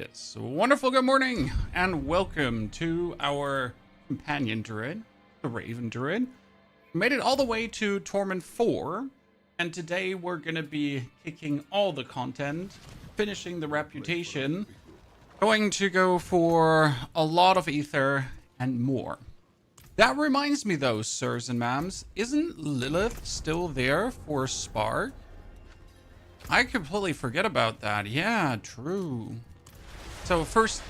Yes, wonderful good morning, and welcome to our companion druid, the Raven Druid. Made it all the way to Torment 4, and today we're going to be kicking all the content, finishing the reputation, going to go for a lot of ether and more. That reminds me though, sirs and ma'ams, isn't Lilith still there for Spark? I completely forget about that. Yeah, true. So first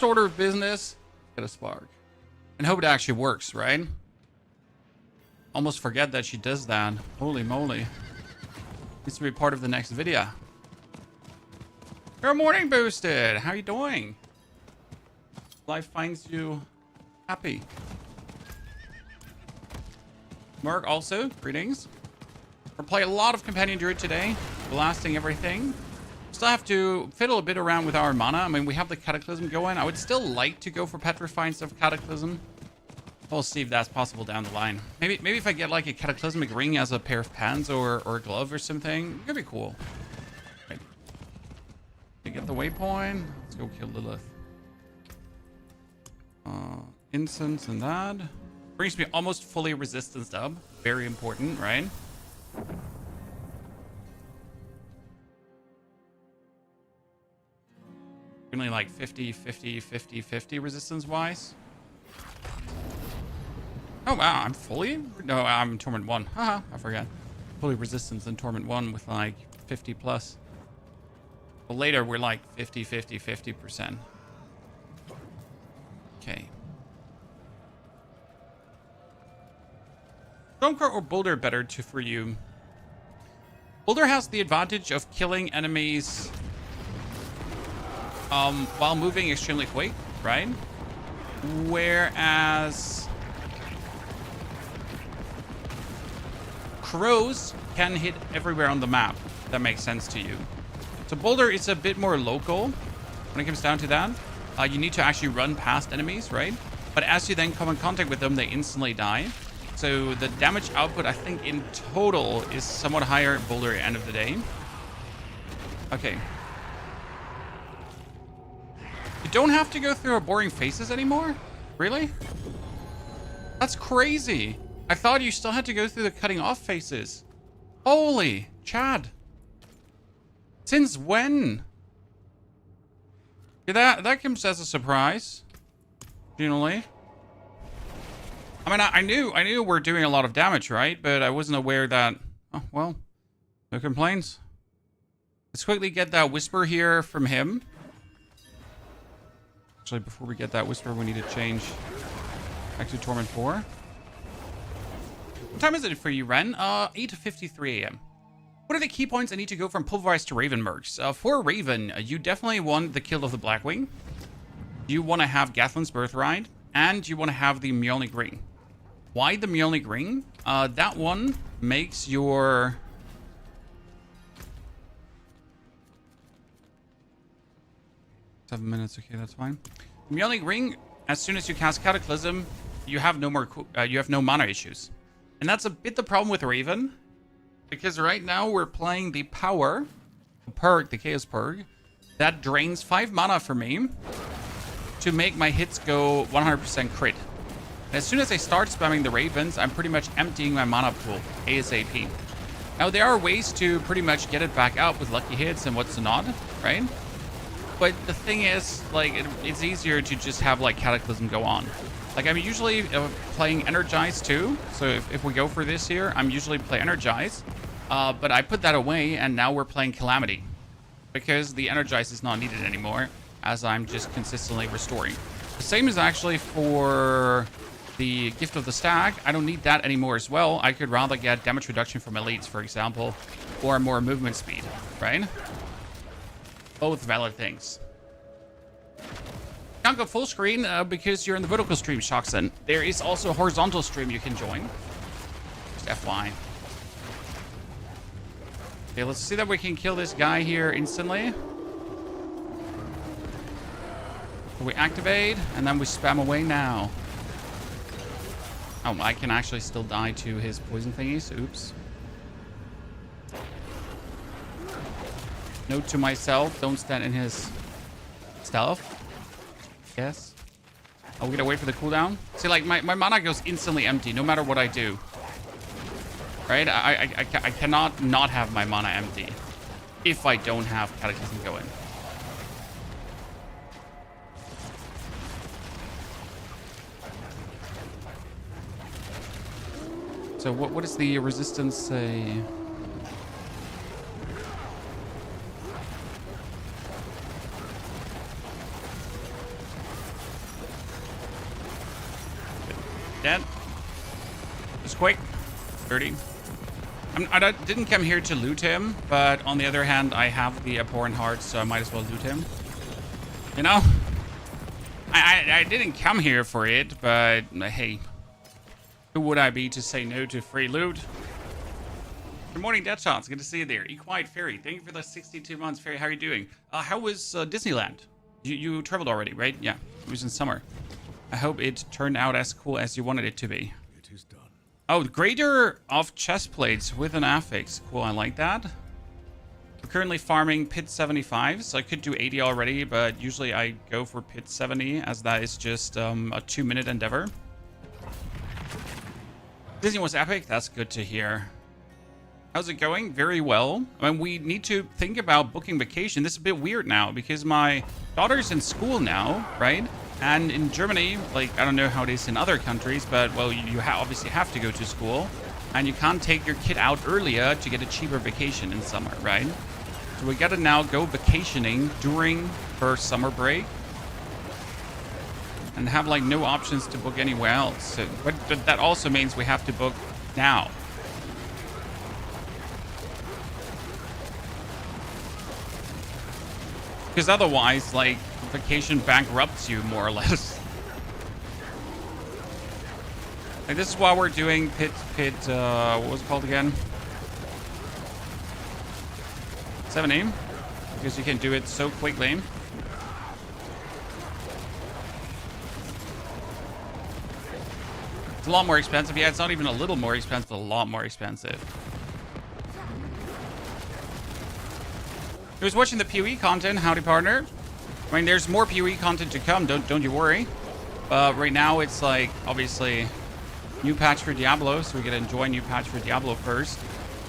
order of business, get a Spark. And hope it actually works, right? Almost forget that she does that. Holy moly. Needs to be part of the next video. Good morning, Boosted. How you doing? Life finds you happy. Mark also, greetings. We're playing a lot of Companion Druid today. Blasting everything. Still have to fiddle a bit around with our mana. I mean, we have the Cataclysm going. I would still like to go for Petrify instead of Cataclysm. We'll see if that's possible down the line. Maybe if I get like a Cataclysmic ring as a pair of pants or a glove or something, it could be cool. Right. To get the waypoint, let's go kill Lilith. Incense and that. Brings me almost fully resistance up. Very important, right? Only like 50 resistance wise. Oh wow, I'm fully? No, I'm in Torment 1. Haha, I forgot. Fully resistance in Torment 1 with like 50 plus. But later we're like 50%. Okay. Stonecart or Boulder better for you? Boulder has the advantage of killing enemies while moving extremely quick, right? Whereas crows can hit everywhere on the map. If that makes sense to you. So Boulder is a bit more local when it comes down to that. You need to actually run past enemies, right? But as you then come in contact with them, they instantly die. So the damage output, I think, in total is somewhat higher at Boulder at the end of the day. Okay. You don't have to go through our boring faces anymore? Really? That's crazy. I thought you still had to go through the cutting off faces. Holy Chad. Since when? Yeah, that comes as a surprise. Generally. I mean, I knew we're doing a lot of damage, right? But I wasn't aware that... Oh, well. No complaints. Let's quickly get that whisper here from him. Actually, before we get that whisper, we need to change back to Torment 4. What time is it for you, Ren? 8:53 a.m. What are the key points I need to go from Pulverized to Raven Mercs? For Raven, you definitely want the Kill of the Blackwing. You want to have Gathlin's Birthright. And you want to have the Mjolnir Ring. Why the Mjolnir Ring? That one makes your... 7 minutes, okay, that's fine. Mjolnir Ring, as soon as you cast Cataclysm, you have no more you have no mana issues. And that's a bit the problem with Raven. Because right now we're playing the Power perk, the Chaos perk, that drains 5 mana for me to make my hits go 100% crit. And as soon as I start spamming the Ravens, I'm pretty much emptying my mana pool ASAP. Now there are ways to pretty much get it back out with lucky hits and what's not, right? But the thing is, like, it's easier to just have, like, Cataclysm go on. Like, I'm usually playing Energize, too. So if we go for this here, I'm usually play Energize. But I put that away, and now we're playing Calamity. Because the Energize is not needed anymore, as I'm just consistently restoring. The same is actually for the Gift of the Stag. I don't need that anymore as well. I could rather get damage reduction from Elites, for example, or more movement speed, right? Both valid things. Can't go full screen because you're in the vertical stream, Shoxen. There is also a horizontal stream you can join. Just FYI. Okay, let's see that we can kill this guy here instantly. We activate, and then we spam away now. Oh, I can actually still die to his poison thingies. Oops. Note to myself, don't stand in his Stealth. Yes. Oh, we gotta wait for the cooldown. See, like, my mana goes instantly empty no matter what I do. Right? I cannot not have my mana empty if I don't have Cataclysm going. So what does the resistance say? Dead. Just quick. 30. I didn't come here to loot him, but on the other hand, I have the abhorrent heart, so I might as well loot him. You know? I didn't come here for it, but hey. Who would I be to say no to free loot? Good morning, Deadshots. Good to see you there. Equiet Fairy, thank you for the 62 months. Fairy, how are you doing? How was Disneyland? You traveled already, right? Yeah, it was in summer. I hope it turned out as cool as you wanted it to be. It is done. Oh, Grader of chest plates with an affix. Cool, I like that. We're currently farming pit 75, so I could do 80 already, but usually I go for pit 70 as that is just a 2-minute endeavor. Disney was epic. That's good to hear. How's it going? Very well. I mean, we need to think about booking vacation. This is a bit weird now because my daughter's in school now, right? And in Germany, like, I don't know how it is in other countries, but, well, you obviously have to go to school. And you can't take your kid out earlier to get a cheaper vacation in summer, right? So we gotta now go vacationing during her summer break. And have, like, no options to book anywhere else. So, but that also means we have to book now. Because otherwise, like, vacation bankrupts you, more or less. Like, this is why we're doing pit, what was it called again? 70. Because you can do it so quickly. It's a lot more expensive. Yeah, it's not even a little more expensive, a lot more expensive. Who's watching the PoE content? Howdy, partner. I mean, there's more PoE content to come. Don't you worry. But right now, it's like, obviously, new patch for Diablo. So we gotta enjoy new patch for Diablo first.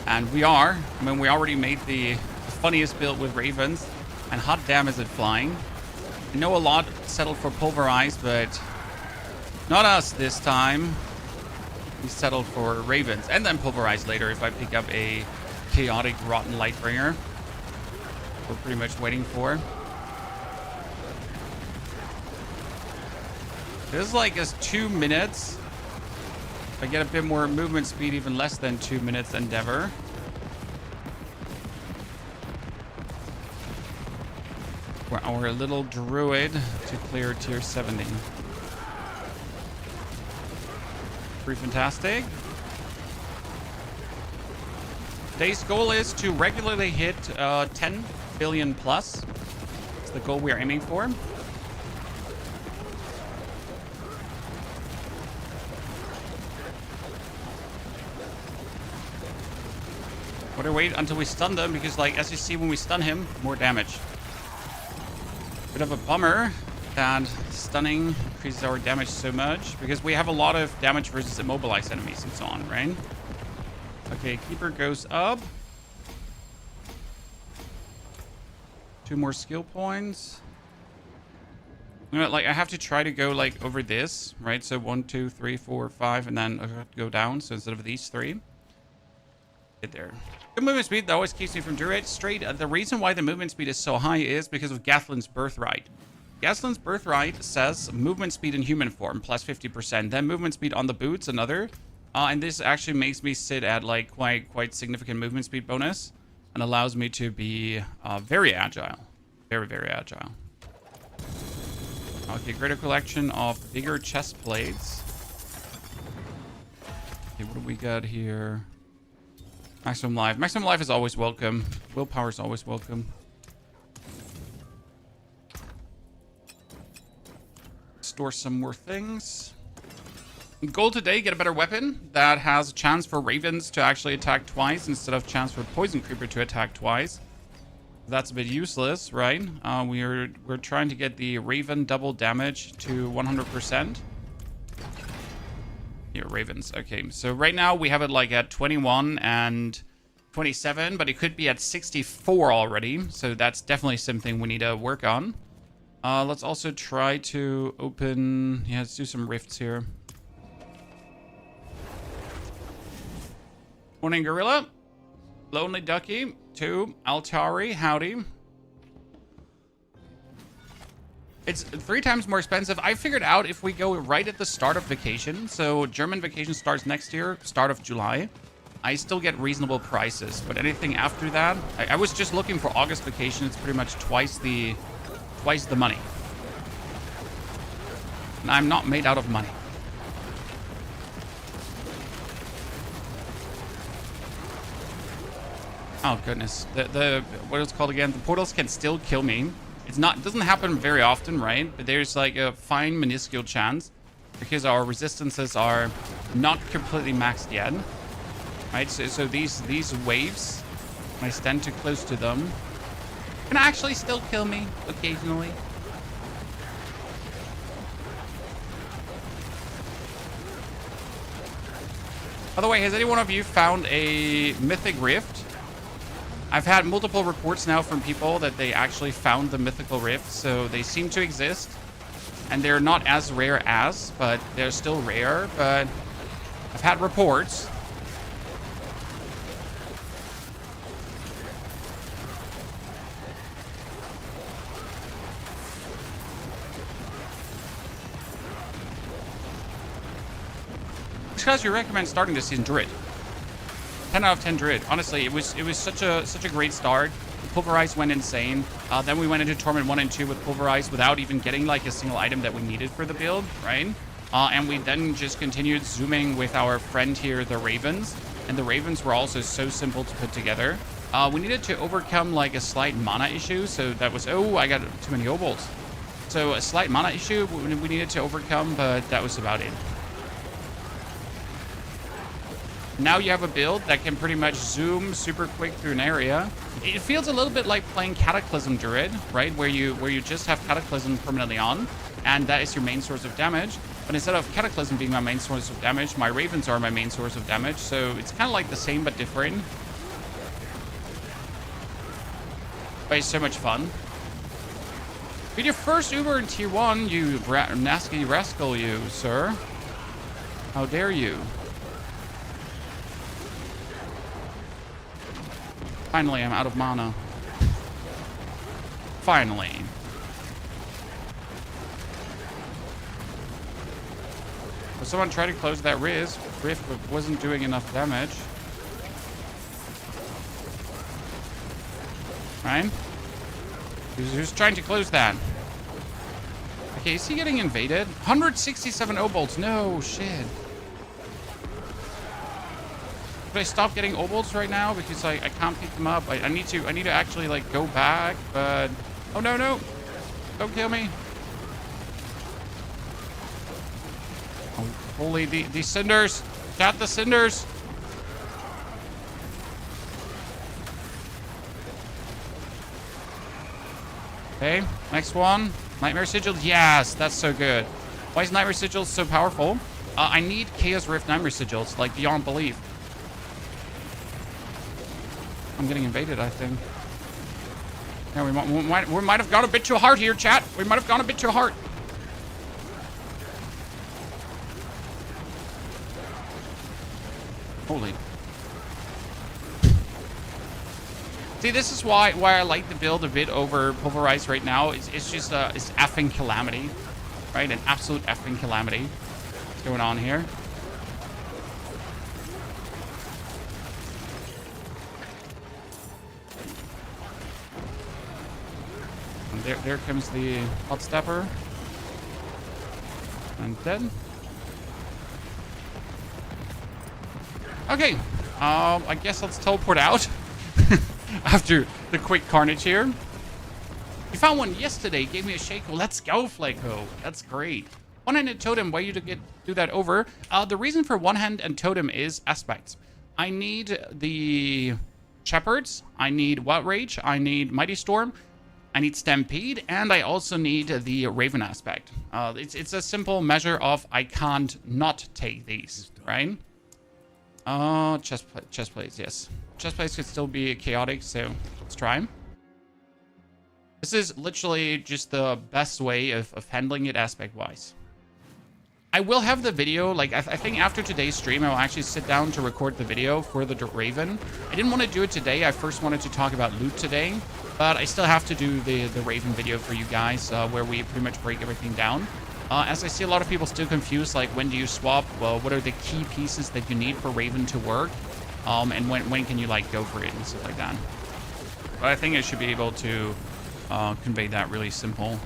And we are. I mean, we already made the funniest build with Ravens. And hot damn is it flying. I know a lot settled for Pulverized, but not us this time. We settled for Ravens and then Pulverized later if I pick up a chaotic Rotten Lightbringer. We're pretty much waiting for. This is like just 2 minutes. If I get a bit more movement speed, even less than 2 minutes endeavor. For our little druid to clear tier 70. Pretty fantastic. Today's goal is to regularly hit 10 billion plus. That's the goal we are aiming for. Better wait until we stun them because, like, as you see when we stun him, more damage. Bit of a bummer that stunning increases our damage so much because we have a lot of damage versus immobilized enemies and so on, right? Okay, Keeper goes up. 2 more skill points. You know, like, I have to try to go, like, over this, right? So 1, 2, 3, 4, 5, and then I have to go down. So instead of these 3. Get there. Good movement speed, that always keeps me from Druid. Straight, the reason why the movement speed is so high is because of Gathlin's Birthright. Gathlin's Birthright says movement speed in human form, plus 50%. Then movement speed on the boots, another. And this actually makes me sit at, like, quite significant movement speed bonus. And allows me to be very agile. Very, very agile. Okay, greater collection of bigger chest plates. Okay, what do we got here? Maximum life. Maximum life is always welcome. Willpower is always welcome. Store some more things. Goal today, get a better weapon that has a chance for Ravens to actually attack twice instead of chance for Poison Creeper to attack twice. That's a bit useless, right? We're trying to get the Raven double damage to 100%. Here, Ravens. Okay, so right now we have it like at 21 and 27, but it could be at 64 already. So that's definitely something we need to work on. Let's also try to open... Yeah, let's do some rifts here. Morning, Gorilla. Lonely Ducky. 2. Altari. Howdy. It's 3 times more expensive. I figured out if we go right at the start of vacation, so German vacation starts next year, start of July, I still get reasonable prices. But anything after that, I was just looking for August vacation. It's pretty much twice the money. And I'm not made out of money. Oh goodness, the what is it called again? The portals can still kill me. It doesn't happen very often, right? But there's like a fine minuscule chance because our resistances are not completely maxed yet, right? So these waves, when I stand too close to them, can actually still kill me occasionally. By the way, has any one of you found a Mythic Rift? I've had multiple reports now from people that they actually found the mythical rift, so they seem to exist. And they're not as rare as, but they're still rare, but I've had reports. Which class you recommend starting this season? Druid. 10 out of 10 Druid. Honestly, it was such a great start. Pulverize went insane. Then we went into Torment 1 and 2 with Pulverize without even getting like a single item that we needed for the build, right? And we then just continued zooming with our friend here, the Ravens. And the Ravens were also so simple to put together. We needed to overcome like a slight mana issue. So that was, oh, I got too many obols. So a slight mana issue we needed to overcome, but that was about it. Now you have a build that can pretty much zoom super quick through an area. It feels a little bit like playing Cataclysm Druid, right? Where you just have Cataclysm permanently on, and that is your main source of damage. But instead of Cataclysm being my main source of damage, my Ravens are my main source of damage. So it's kind of like the same but different. But it's so much fun. With your first Uber in Tier 1, you nasty rascal, you, sir. How dare you? Finally, I'm out of mana. Finally. But someone tried to close that rift, but wasn't doing enough damage. Right? Who's trying to close that? Okay, is he getting invaded? 167 obolts. No, shit. Should I stop getting obolts right now because I can't pick them up? I need to actually like go back, but oh no, don't kill me. Oh, holy, these cinders. Chat the cinders. Okay, next one. Nightmare Sigil. Yes, that's so good. Why is Nightmare Sigil so powerful? I need Chaos Rift Nightmare Sigils, like beyond belief. I'm getting invaded, I think. Yeah, we might have gone a bit too hard here, chat. We might have gone a bit too hard. Holy. See, this is why I like the build a bit over Pulverize right now. It's just it's effing calamity, right? An absolute effing calamity. What's going on here? There comes the hot stepper. And dead. Okay. I guess let's teleport out. After the quick carnage here. You found one yesterday. Gave me a shake. Let's go, Flaco. That's great. One-handed totem. Why you to do that over? The reason for one-hand and totem is aspects. I need the Shepherds, I need Wild Rage, I need Mighty Storm, I need Stampede, and I also need the Raven aspect. It's a simple measure of I can't not take these, right? Chest plates, yes. Chest plates could still be chaotic, so let's try. This is literally just the best way of handling it aspect-wise. I will have the video, like, I think after today's stream, I will actually sit down to record the video for the Raven. I didn't want to do it today. I first wanted to talk about loot today, but I still have to do the Raven video for you guys, where we pretty much break everything down. As I see a lot of people still confused, like, when do you swap? Well, what are the key pieces that you need for Raven to work? And when can you, like, go for it and stuff like that. But I think I should be able to convey that really simple.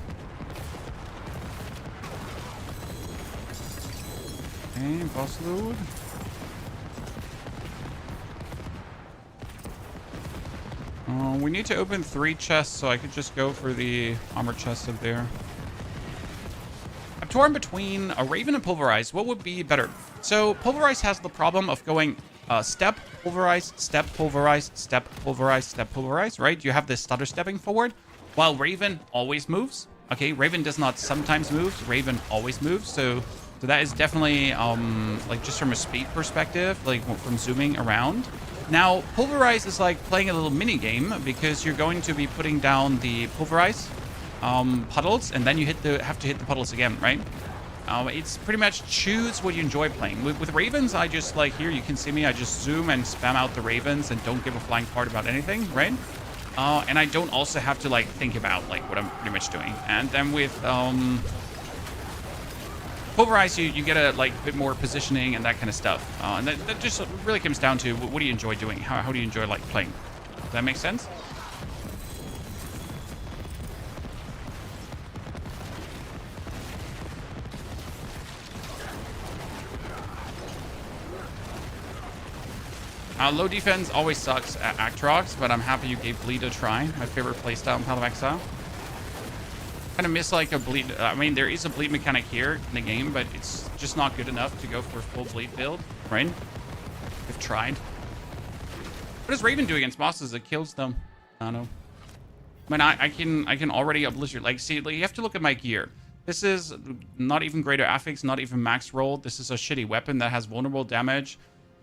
Okay, boss load. We need to open 3 chests, so I could just go for the armor chest up there. I'm torn between a Raven and Pulverize. What would be better? So Pulverize has the problem of going step, pulverize, step, pulverize, step, pulverize, step, pulverize, right? You have this stutter stepping forward, while Raven always moves. Okay, Raven does not sometimes move. Raven always moves, so that is definitely, like, just from a speed perspective, like, from zooming around. Now, Pulverize is like playing a little mini game because you're going to be putting down the Pulverize puddles, and then you have to hit the puddles again, right? It's pretty much choose what you enjoy playing. With Ravens, I just, like, here, you can see me, I just zoom and spam out the Ravens and don't give a flying fart about anything, right? And I don't also have to, like, think about, like, what I'm pretty much doing. And then with Pulverize, you get a, like, bit more positioning and that kind of stuff. And that just really comes down to what do you enjoy doing? How do you enjoy, like, playing? Does that make sense? Low defense always sucks at Actrox, but I'm happy you gave Bleed a try. My favorite playstyle in Path of Exile. Kind of miss, like, a bleed. I mean, there is a bleed mechanic here in the game, but it's just not good enough to go for a full bleed build, right? We've tried. What is Raven do against bosses that kills them? I don't know. I mean, I can already obliterate. Like, see, like, you have to look at my gear. This is not even greater affix, not even max roll. This is a shitty weapon that has vulnerable damage.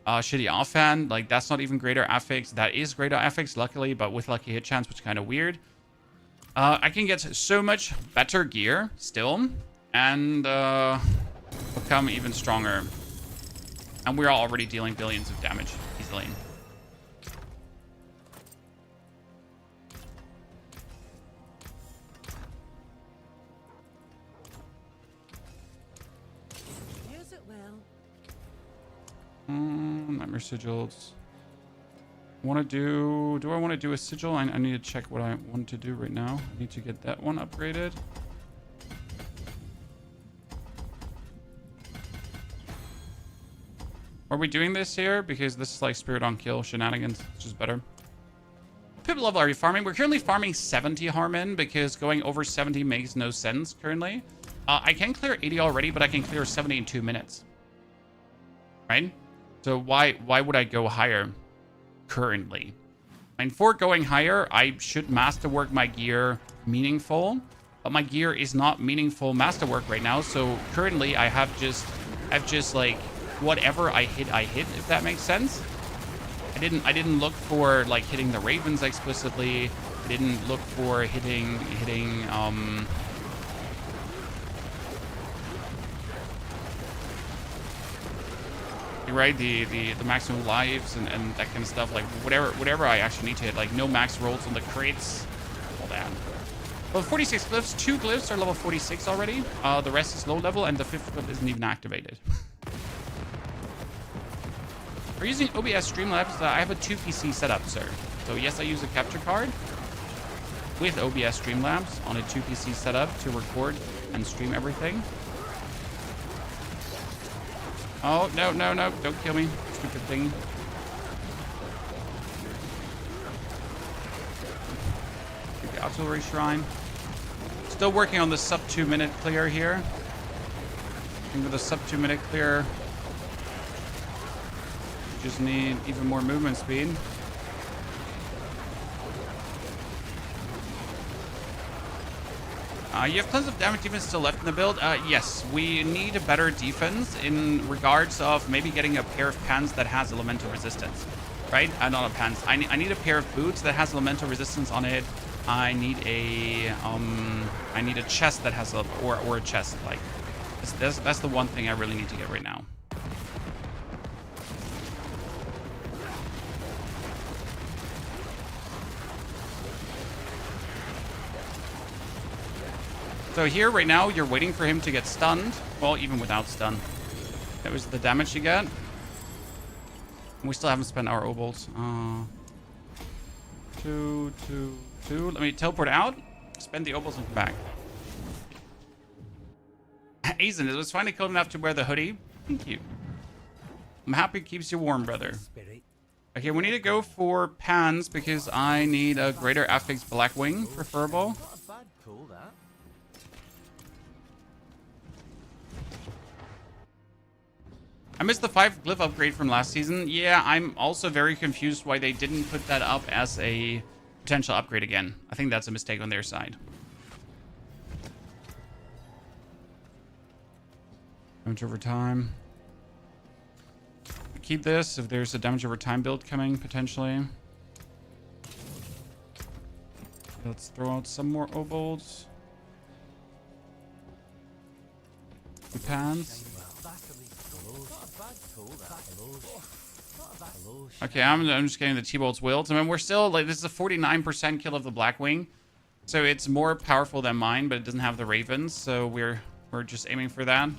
Shitty offhand. Like, that's not even greater affix. That is greater affix, luckily, but with lucky hit chance, which is kind of weird. I can get so much better gear still, and become even stronger. And we're already dealing billions of damage easily. Use it well. Nightmare sigils. Do I want to do a sigil? I need to check what I want to do right now. I need to get that one upgraded. Are we doing this here? Because this is like Spirit on Kill shenanigans, which is better. Pip level are you farming? We're currently farming 70 Harmon because going over 70 makes no sense currently. I can clear 80 already, but I can clear 70 in 2 minutes. Right? So why would I go higher? Currently, and for going higher, I should masterwork my gear meaningful, but my gear is not meaningful masterwork right now. So currently, I have just like whatever I hit, if that makes sense. I didn't look for, like, hitting the Ravens explicitly. I didn't look for hitting right, the maximum lives and that kind of stuff, like whatever I actually need to hit, like no max rolls on the crates, all that. Level 46 glyphs, 2 glyphs are level 46 already. The rest is low level, and the 5th glyph isn't even activated. We're using OBS Streamlabs. I have a 2PC setup, sir. So yes, I use a capture card with OBS Streamlabs on a 2PC setup to record and stream everything. Oh, no, no, no. Don't kill me. Stupid thing. Get the artillery shrine. Still working on the sub 2 minute clear here. And with the sub 2 minute clear, just need even more movement speed. You have tons of damage defense still left in the build. Yes, we need a better defense in regards of maybe getting a pair of pants that has elemental resistance, right? Not a pants. I need a pair of boots that has elemental resistance on it. I need a chest that has or a chest like. That's the one thing I really need to get right now. So here, right now, you're waiting for him to get stunned. Well, even without stun. That was the damage you get. We still haven't spent our obols. 2, 2, 2. Let me teleport out. Spend the obols and come back. Aizen, it was finally cold enough to wear the hoodie. Thank you. I'm happy it keeps you warm, brother. Okay, we need to go for pans because I need a greater affix Blackwing, preferable. I missed the 5 glyph upgrade from last season. Yeah, I'm also very confused why they didn't put that up as a potential upgrade again. I think that's a mistake on their side. Damage over time. Keep this if there's a damage over time build coming, potentially. Let's throw out some more obols. Pans. Okay, I'm just getting the T-Bolt's wilds. I mean, we're still, like, this is a 49% kill of the Blackwing. So it's more powerful than mine, but it doesn't have the Ravens. So we're just aiming for that.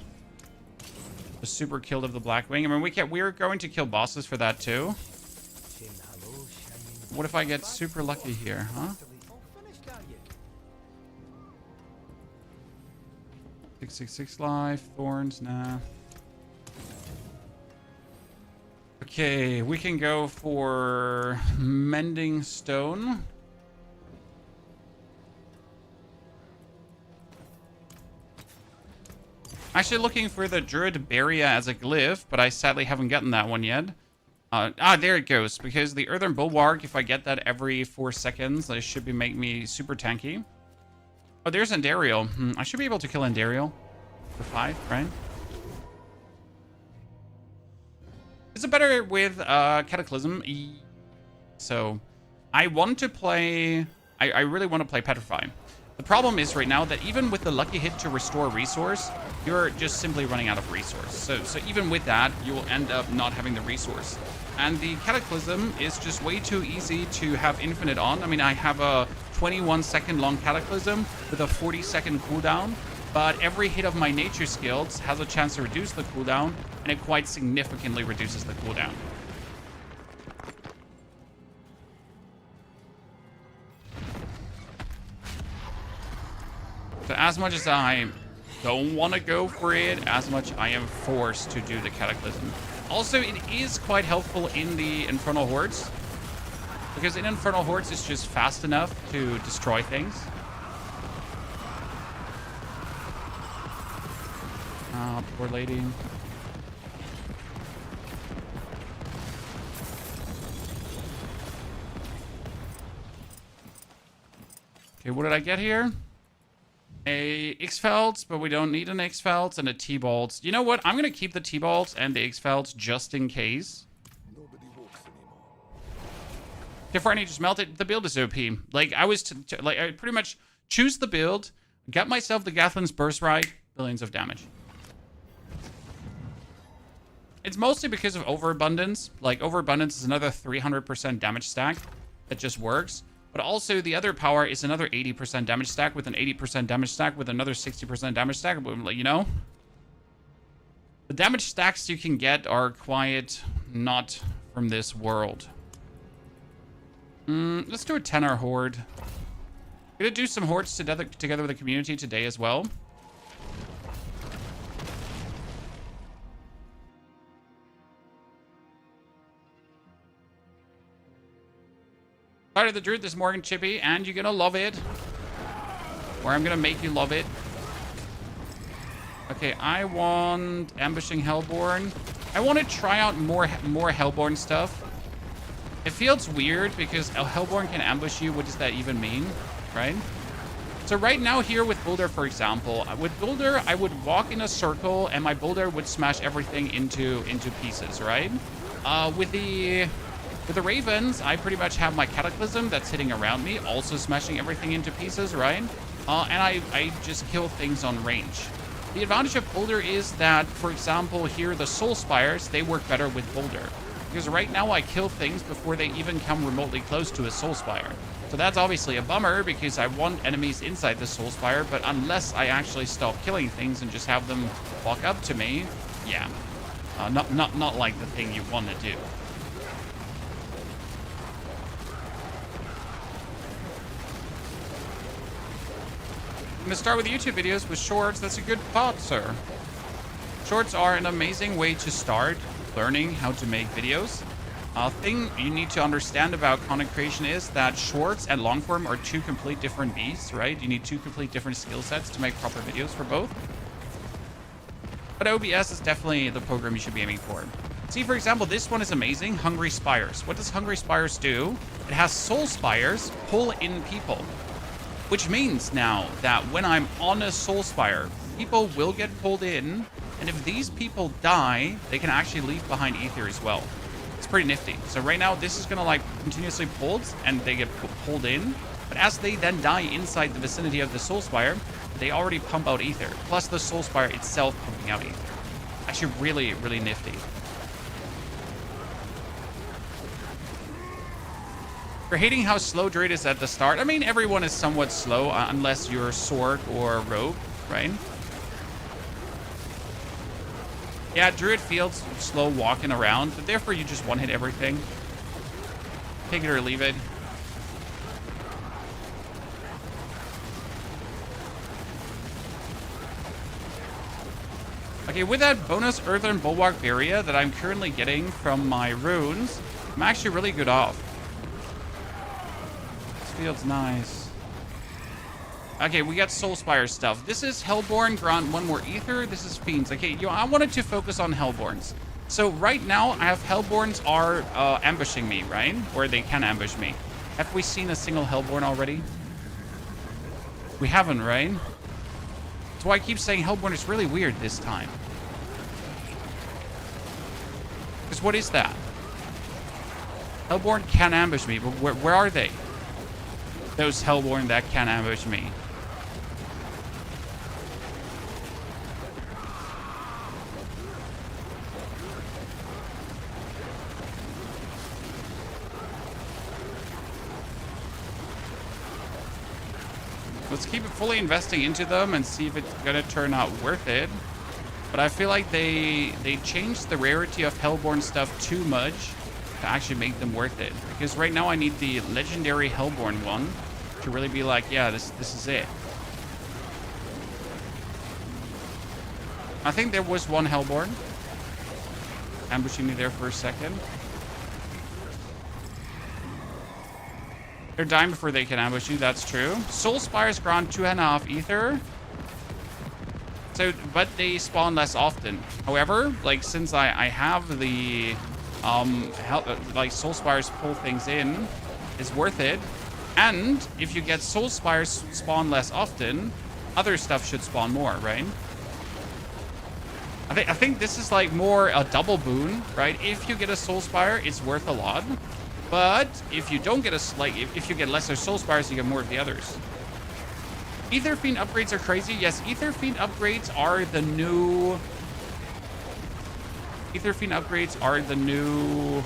The super kill of the Blackwing. I mean, we're going to kill bosses for that too. What if I get super lucky here, huh? 666 life, thorns, nah. Okay, we can go for Mending Stone. Actually looking for the Druid Barrier as a glyph, but I sadly haven't gotten that one yet. There it goes. Because the Earthen Bulwark, if I get that every 4 seconds, that should be make me super tanky. Oh, there's Andariel. I should be able to kill Andariel for 5, right? Is it better with Cataclysm? So, I want to play... I really want to play Petrify. The problem is right now that even with the lucky hit to restore resource, you're just simply running out of resource. So even with that, you will end up not having the resource. And the Cataclysm is just way too easy to have infinite on. I mean, I have a 21-second long Cataclysm with a 40-second cooldown. But every hit of my nature skills has a chance to reduce the cooldown, and it quite significantly reduces the cooldown. So as much as I don't want to go for it, as much I am forced to do the Cataclysm. Also, it is quite helpful in the Infernal Hordes. Because in Infernal Hordes, it's just fast enough to destroy things. Ah, poor lady. Okay, what did I get here? A X-Felds, but we don't need an X-Felds, and a T-Bolts. You know what? I'm going to keep the T-Bolts and the X-Felds just in case. Before I need to smelt it, the build is OP. Like, I was, I pretty much choose the build, get myself the Gatlin's Birthright, billions of damage. It's mostly because of overabundance. Like, overabundance is another 300% damage stack that just works. But also, the other power is another 80% damage stack with an 80% damage stack with another 60% damage stack. You know? The damage stacks you can get are quite not from this world. Let's do a 10-hour Horde. I'm gonna do some Hordes together with the community today as well. Started the Druid this morning, Chippy, and you're gonna love it. Or I'm gonna make you love it. Okay, I want Ambushing Hellborn. I want to try out more Hellborn stuff. It feels weird because Hellborn can ambush you. What does that even mean, right? So right now here with Boulder, for example, with Boulder, I would walk in a circle and my Boulder would smash everything into pieces, right? With the Ravens, I pretty much have my Cataclysm that's hitting around me, also smashing everything into pieces, right? And I just kill things on range. The advantage of Boulder is that, for example, here the Soul Spires, they work better with Boulder. Because right now I kill things before they even come remotely close to a Soul Spire. So that's obviously a bummer because I want enemies inside the Soul Spire, but unless I actually stop killing things and just have them walk up to me, yeah. Not like the thing you want to do. I'm going to start with YouTube videos with shorts. That's a good thought, sir. Shorts are an amazing way to start learning how to make videos. Thing you need to understand about content creation is that shorts and long form are two complete different beasts, right? You need two complete different skill sets to make proper videos for both. But OBS is definitely the program you should be aiming for. See, for example, this one is amazing. Hungry Spires. What does Hungry Spires do? It has Soul Spires pull in people. Which means now that when I'm on a Soul Spire, people will get pulled in. And if these people die, they can actually leave behind Ether as well. It's pretty nifty. So right now, this is going to like continuously pulled and they get pulled in. But as they then die inside the vicinity of the Soul Spire, they already pump out Ether. Plus the Soul Spire itself pumping out Ether. Actually really, really nifty. For hating how slow Druid is at the start, I mean, everyone is somewhat slow unless you're Sword or Rogue, right? Yeah, Druid feels slow walking around, but therefore you just one-hit everything. Take it or leave it. Okay, with that bonus Earthen Bulwark Barrier that I'm currently getting from my runes, I'm actually really good off. This field's nice. Okay, we got Soul Spire stuff. This is Hellborn, grant one more Ether. This is Fiends. Okay, I wanted to focus on Hellborns. So right now, I have Hellborns are ambushing me, right? Or they can ambush me. Have we seen a single Hellborn already? We haven't, right? That's why I keep saying Hellborn is really weird this time. Because what is that? Hellborn can ambush me, but where are they? Those Hellborn that can ambush me. Let's keep fully investing into them and see if it's gonna turn out worth it. But I feel like they changed the rarity of Hellborn stuff too much to actually make them worth it. Because right now I need the legendary Hellborn one to really be like, yeah, this is it. I think there was one Hellborn ambushing me there for a second. They're dying before they can ambush you, that's true. Soul Spires grant 2.5 Ether. So, but they spawn less often. However, like, since I have the, like, Soul Spires pull things in, it's worth it. And if you get Soul Spires spawn less often, other stuff should spawn more, right? I think this is, like, more a double boon, right? If you get a Soul Spire, it's worth a lot. But if you don't get if you get lesser Soul Spires, you get more of the others. Ether Fiend upgrades are crazy. Yes, Ether Fiend upgrades are the new... Ether Fiend upgrades are the new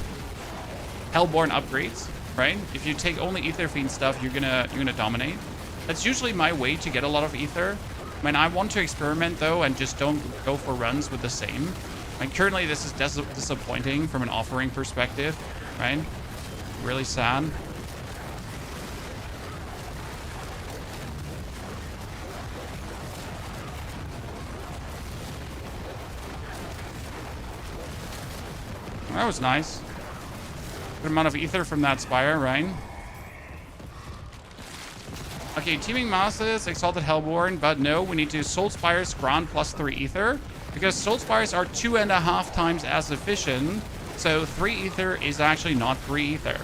Hellborn upgrades, right? If you take only Ether Fiend stuff, you're gonna dominate. That's usually my way to get a lot of Ether. I mean, I want to experiment though, and just don't go for runs with the same. I mean, currently this is disappointing from an offering perspective, right? Really sad. That was nice. Good amount of Ether from that Spire, right? Okay, Teeming Masses, Exalted Hellborn, but no, we need to Soul Spires grant +3 Ether, because Soul Spires are 2.5 times as efficient. So 3 Ether is actually not 3 Ether.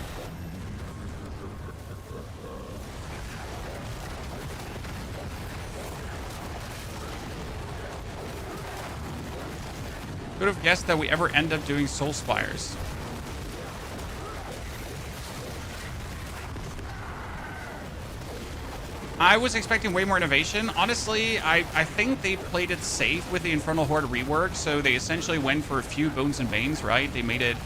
Could have guessed that we ever end up doing Soul Spires. I was expecting way more innovation. Honestly, I think they played it safe with the Infernal Horde rework, so they essentially went for a few boons and banes, right? They made it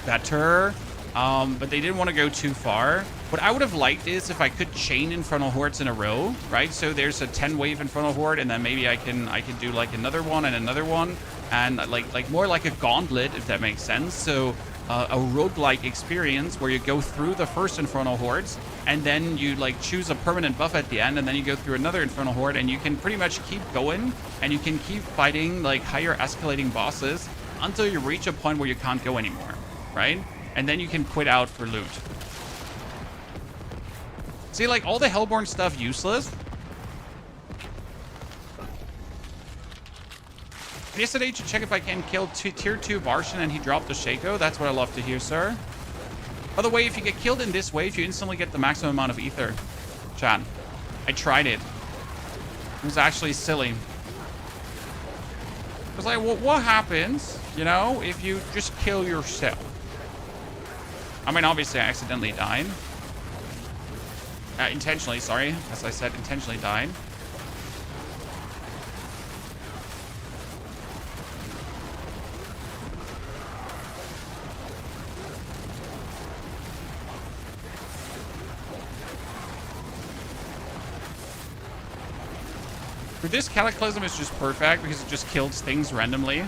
better, but they didn't want to go too far. What I would have liked is if I could chain Infernal Hordes in a row, right? So there's a 10-wave Infernal Horde, and then maybe I can do like another one and another one, and like more like a gauntlet, if that makes sense. So a roguelike experience where you go through the first Infernal Hordes, and then you like choose a permanent buff at the end, and then you go through another Infernal Horde, and you can pretty much keep going, and you can keep fighting like higher escalating bosses until you reach a point where you can't go anymore, right? And then you can quit out for loot. See, like all the Hellborn stuff useless. Yesterday to check if I can kill tier 2 Varshan and he dropped the Shaco. That's what I love to hear, sir. By the way, if you get killed in this wave, you instantly get the maximum amount of ether. Chat. I tried it. It was actually silly. It was like, what happens, you know, if you just kill yourself? I mean, obviously, I accidentally died. Intentionally, sorry. As I said, intentionally died. For this, Cataclysm is just perfect because it just kills things randomly.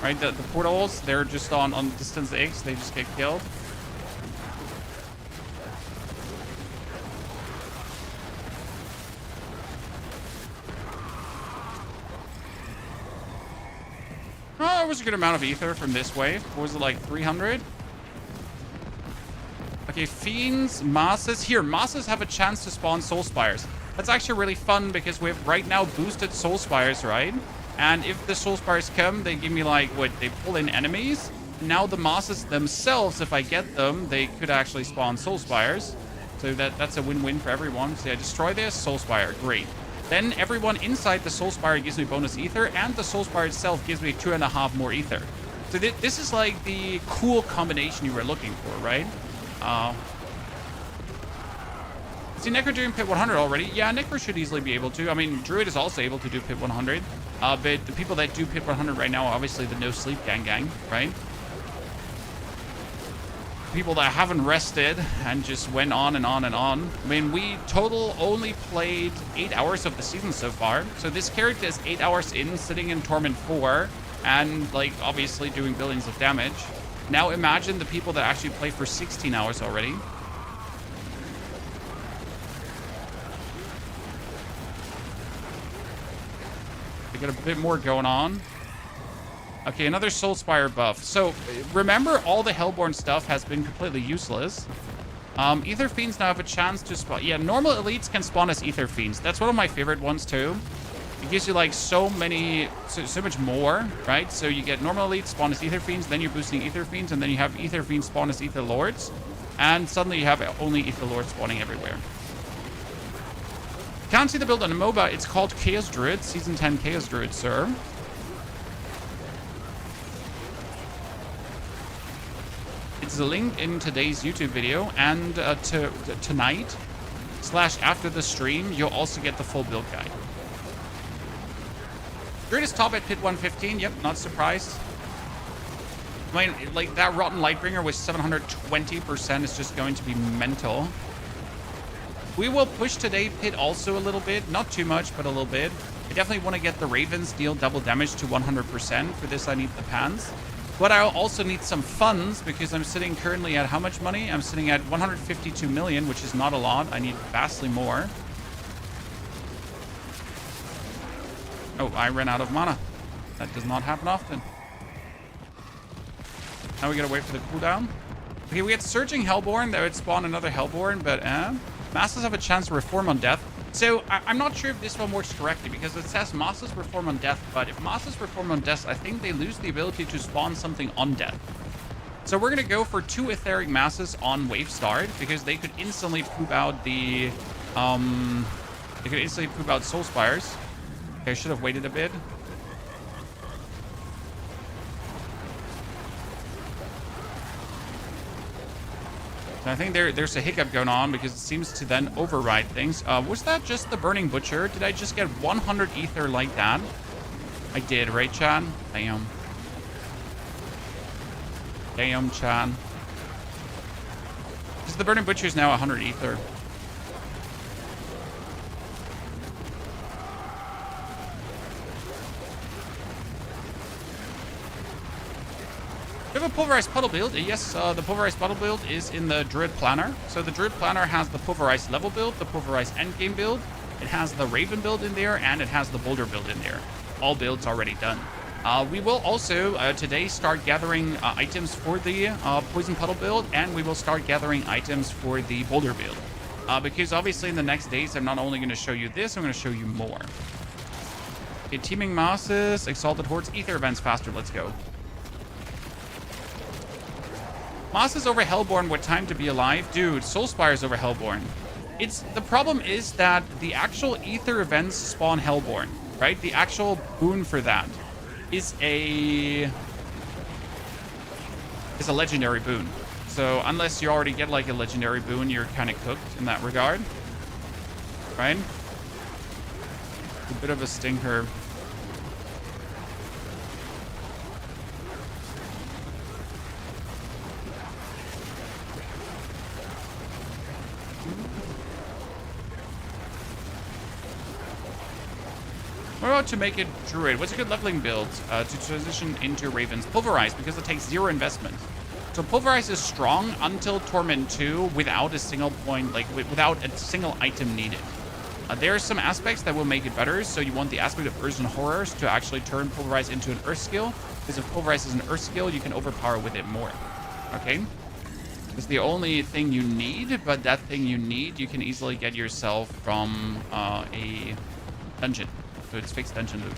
Right, the portals, they're just on distance X, they just get killed. Oh, it was a good amount of ether from this wave. What was it, like 300? Okay, Fiends, Masses. Here, Masses have a chance to spawn Soul Spires. That's actually really fun because we have right now boosted Soul Spires, right? And if the Soul Spires come, they give me like, what, they pull in enemies. Now the Masses themselves, if I get them, they could actually spawn Soul Spires. So that's a win-win for everyone. So I destroy this, Soul Spire, great. Then everyone inside the Soul Spire gives me bonus ether, and the Soul Spire itself gives me 2.5 more ether. So this is like the cool combination you were looking for, right? See, Necro doing pit 100 already. Yeah, Necro should easily be able to. I mean, Druid is also able to do pit 100. But the people that do pit 100 right now are obviously the no sleep gang, right? People that haven't rested and just went on and on and on. I mean, we total only played 8 hours of the season so far. So this character is 8 hours in, sitting in Torment 4, and like obviously doing billions of damage. Now imagine the people that actually play for 16 hours already. They get a bit more going on. Okay, another Soul Spire buff. So remember, all the Hellborn stuff has been completely useless. Ether Fiends now have a chance to spawn. Yeah, normal elites can spawn as Ether Fiends. That's one of my favorite ones too. It gives you like so much more, right? So you get normal elites spawn as Ether Fiends, then you're boosting Ether Fiends, and then you have Ether Fiends spawn as Ether Lords, and suddenly you have only Ether Lords spawning everywhere. Can't see the build on a MOBA. It's called Chaos Druid, Season 10 Chaos Druid, sir. It's linked in today's YouTube video, and tonight / after the stream, you'll also get the full build guide. Druid is top at pit 115. Yep, not surprised. I mean, like, that Rotten Lightbringer with 720% is just going to be mental. We will push today pit also a little bit. Not too much, but a little bit. I definitely want to get the Ravens deal double damage to 100%. For this, I need the pans. But I also need some funds because I'm sitting currently at how much money? I'm sitting at 152 million, which is not a lot. I need vastly more. Oh, I ran out of mana. That does not happen often. Now we gotta wait for the cooldown. Okay, we had Surging Hellborn. That would spawn another Hellborn, but Masses have a chance to reform on death. So I'm not sure if this one works correctly because it says Masses reform on death, but if Masses reform on death, I think they lose the ability to spawn something on death. So we're gonna go for 2 Etheric Masses on wave start because they could instantly poop out the They could instantly poop out Soul Spires. Okay, I should have waited a bit. So I think there's a hiccup going on because it seems to then override things. Was that just the Burning Butcher? Did I just get 100 ether like that? I did, right, Chad? Damn. Damn, Chad. Because the Burning Butcher is now 100 ether. We have a Pulverized Puddle build. Yes, the Pulverized Puddle build is in the Druid Planner. So the Druid Planner has the Pulverized Level build, the Pulverized Endgame build. It has the Raven build in there, and it has the Boulder build in there. All builds already done. We will also today start gathering items for the Poison Puddle build, and we will start gathering items for the Boulder build. Because obviously in the next days, I'm not only going to show you this, I'm going to show you more. Okay, Teeming Masses, Exalted Hordes, Ether events faster. Let's go. Masses over Hellborn, what time to be alive? Dude, Soulspires over Hellborn. The problem is that the actual Ether events spawn Hellborn, right? The actual boon for that is a legendary boon. So unless you already get like a legendary boon, you're kind of cooked in that regard, right? A bit of a stinker. What about to make it Druid? What's a good leveling build to transition into Ravens? Pulverize, because it takes 0 investment. So Pulverize is strong until Torment 2 without a single point, like without a single item needed. There are some aspects that will make it better. So you want the aspect of Earths and Horrors to actually turn Pulverize into an Earth skill. Because if Pulverize is an Earth skill, you can overpower with it more. Okay? It's the only thing you need, but that thing you need, you can easily get yourself from a dungeon. So it's fixed dungeon loot.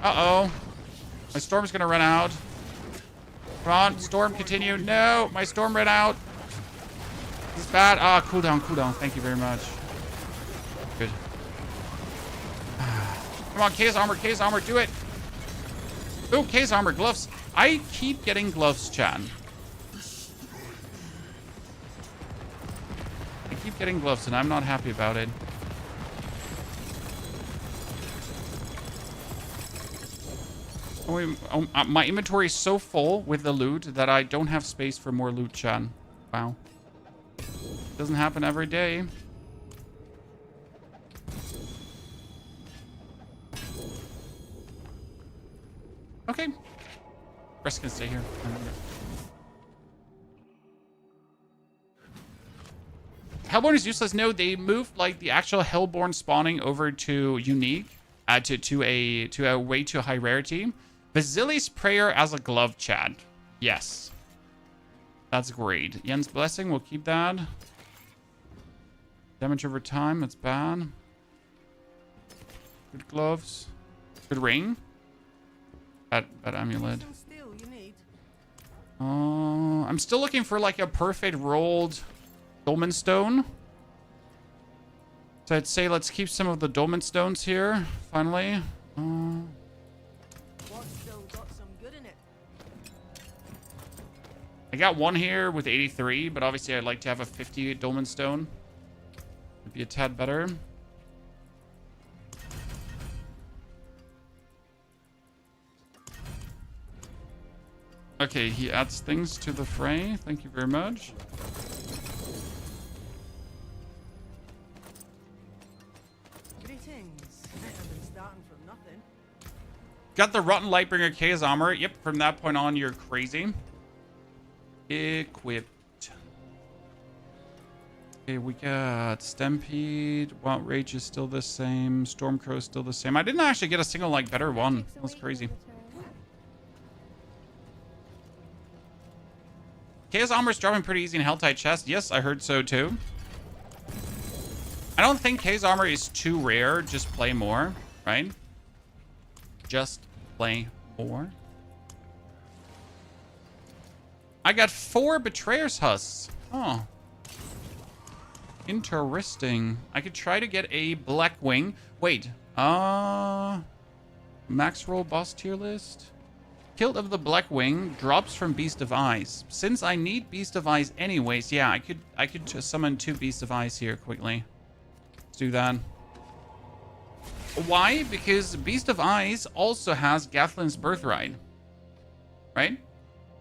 Uh-oh. My storm's gonna run out. Come on, storm, continue. No, my storm ran out. This is bad. Ah, cooldown, cooldown. Thank you very much. Good. Come on, Chaos Armor, do it. Ooh, Chaos Armor, gloves. I keep getting gloves, Chan. Keep getting gloves and I'm not happy about it. My inventory is so full with the loot that I don't have space for more loot, Chan. Wow. Doesn't happen every day. Okay. Rest can stay here. Hellborn is useless. No, they moved like the actual Hellborn spawning over to unique, to a way too high rarity. Basili's Prayer as a glove, Chad. Yes, that's great. Yen's Blessing, we'll keep that. Damage over time, that's bad. Good gloves. Good ring. Bad amulet. I'm still looking for like a perfect rolled Dolmen Stone. So I'd say let's keep some of the Dolmen Stones here, finally. I got one here with 83, but obviously I'd like to have a 50 Dolmen Stone. Would be a tad better. Okay, he adds things to the fray. Thank you very much. Got the Rotten Lightbringer Chaos Armor. Yep, from that point on, you're crazy. Equipped. Okay, we got Stampede. Wild Rage is still the same. Stormcrow is still the same. I didn't actually get a single, like, better one. That's crazy. Chaos Armor is dropping pretty easy in Helltide chest. Yes, I heard so too. I don't think Chaos Armor is too rare. Just play more, right? Just play more. I got 4 Betrayer's Husks. Oh. Interesting. I could try to get a Black Wing. Wait. Max roll boss tier list. Guild of the Black Wing drops from Beast of Eyes. Since I need Beast of Eyes anyways, yeah, I could just summon 2 Beast of Eyes here quickly. Let's do that. Why? Because Beast of Eyes also has Gathlin's Birthright. Right?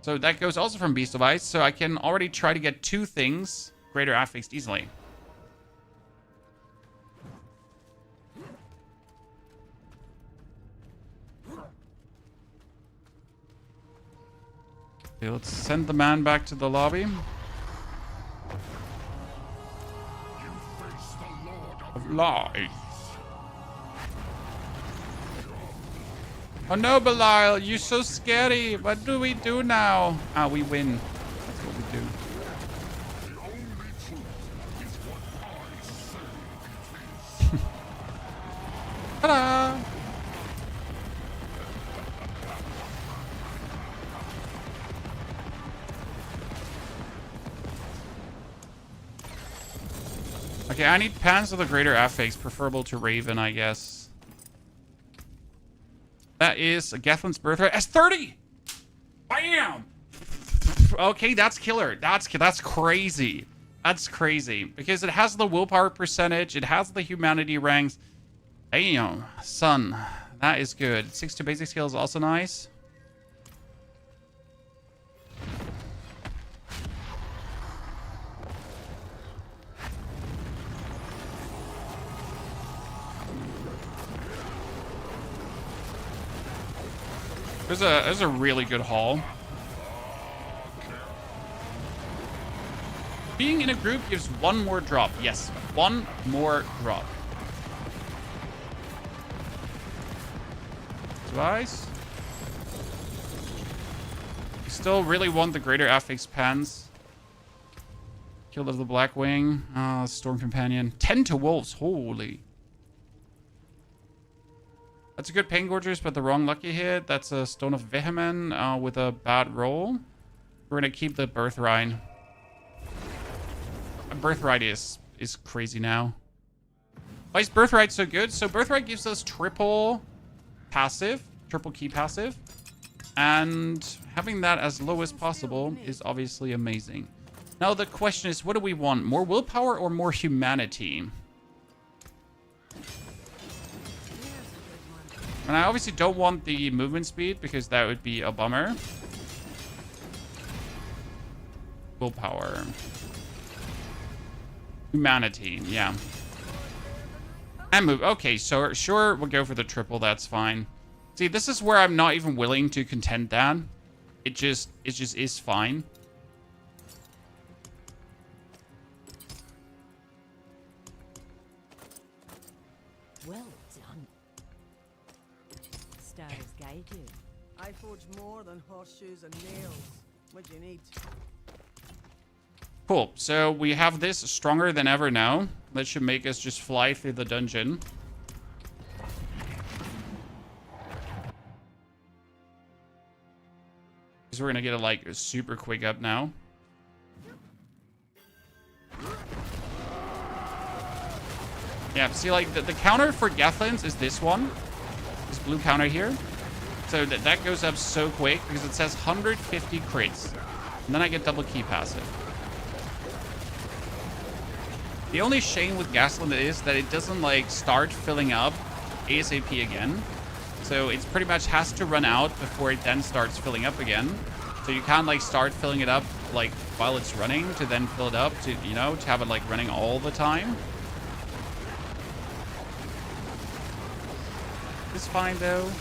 So that goes also from Beast of Eyes, so I can already try to get 2 things greater affixed easily. Okay, let's send the man back to the lobby. Of lies. Oh no, Belial, you're so scary. What do we do now? Ah, we win. That's what we do. Ta-da! Okay, I need Pans of the Greater Affix, preferable to Raven, I guess. That is Gathlin's Birthright. S30! Bam! Okay, that's killer. That's crazy. That's crazy. Because it has the willpower percentage. It has the humanity ranks. Damn, son. That is good. 6 to basic skill is also nice. There's a really good haul. Being in a group gives 1 more drop. Yes, 1 more drop. Twice. You still really want the greater affix pans. Guild of the Black Wing. Storm Companion. 10 to wolves. Holy. That's a good Pain Gorgers, but the wrong lucky hit. That's a Stone of Vehement with a bad roll. We're going to keep the Birthright. Birthright is crazy now. Why is Birthright so good? So Birthright gives us triple passive, triple key passive. And having that as low as possible is obviously amazing. Now the question is, what do we want? More willpower or more humanity? And I obviously don't want the movement speed because that would be a bummer. Willpower. Humanity, yeah. And move. Okay, so sure, we'll go for the triple. That's fine. See, this is where I'm not even willing to contend that. It just is fine. Well done. Stars guide you. I forge more than horseshoes and nails. What do you need? Cool. So we have this stronger than ever now. That should make us just fly through the dungeon. Because we're going to get a, like, a super quick up now. Yeah, see, like, the counter for Gathlins is this one. This blue counter here. So that goes up so quick because it says 150 crits. And then I get double key passive. The only shame with Gasland is that it doesn't, like, start filling up ASAP again. So it's pretty much has to run out before it then starts filling up again. So you can't, like, start filling it up, like, while it's running to then fill it up to, you know, to have it, like, running all the time. It's fine, though.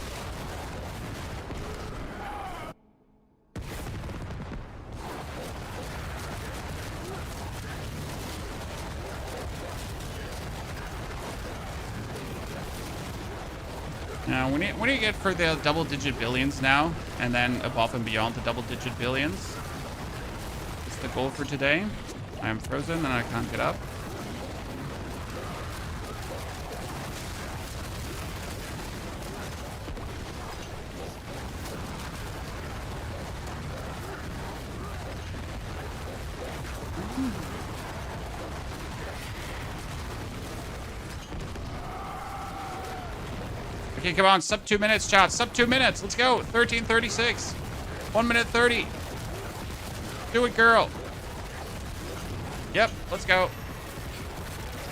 Now, what do you get for the double-digit billions now? And then above and beyond the double-digit billions? It's the goal for today. I am frozen and I can't get up. Okay, come on. Sub 2 minutes, chat. Sub 2 minutes. Let's go. 13:36. 1 minute 30. Do it, girl. Yep, let's go.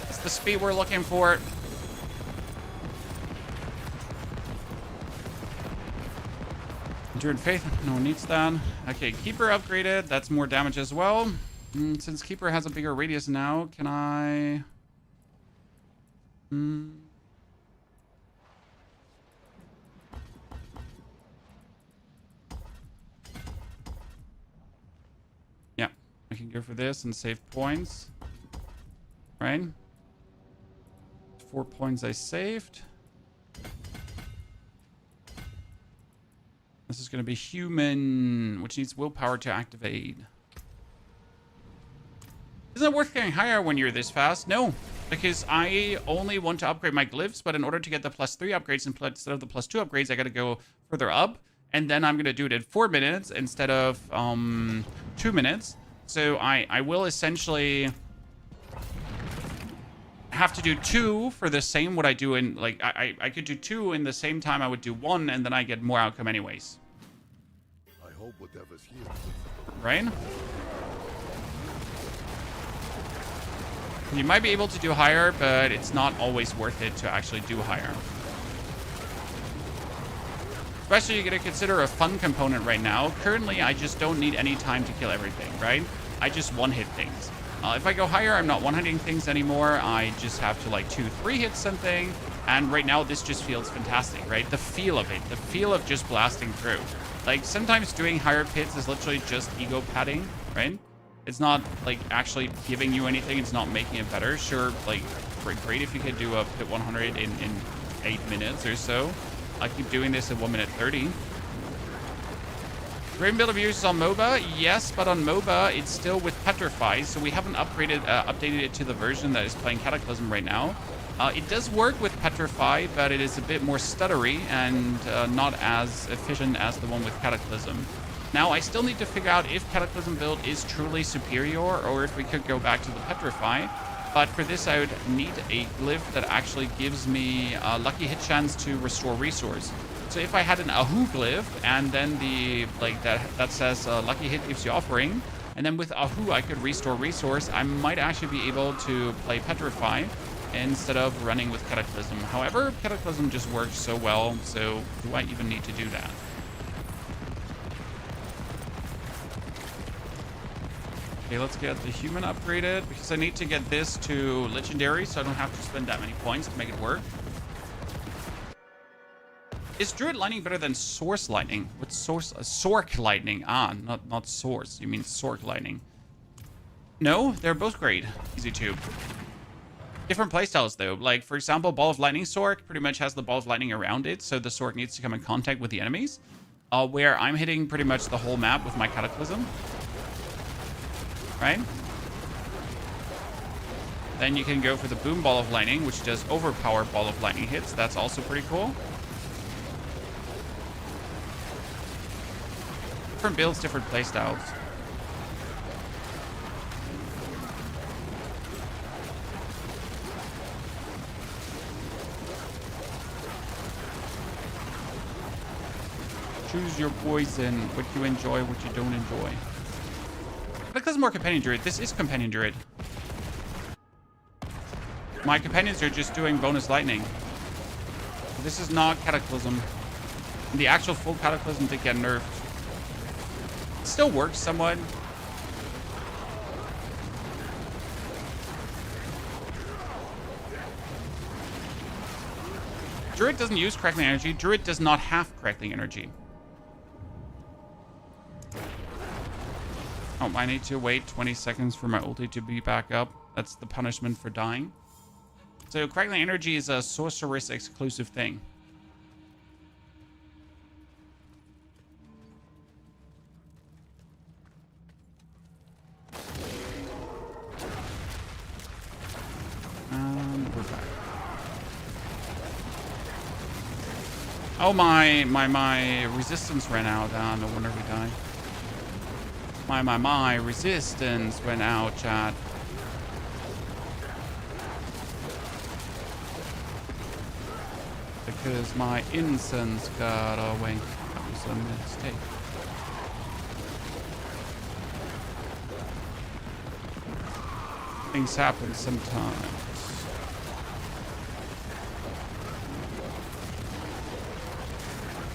It's the speed we're looking for. Druid Faith, no one needs that. Okay, Keeper upgraded. That's more damage as well. Since Keeper has a bigger radius now, can I... Yeah, I can go for this and save points. Right? 4 points I saved. This is going to be human, which needs willpower to activate. Isn't it worth getting higher when you're this fast? No, because I only want to upgrade my glyphs, but in order to get the +3 upgrades instead of the +2 upgrades, I got to go further up. And then I'm going to do it in 4 minutes instead of 2 minutes. So I will essentially have to do 2 for the same what I do in, like, I could do 2 in the same time I would do 1, and then I get more outcome anyways. I hope whatever's here. Right? You might be able to do higher, but it's not always worth it to actually do higher. Especially, you're going to consider a fun component right now. Currently, I just don't need any time to kill everything, right? I just one-hit things. If I go higher, I'm not one-hitting things anymore. I just have to, like, 2-3 hit something. And right now, this just feels fantastic, right? The feel of it. The feel of just blasting through. Like, sometimes doing higher pits is literally just ego padding, right? It's not, like, actually giving you anything. It's not making it better. Sure, like, great if you could do a pit 100 in 8 minutes or so. I keep doing this in 1 minute 30. Great build of use on MOBA, yes, but on MOBA it's still with Petrify, so we haven't updated it to the version that is playing Cataclysm right now. It does work with Petrify, but it is a bit more stuttery and not as efficient as the one with Cataclysm. Now, I still need to figure out if Cataclysm build is truly superior, or if we could go back to the Petrify. But for this, I would need a glyph that actually gives me a lucky hit chance to restore resource. So if I had an Ahu glyph, and then the, like, that says lucky hit gives you offering, and then with Ahu I could restore resource, I might actually be able to play Petrify instead of running with Cataclysm. However, Cataclysm just works so well, so do I even need to do that? Okay, let's get the human upgraded, because I need to get this to legendary, so I don't have to spend that many points to make it work. Is Druid Lightning better than Source Lightning? What's Source? Sork Lightning. Ah, not Source. You mean Sork Lightning. No, they're both great. Easy tube. Different playstyles, though. Like, for example, Ball of Lightning Sork pretty much has the Ball of Lightning around it, so the Sork needs to come in contact with the enemies. Where I'm hitting pretty much the whole map with my Cataclysm. Right? Then you can go for the Boom Ball of Lightning, which does overpower Ball of Lightning hits. That's also pretty cool. Different builds, different playstyles. Choose your poison, what you enjoy, what you don't enjoy. Because more Companion Druid. This is Companion Druid. My companions are just doing bonus lightning. This is not Cataclysm. The actual full Cataclysm did get nerfed. It still works somewhat. Druid doesn't use crackling energy. Druid does not have crackling energy. Oh, I need to wait 20 seconds for my ulti to be back up. That's the punishment for dying. So crackling energy is a sorceress exclusive thing. We're back. Oh, my resistance ran out. No wonder we died. My, resistance went out, chat. Because my incense got away. That was a mistake. Things happen sometimes.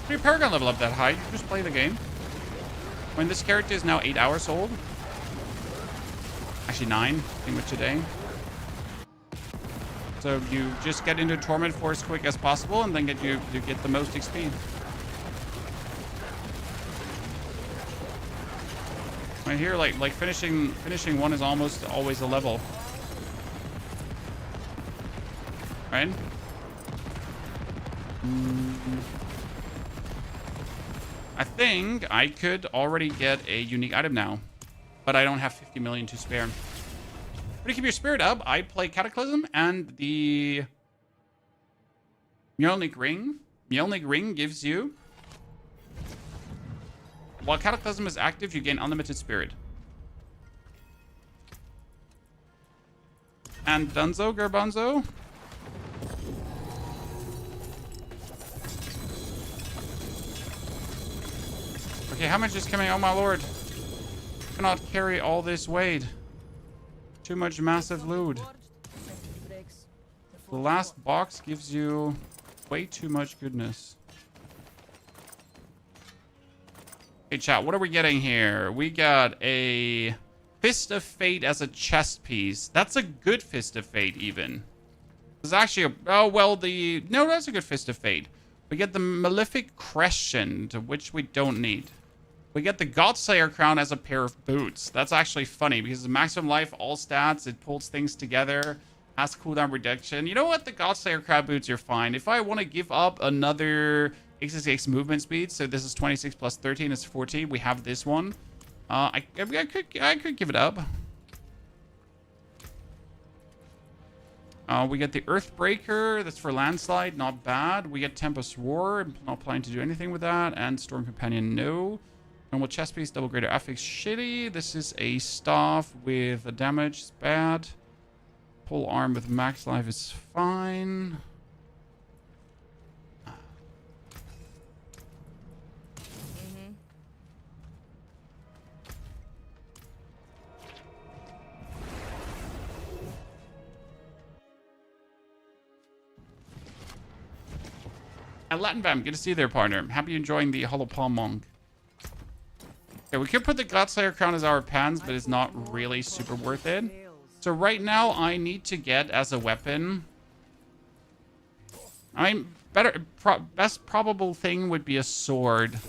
Your Paragon level up that high. You just play the game. When this character is now 8 hours old. Actually 9, I think with today. So you just get into Torment for as quick as possible and then you get the most XP. Right here, like finishing one is almost always a level. Right? I think I could already get a unique item now, but I don't have 50 million to spare. But to keep your spirit up, I play Cataclysm and the Mjolnir Ring. Mjolnir Ring gives you, while Cataclysm is active, you gain unlimited spirit. And Dunzo Garbanzo. Okay, how much is coming? Oh my lord. Cannot carry all this weight. Too much massive loot. The last box gives you way too much goodness. Hey chat, what are we getting here? We got a Fist of Fate as a chest piece. That's a good Fist of Fate even. There's actually a, oh well, no, that's a good Fist of Fate. We get the Malefic Crescent, which we don't need. We get the Godslayer Crown as a pair of boots. That's actually funny because it's maximum life, all stats, it pulls things together, has cooldown reduction. You know what? The Godslayer Crown boots are fine. If I want to give up another 66 movement speed, so this is 26 plus 13 is 40. We have this one. I could give it up. We get the Earthbreaker. That's for Landslide. Not bad. We get Tempest Roar. I'm not planning to do anything with that. And Storm Companion, no. Normal chest piece, double greater affix, shitty. This is a staff with a damage, it's bad. Pole arm with max life is fine. And Latin Bam, good to see you there, partner. Happy you're enjoying the Hollow Palm Monk. Okay, we could put the Godslayer Crown as our pans, but it's not really super worth it. So right now, I need to get as a weapon. I mean, best probable thing would be a sword.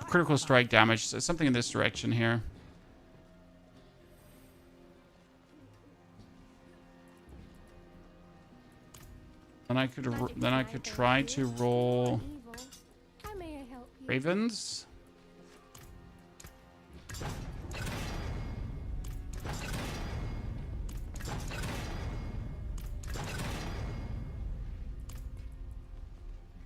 Critical strike damage, so something in this direction here. Then I could try to roll Ravens.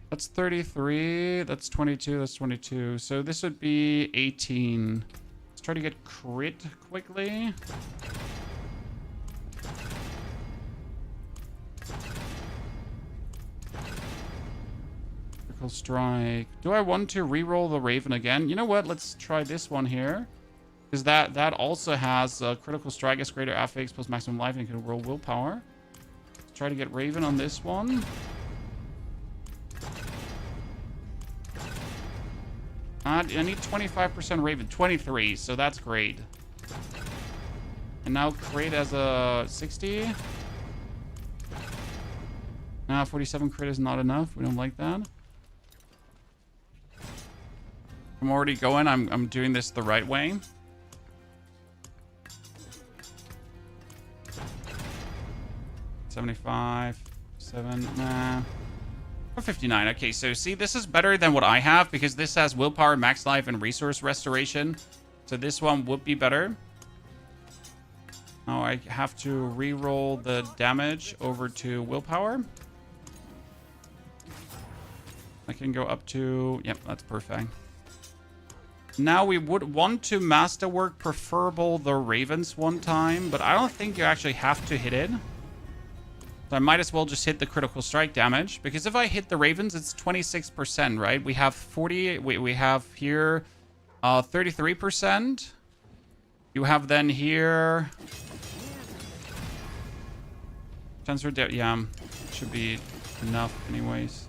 That's 33. That's 22. That's 22. So this would be 18. Let's try to get crit quickly. Critical strike. Do I want to re-roll the Raven again? You know what? Let's try this one here. Because that also has critical strike as greater affix plus maximum life and can roll willpower. Let's try to get Raven on this one. I need 25% Raven. 23, so that's great. And now crit as a 60. Now 47 crit is not enough. We don't like that. I'm already going. I'm doing this the right way. $75, 7, nah. 59. Okay, so see, this is better than what I have because this has willpower, max life, and resource restoration. So this one would be better. Now I have to re-roll the damage over to willpower. I can go up to... Yep, that's perfect. Now we would want to masterwork preferable the ravens one time, but I don't think you actually have to hit it. So I might as well just hit the critical strike damage, because if I hit the ravens, it's 26%, right? We have 40, we have here 33%. You have then here... Transfer, yeah, should be enough anyways.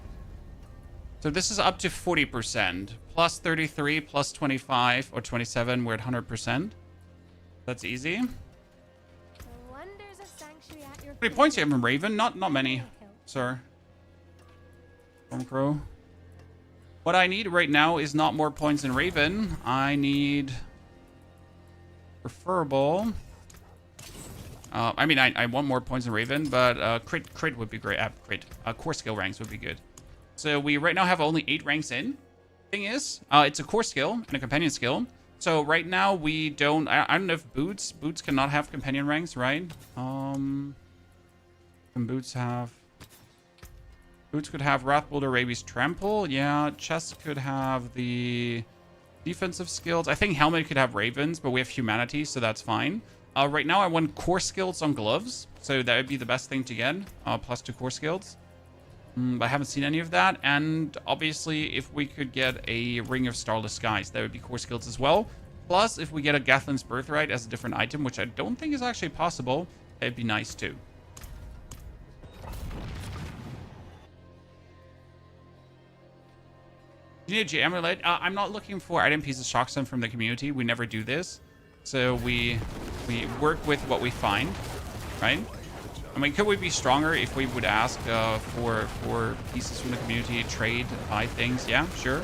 So this is up to 40%. Plus 33, plus 25, or 27, we're at 100%. That's easy. How many points do you have in Raven? Not many, sir. Stormcrow. What I need right now is not more points in Raven. I need... preferable. I mean, I want more points in Raven, but crit would be great. Core skill ranks would be good. So we right now have only 8 ranks in. Thing is, it's a core skill and a companion skill. So right now we don't... I don't know if boots cannot have companion ranks, right? Can boots have... Boots could have Wrathbolter, Rabies, Trample. Yeah, chest could have the defensive skills. I think helmet could have ravens, but we have humanity, so that's fine. Right now I want core skills on gloves, so that would be the best thing to get. Plus 2 core skills. But I haven't seen any of that. And obviously, if we could get a Ring of Starless Skies, that would be core skills as well. Plus, if we get a Gathlin's Birthright as a different item, which I don't think is actually possible, it'd be nice too. You need a Amulet. I'm not looking for item pieces shock stone from the community. We never do this. So we work with what we find, right? I mean, could we be stronger if we would ask for pieces from the community, trade, buy things? Yeah, sure.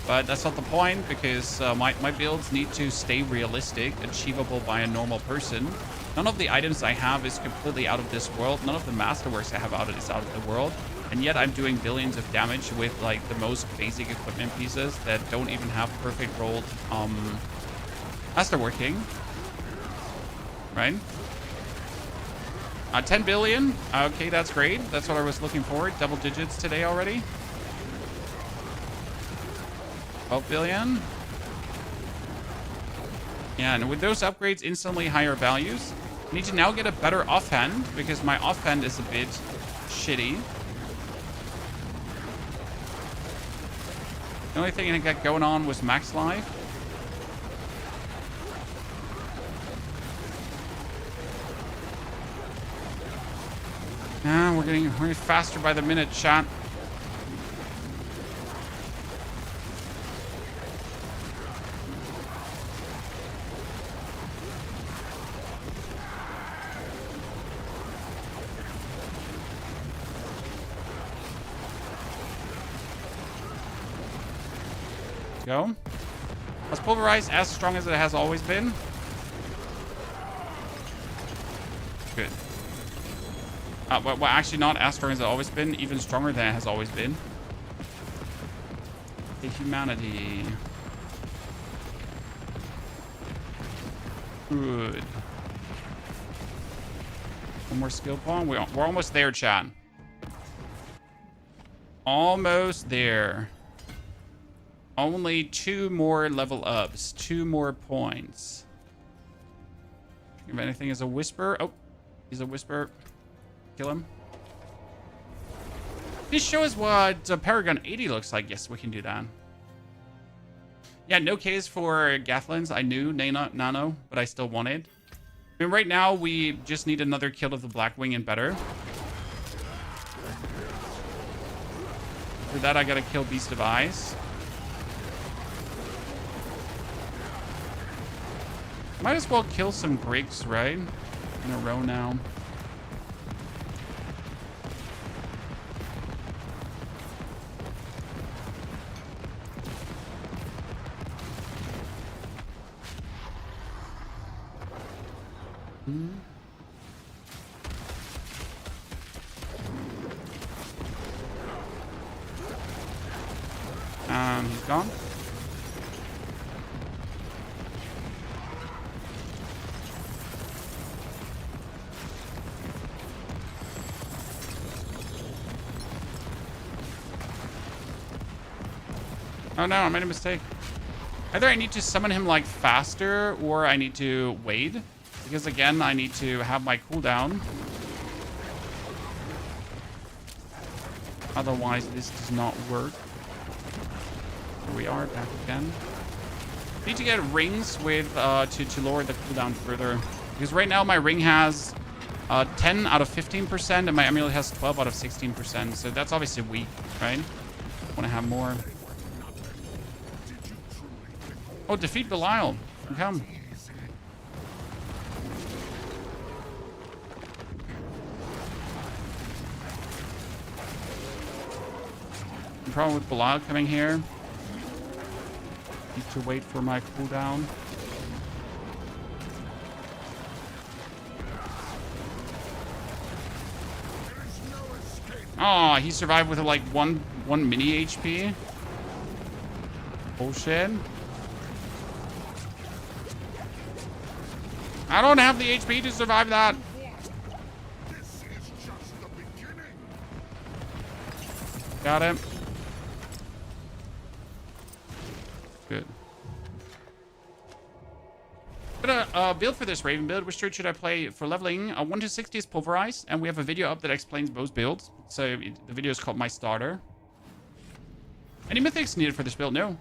But that's not the point, because my builds need to stay realistic, achievable by a normal person. None of the items I have is completely out of this world. None of the masterworks I have is out of the world. And yet I'm doing billions of damage with like the most basic equipment pieces that don't even have perfect rolled masterworking. Right? 10 billion. Okay, that's great. That's what I was looking for. Double digits today already. 12 billion. Yeah, and with those upgrades, instantly higher values. I need to now get a better offhand, because my offhand is a bit shitty. The only thing I got going on was max life. We're getting faster by the minute, chat. Go. Let's pulverize as strong as it has always been. Good. Well, actually not as strong as it's always been, even stronger than it has always been. The humanity. Good. One more skill point. We're almost there, chat. Almost there. Only 2 more level ups. 2 more points. If anything is a whisper. Oh, he's a whisper. Kill him. Please show us what Paragon 80 looks like. Yes, we can do that. Yeah, no Ks for Gathlins. I knew Nano, but I still wanted. I mean, right now, we just need another kill of the Blackwing and better. For that, I gotta kill Beast of Ice. Might as well kill some Griggs, right? In a row now. He's gone. Oh no, I made a mistake. Either I need to summon him like faster or I need to wait. Because again, I need to have my cooldown. Otherwise, this does not work. Here we are, back again. Need to get rings with to lower the cooldown further. Because right now my ring has 10 out of 15% and my amulet has 12 out of 16%. So that's obviously weak, right? Want to have more. Oh, defeat Belial. Come. No problem with Belial coming here. Need to wait for my cooldown. Oh, he survived with like one mini HP. Bullshit. I don't have the HP to survive that. This is just the beginning. Got it. Good. Gonna build for this Raven build. Which druid should I play for leveling? 1 to 60 is pulverized, and we have a video up that explains both builds. So the video is called My Starter. Any mythics needed for this build? No.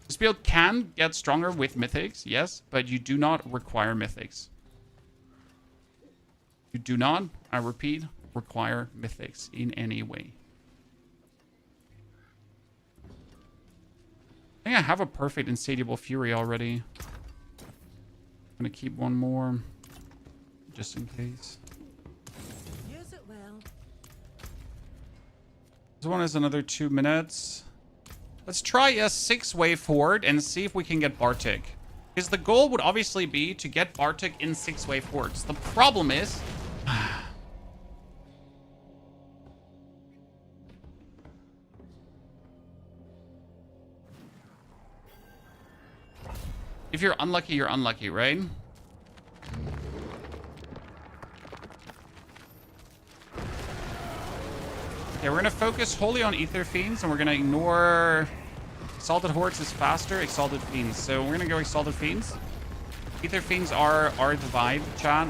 This build can get stronger with mythics, yes, but you do not require mythics. You do not, I repeat, require mythics in any way. I think I have a perfect Insatiable Fury already. I'm gonna keep one more, just in case. Use it well. This one is another 2 minutes. Let's try a 6-wave Horde and see if we can get Bartik. Because the goal would obviously be to get Bartik in 6-wave Hordes. The problem is... if you're unlucky, you're unlucky, right? Okay, we're gonna focus wholly on Ether Fiends, and we're gonna ignore... Exalted Hordes is faster, Exalted Fiends. So we're gonna go Exalted Fiends. Ether Fiends are the vibe, chat.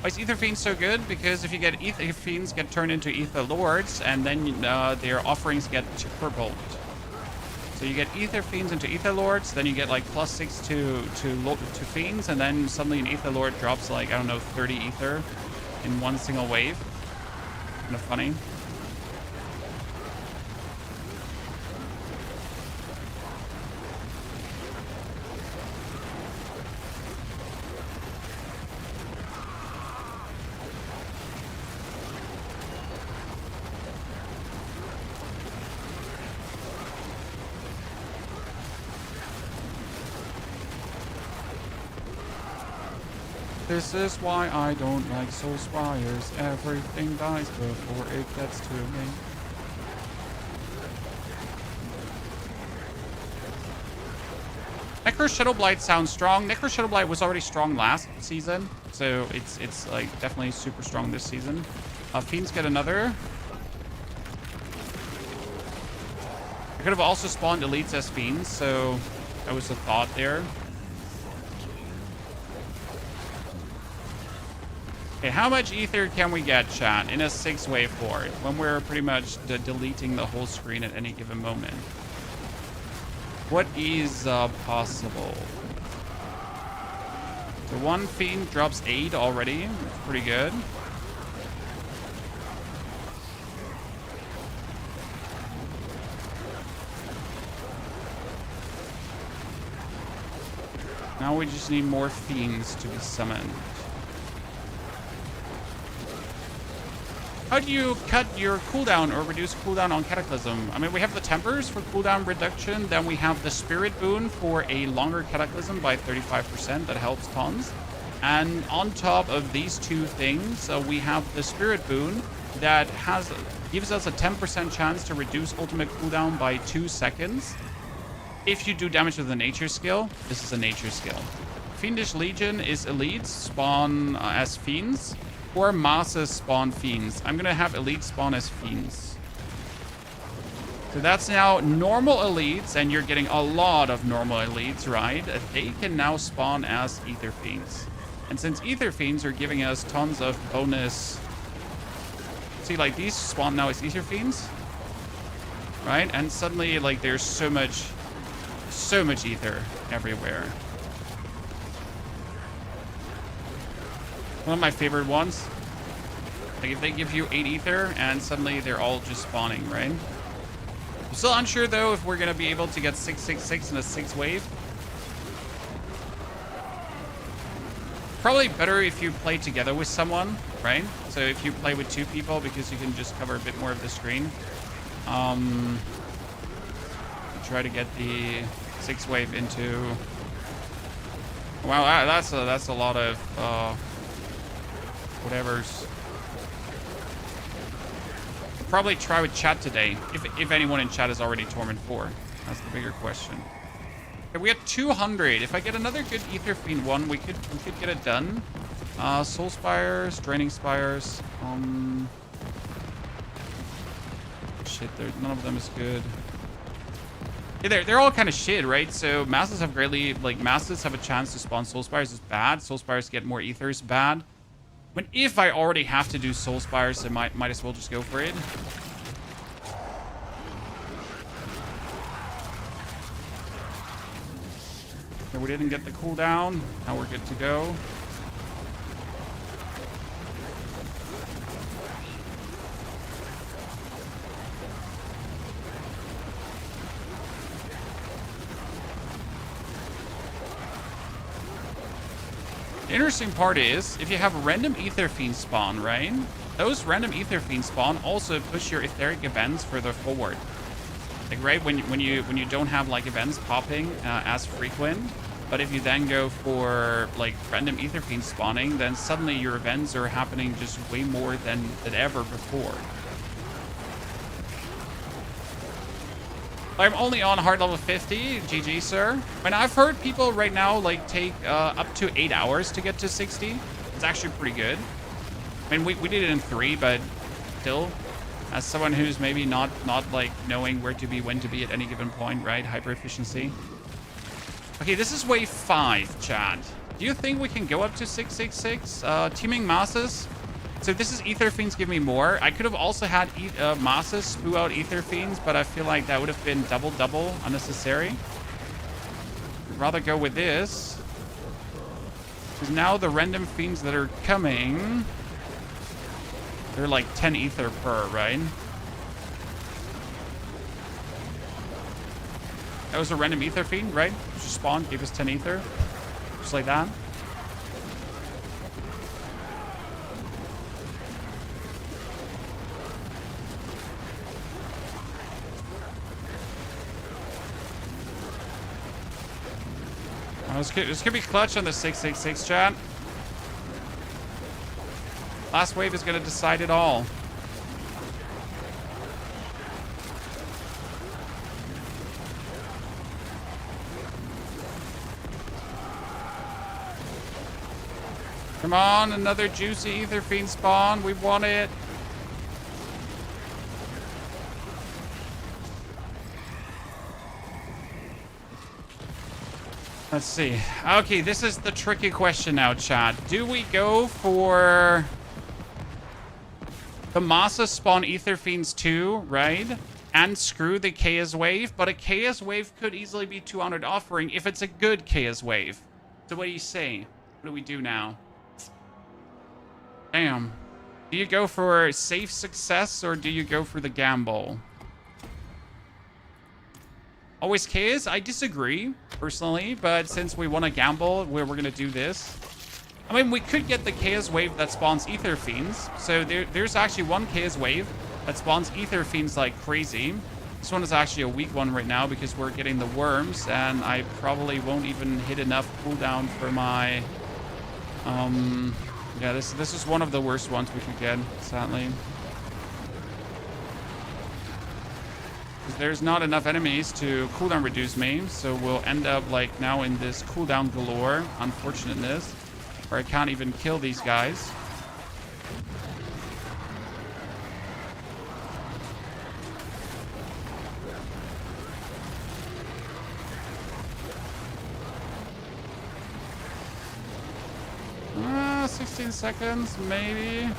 Why is Ether Fiends so good? Because if you get Ether Fiends get turned into Ether Lords, and then their offerings get purpled. So you get Ether Fiends into Ether Lords, then you get like +6 to Fiends, and then suddenly an Ether Lord drops like, I don't know, 30 Ether in one single wave. Kind of funny. This is why I don't like Soul Spires. Everything dies before it gets to me. Necro Shadowblight sounds strong. Necro Shadowblight was already strong last season, so it's like definitely super strong this season. Fiends get another. I could have also spawned elites as Fiends, so that was a thought there. Okay, how much ether can we get, chat, in a 6-wave Horde when we're pretty much deleting the whole screen at any given moment? What is possible? The one Fiend drops 8 already. That's pretty good. Now we just need more Fiends to be summoned. How do you cut your cooldown or reduce cooldown on Cataclysm? I mean, we have the Tempers for cooldown reduction. Then we have the Spirit Boon for a longer Cataclysm by 35%. That helps tons. And on top of these two things, we have the Spirit Boon that gives us a 10% chance to reduce ultimate cooldown by 2 seconds. If you do damage with a nature skill, this is a nature skill. Fiendish Legion is elites, spawn as Fiends. Or masses spawn Fiends. I'm gonna have elite spawn as Fiends. So that's now normal elites, and you're getting a lot of normal elites, right? They can now spawn as Ether Fiends. And since Ether Fiends are giving us tons of bonus... See, like, these spawn now as Ether Fiends, right? And suddenly, like, there's so much Ether everywhere. One of my favorite ones. Like, if they give you 8 Ether, and suddenly they're all just spawning, right? I'm still unsure, though, if we're going to be able to get 666 in a 6 wave. Probably better if you play together with someone, right? So if you play with 2 people, because you can just cover a bit more of the screen. Try to get the 6 wave into... Wow, that's a lot of whatever's. Probably try with chat today, if anyone in chat is already Torment 4. That's the bigger question. Okay, we had 200. If I get another good Ether Fiend one, we could get it done. Soul Spires, Draining Spires. Shit, none of them is good. Yeah, they're all kind of shit, right? So masses have greatly, like, masses have a chance to spawn Soul Spires is bad. Soul Spires get more Ether is bad. But if I already have to do Soul Spires, I might as well just go for it. Okay, we didn't get the cooldown. Now we're good to go. The interesting part is, if you have random Ether Fiends spawn, right? Those random Ether Fiends spawn also push your etheric events further forward. Like, right, when you don't have, like, events popping as frequent, but if you then go for, like, random Ether Fiends spawning, then suddenly your events are happening just way more than ever before. I'm only on hard level 50. GG, sir. And I've heard people right now, like, take up to 8 hours to get to 60. It's actually pretty good. I mean, we did it in 3, but still, as someone who's maybe not like knowing where to be, when to be at any given point, right? Hyper efficiency. Okay, this is wave 5, chat. Do you think we can go up to 666? Teaming masses. So this is Ether Fiends give me more. I could have also had masses spew out Ether Fiends, but I feel like that would have been double unnecessary. I'd rather go with this. Because now the random Fiends that are coming, they're like 10 Ether per, right? That was a random Ether Fiend, right? Just spawned, gave us 10 Ether. Just like that. This could be clutch on the 666, chat. Last wave is going to decide it all. Come on, another juicy Ether Fiend spawn. We want it. Let's see. Okay, this is the tricky question now, chat. Do we go for the Masa spawn Ether Fiends 2, right? And screw the Chaos Wave, but a Chaos Wave could easily be 200 offering if it's a good Chaos Wave. So what do you say? What do we do now? Damn. Do you go for safe success or do you go for the gamble? Always Chaos? I disagree, personally, but since we want to gamble, we're going to do this. I mean, we could get the Chaos Wave that spawns Ether Fiends. So there's actually one Chaos Wave that spawns Ether Fiends like crazy. This one is actually a weak one right now because we're getting the worms, and I probably won't even hit enough cooldown for my... Yeah, this is one of the worst ones we could get, sadly. There's not enough enemies to cooldown reduce me, so we'll end up like now in this cooldown galore unfortunateness, where I can't even kill these guys. 15 seconds, maybe.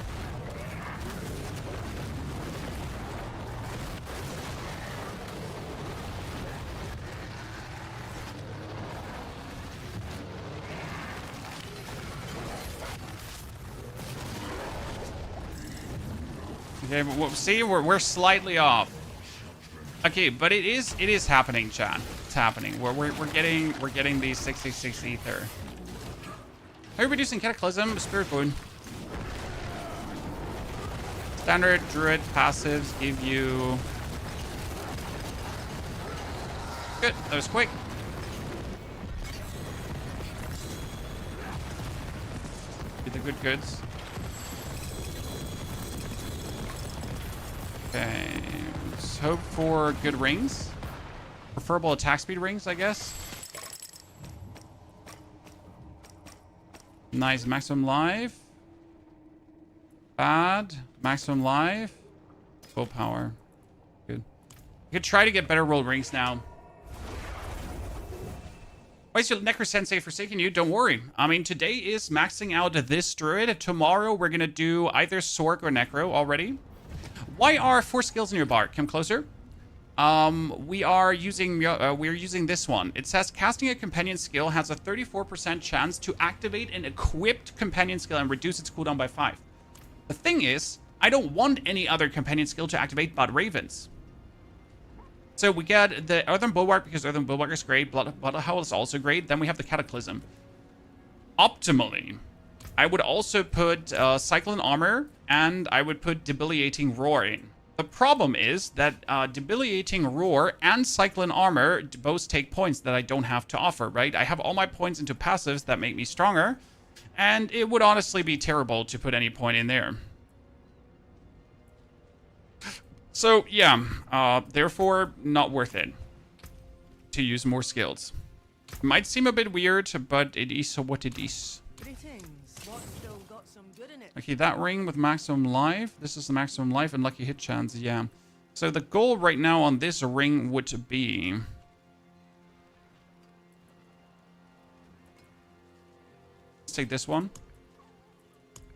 Okay, but see, we're slightly off. Okay, but it is happening, chat. It's happening. We're getting the 66 ether. Are you reducing Cataclysm? Spirit Wound. Standard Druid passives give you... Good, that was quick. Get the good goods. Okay, let's hope for good rings. Preferable attack speed rings, I guess. Nice, maximum life. Bad, maximum life. Full power. Good. I could try to get better rolled rings now. Why is your Necro Sensei forsaking you? Don't worry. I mean, today is maxing out this Druid. Tomorrow we're gonna do either Sork or Necro already. Why are 4 skills in your bar? Come closer. We are using this one. It says casting a companion skill has a 34% chance to activate an equipped companion skill and reduce its cooldown by 5. The thing is, I don't want any other companion skill to activate but Ravens. So we get the Earthen Bulwark because Earthen Bulwark is great. Blood Howl is also great. Then we have the Cataclysm. Optimally, I would also put Cyclone Armor, and I would put Debilitating Roar in. The problem is that Debilitating Roar and Cyclone Armor both take points that I don't have to offer, right? I have all my points into passives that make me stronger, and it would honestly be terrible to put any point in there. So, yeah, therefore, not worth it to use more skills. It might seem a bit weird, but it is what it is. Greetings. What's still got some good in it? Okay, that ring with maximum life. This is the maximum life and lucky hit chance, yeah. So the goal right now on this ring would be... Let's take this one.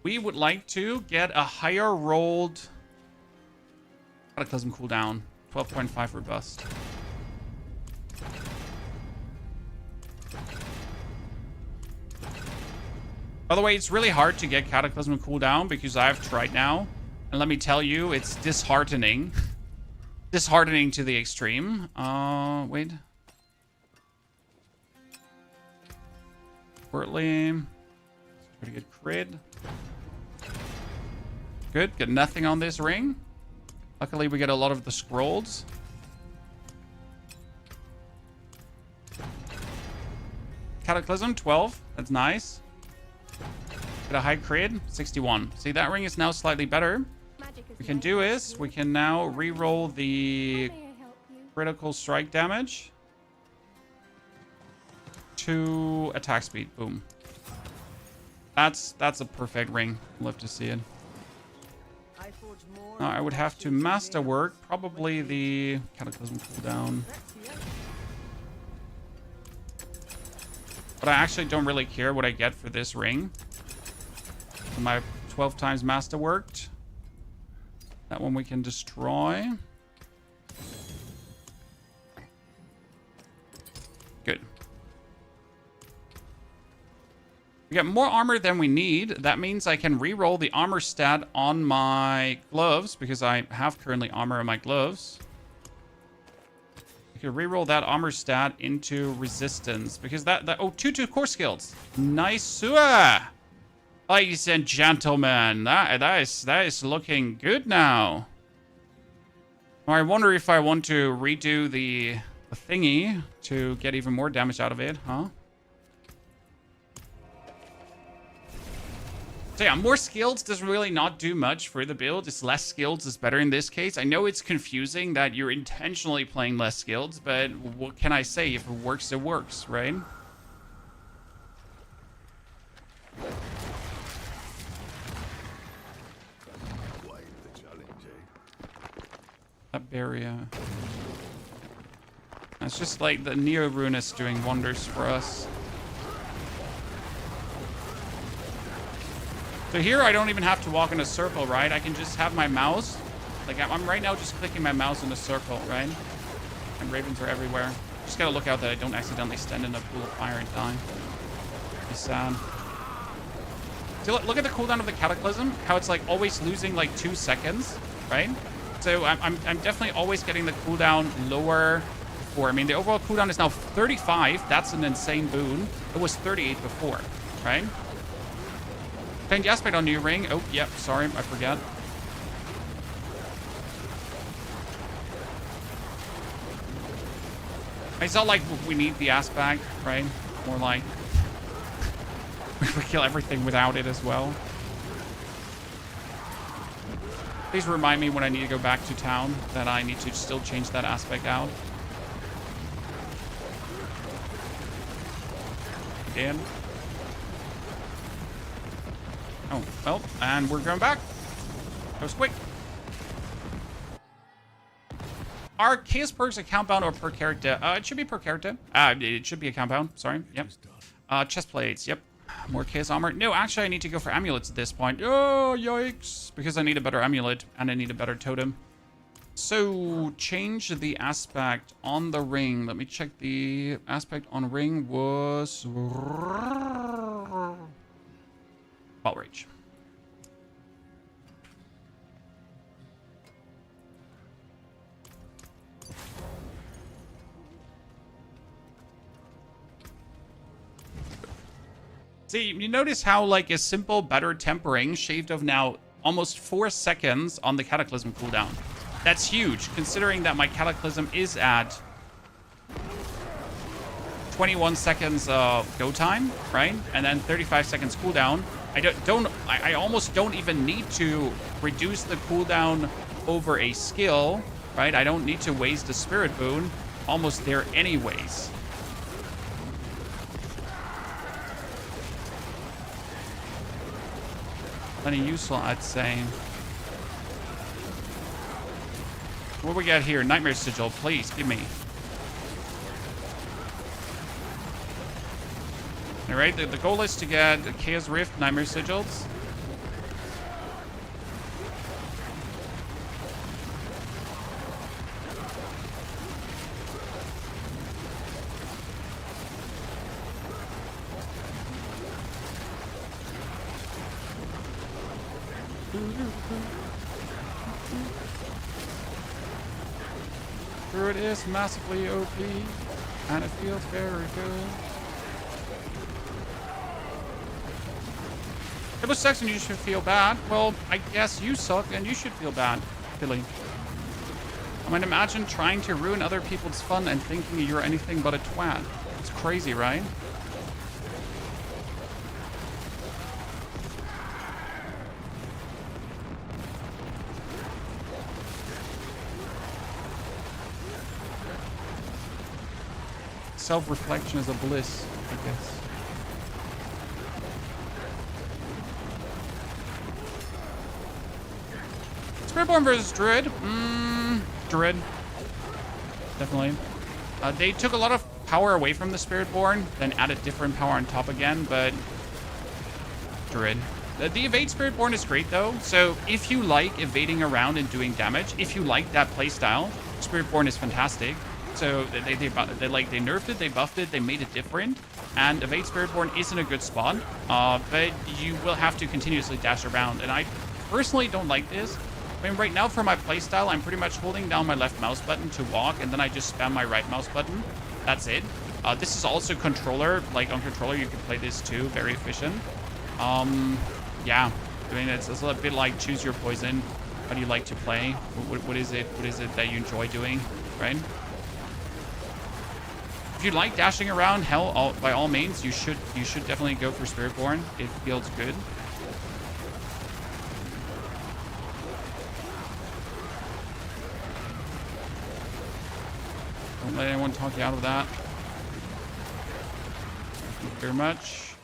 We would like to get a higher rolled Cataclysm cooldown. 12.5 robust. By the way, it's really hard to get Cataclysm cooldown because I've tried now. And let me tell you, it's disheartening. Disheartening to the extreme. Wait. Portly. Pretty good crit. Good. Get nothing on this ring. Luckily, we get a lot of the scrolls. Cataclysm, 12. That's nice. Get a high crit, 61. See, that ring is now slightly better. What we can do is, we can now re-roll the critical strike damage to attack speed. Boom. That's a perfect ring. Love to see it. Now I would have to masterwork probably the Cataclysm cooldown. But I actually don't really care what I get for this ring. My 12 times masterworked. That one we can destroy. Good. We get more armor than we need. That means I can re-roll the armor stat on my gloves because I have currently armor on my gloves. I can re-roll that armor stat into resistance because oh, 2 core skills. Nice. Ladies and gentlemen, that is looking good now. I wonder if I want to redo the thingy to get even more damage out of it, huh? So yeah, more skills does really not do much for the build. It's less skills is better in this case. I know it's confusing that you're intentionally playing less skills, but what can I say? If it works, right? Quite the challenge, eh? That barrier. It's just like the Neo Rune is doing wonders for us. So here I don't even have to walk in a circle, right? I can just have my mouse. Like I'm right now just clicking my mouse in a circle, right? And ravens are everywhere. Just gotta look out that I don't accidentally stand in a pool of fire and die. Be sad. So look at the cooldown of the Cataclysm. How it's like always losing like 2 seconds, right? So I'm definitely always getting the cooldown lower before. I mean, the overall cooldown is now 35. That's an insane boon. It was 38 before, right? Change aspect on new ring. Oh, yep. Sorry, I forgot. It's not like we need the aspect, right? More like we kill everything without it as well. Please remind me when I need to go back to town that I need to still change that aspect out. Again. Oh, well, and we're going back. That was quick. Are chaos perks account bound or per character? It should be per character. It should be account bound. Sorry. Yep. Chest plates. Yep. More chaos armor. No, actually, I need to go for amulets at this point. Oh, yikes. Because I need a better amulet and I need a better totem. So, change the aspect on the ring. Let me check the aspect on ring was... Ball Rage. See, you notice how like a simple better tempering shaved off now almost 4 seconds on the Cataclysm cooldown. That's huge, considering that my Cataclysm is at 21 seconds go time, right? And then 35 seconds cooldown. I almost don't even need to reduce the cooldown over a skill, right? I don't need to waste a spirit boon. Almost there anyways. Plenty useful, I'd say. What we got here? Nightmare Sigil, please, give me. Alright, the goal is to get Chaos Rift, Nightmare Sigils. Druid is massively OP, and it feels very good. If it sucks and you should feel bad, well, I guess you suck and you should feel bad, Billy. I mean, imagine trying to ruin other people's fun and thinking you're anything but a twat. It's crazy, right? Self-reflection is a bliss, I guess. Spiritborn versus Druid. Druid. Definitely. They took a lot of power away from the Spiritborn, then added different power on top again, but... Druid. The evade Spiritborn is great, though. So if you like evading around and doing damage, if you like that playstyle, Spiritborn is fantastic. So they nerfed it, they buffed it, they made it different, and Evade Spiritborn is in a good spot, but you will have to continuously dash around, and I personally don't like this. I mean, right now for my playstyle, I'm pretty much holding down my left mouse button to walk, and then I just spam my right mouse button. That's it. This is also controller, like on controller you can play this too, very efficient. Yeah, I mean, it's a bit like choose your poison. How do you like to play? What is it that you enjoy doing, right? If you like dashing around, hell, by all means, you should definitely go for Spiritborn. It feels good. Don't let anyone talk you out of that. Thank you very much.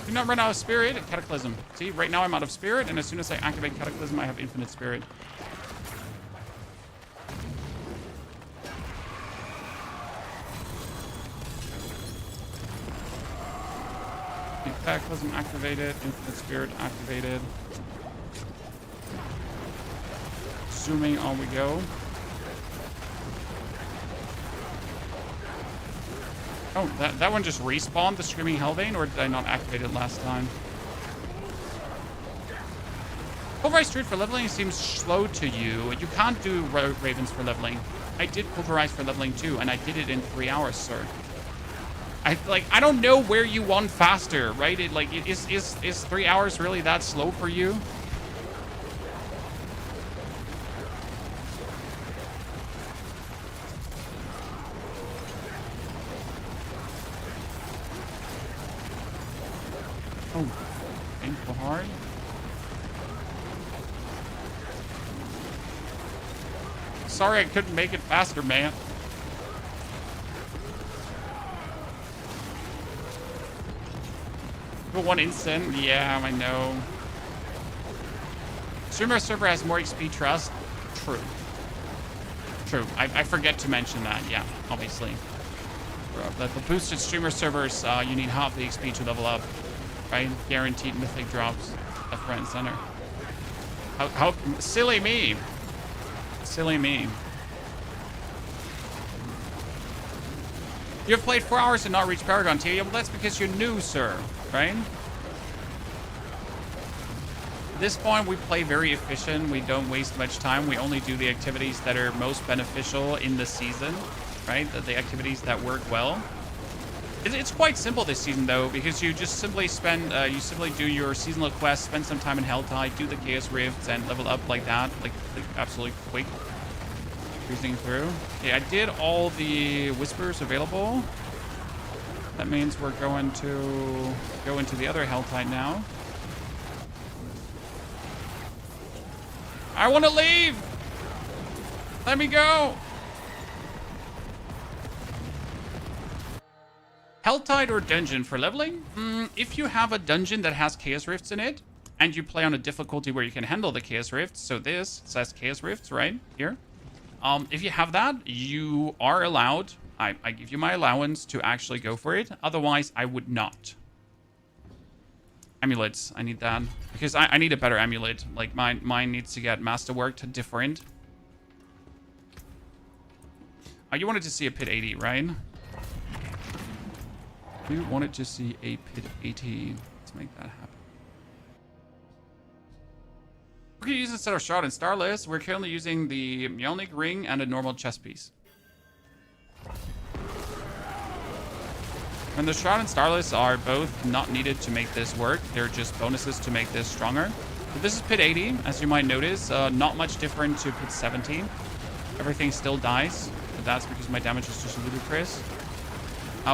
Do not run out of spirit. Cataclysm. See, right now I'm out of spirit, and as soon as I activate Cataclysm, I have infinite spirit. Cataclysm activated. Infinite Spirit activated. Zooming on we go. Oh, that one just respawned the Screaming Hellbane, or did I not activate it last time? Pulverized Druid for leveling seems slow to you. You can't do Ravens for leveling. I did Pulverize for leveling too, and I did it in 3 hours, sir. I don't know where you want faster, right? Is 3 hours really that slow for you? Oh, painful hard. Sorry I couldn't make it faster, man. One instant. Yeah, I know. Streamer server has more XP trust. True. True. I forget to mention that. Yeah, obviously. The boosted streamer servers, you need half the XP to level up. Right? Guaranteed mythic drops left, right, and center. How silly me. Silly me. You've played 4 hours and not reached Paragon tier. Yeah, well, that's because you're new, sir. Right? At this point, we play very efficient. We don't waste much time. We only do the activities that are most beneficial in the season, right? The activities that work well. It's quite simple this season, though, because you just simply do your seasonal quests, spend some time in Helltide, do the Chaos Rifts, and level up like that, like absolutely quick. Cruising through. Okay, I did all the Whispers available. That means we're going to go into the other Helltide now. I want to leave! Let me go! Helltide or dungeon for leveling? If you have a dungeon that has Chaos Rifts in it, and you play on a difficulty where you can handle the Chaos Rifts, so this says Chaos Rifts right here. If you have that, you are allowed. I give you my allowance to actually go for it. Otherwise, I would not. Amulets. I need that. Because I need a better amulet. Like, mine needs to get masterworked different. You wanted to see a pit 80, right? You wanted to see a pit 80. Let's make that happen. We're going to use instead of Shroud and Starless. We're currently using the Mjolnir ring and a normal chest piece. And the Shroud and Starless are both not needed to make this work. They're just bonuses to make this stronger. So this is pit 80, as you might notice. Not much different to pit 70. Everything still dies, but that's because my damage is just ludicrous.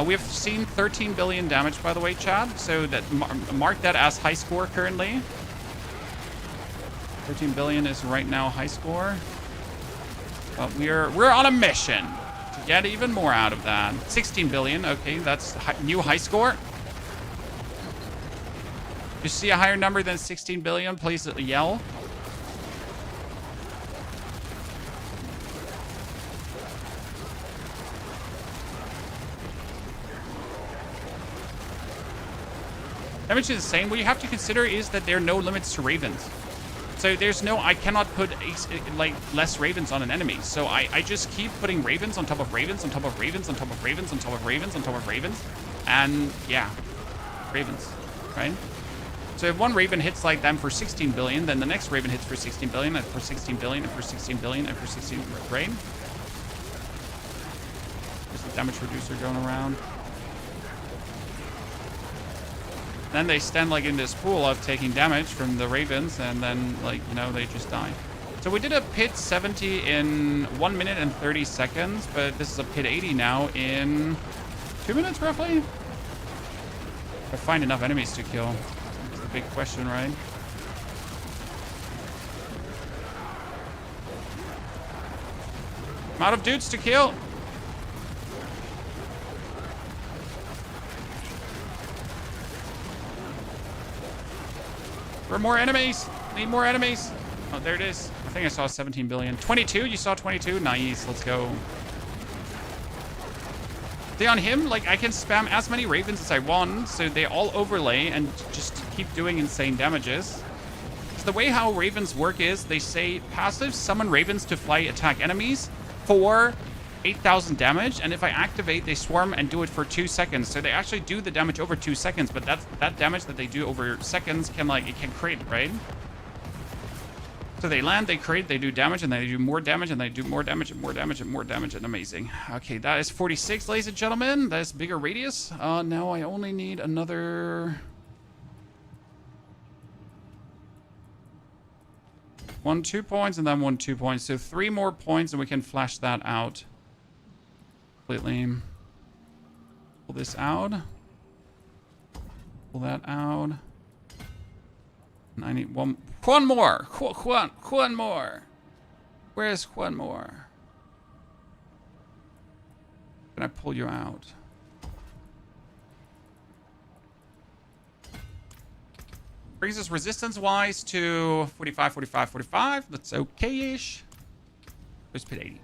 We have seen 13 billion damage, by the way, Chad. So that mark that as high score currently. 13 billion is right now high score. But we're on a mission to get even more out of that. 16 billion. Okay, that's new high score. If you see a higher number than 16 billion, please yell. Damage is insane. What you have to consider is that there are no limits to ravens. So there's no, I cannot put like less ravens on an enemy. So I just keep putting ravens on top of ravens on top of ravens on top of ravens on top of ravens on top of ravens. And yeah, ravens, right? So if one raven hits like them for 16 billion, then the next raven hits for 16 billion and for 16 billion and for 16 billion and for 16 right? There's the damage reducer going around. Then they stand like in this pool of taking damage from the ravens, and then like, you know, they just die. So we did a pit 70 in 1 minute and 30 seconds, but this is a pit 80 now in 2 minutes roughly. I find enough enemies to kill. That's the big question, right? I'm out of dudes to kill. For more enemies. Need more enemies. Oh, there it is. I think I saw 17 billion. 22? You saw 22? Nice. Let's go. See, on him, like, I can spam as many ravens as I want, so they all overlay and just keep doing insane damages. So the way how ravens work is they say passive summon ravens to fly attack enemies for 8,000 damage, and if I activate, they swarm and do it for 2 seconds. So they actually do the damage over 2 seconds, but that damage that they do over seconds can, like, it can crit, right? So they land, they crit, they do damage, and they do more damage, and they do more damage, and more damage, and more damage, and amazing. Okay, that is 46, ladies and gentlemen. That is bigger radius. Now I only need another... 1 2 points, and then 1 2 points. So 3 more points, and we can flash that out. Completely. Pull this out. Pull that out. And I need one more. One more. Where's one more? Can I pull you out? Brings us resistance-wise to 45, 45, 45. That's okay-ish. There's pit 80.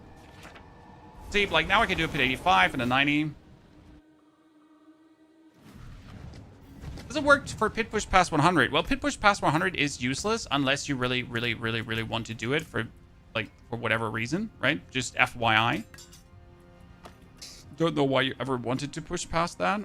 See, like, now I can do a pit 85 and a 90. Does it work for pit push past 100? Well, pit push past 100 is useless unless you really, really, really, really want to do it for, like, for whatever reason, right? Just FYI. Don't know why you ever wanted to push past that.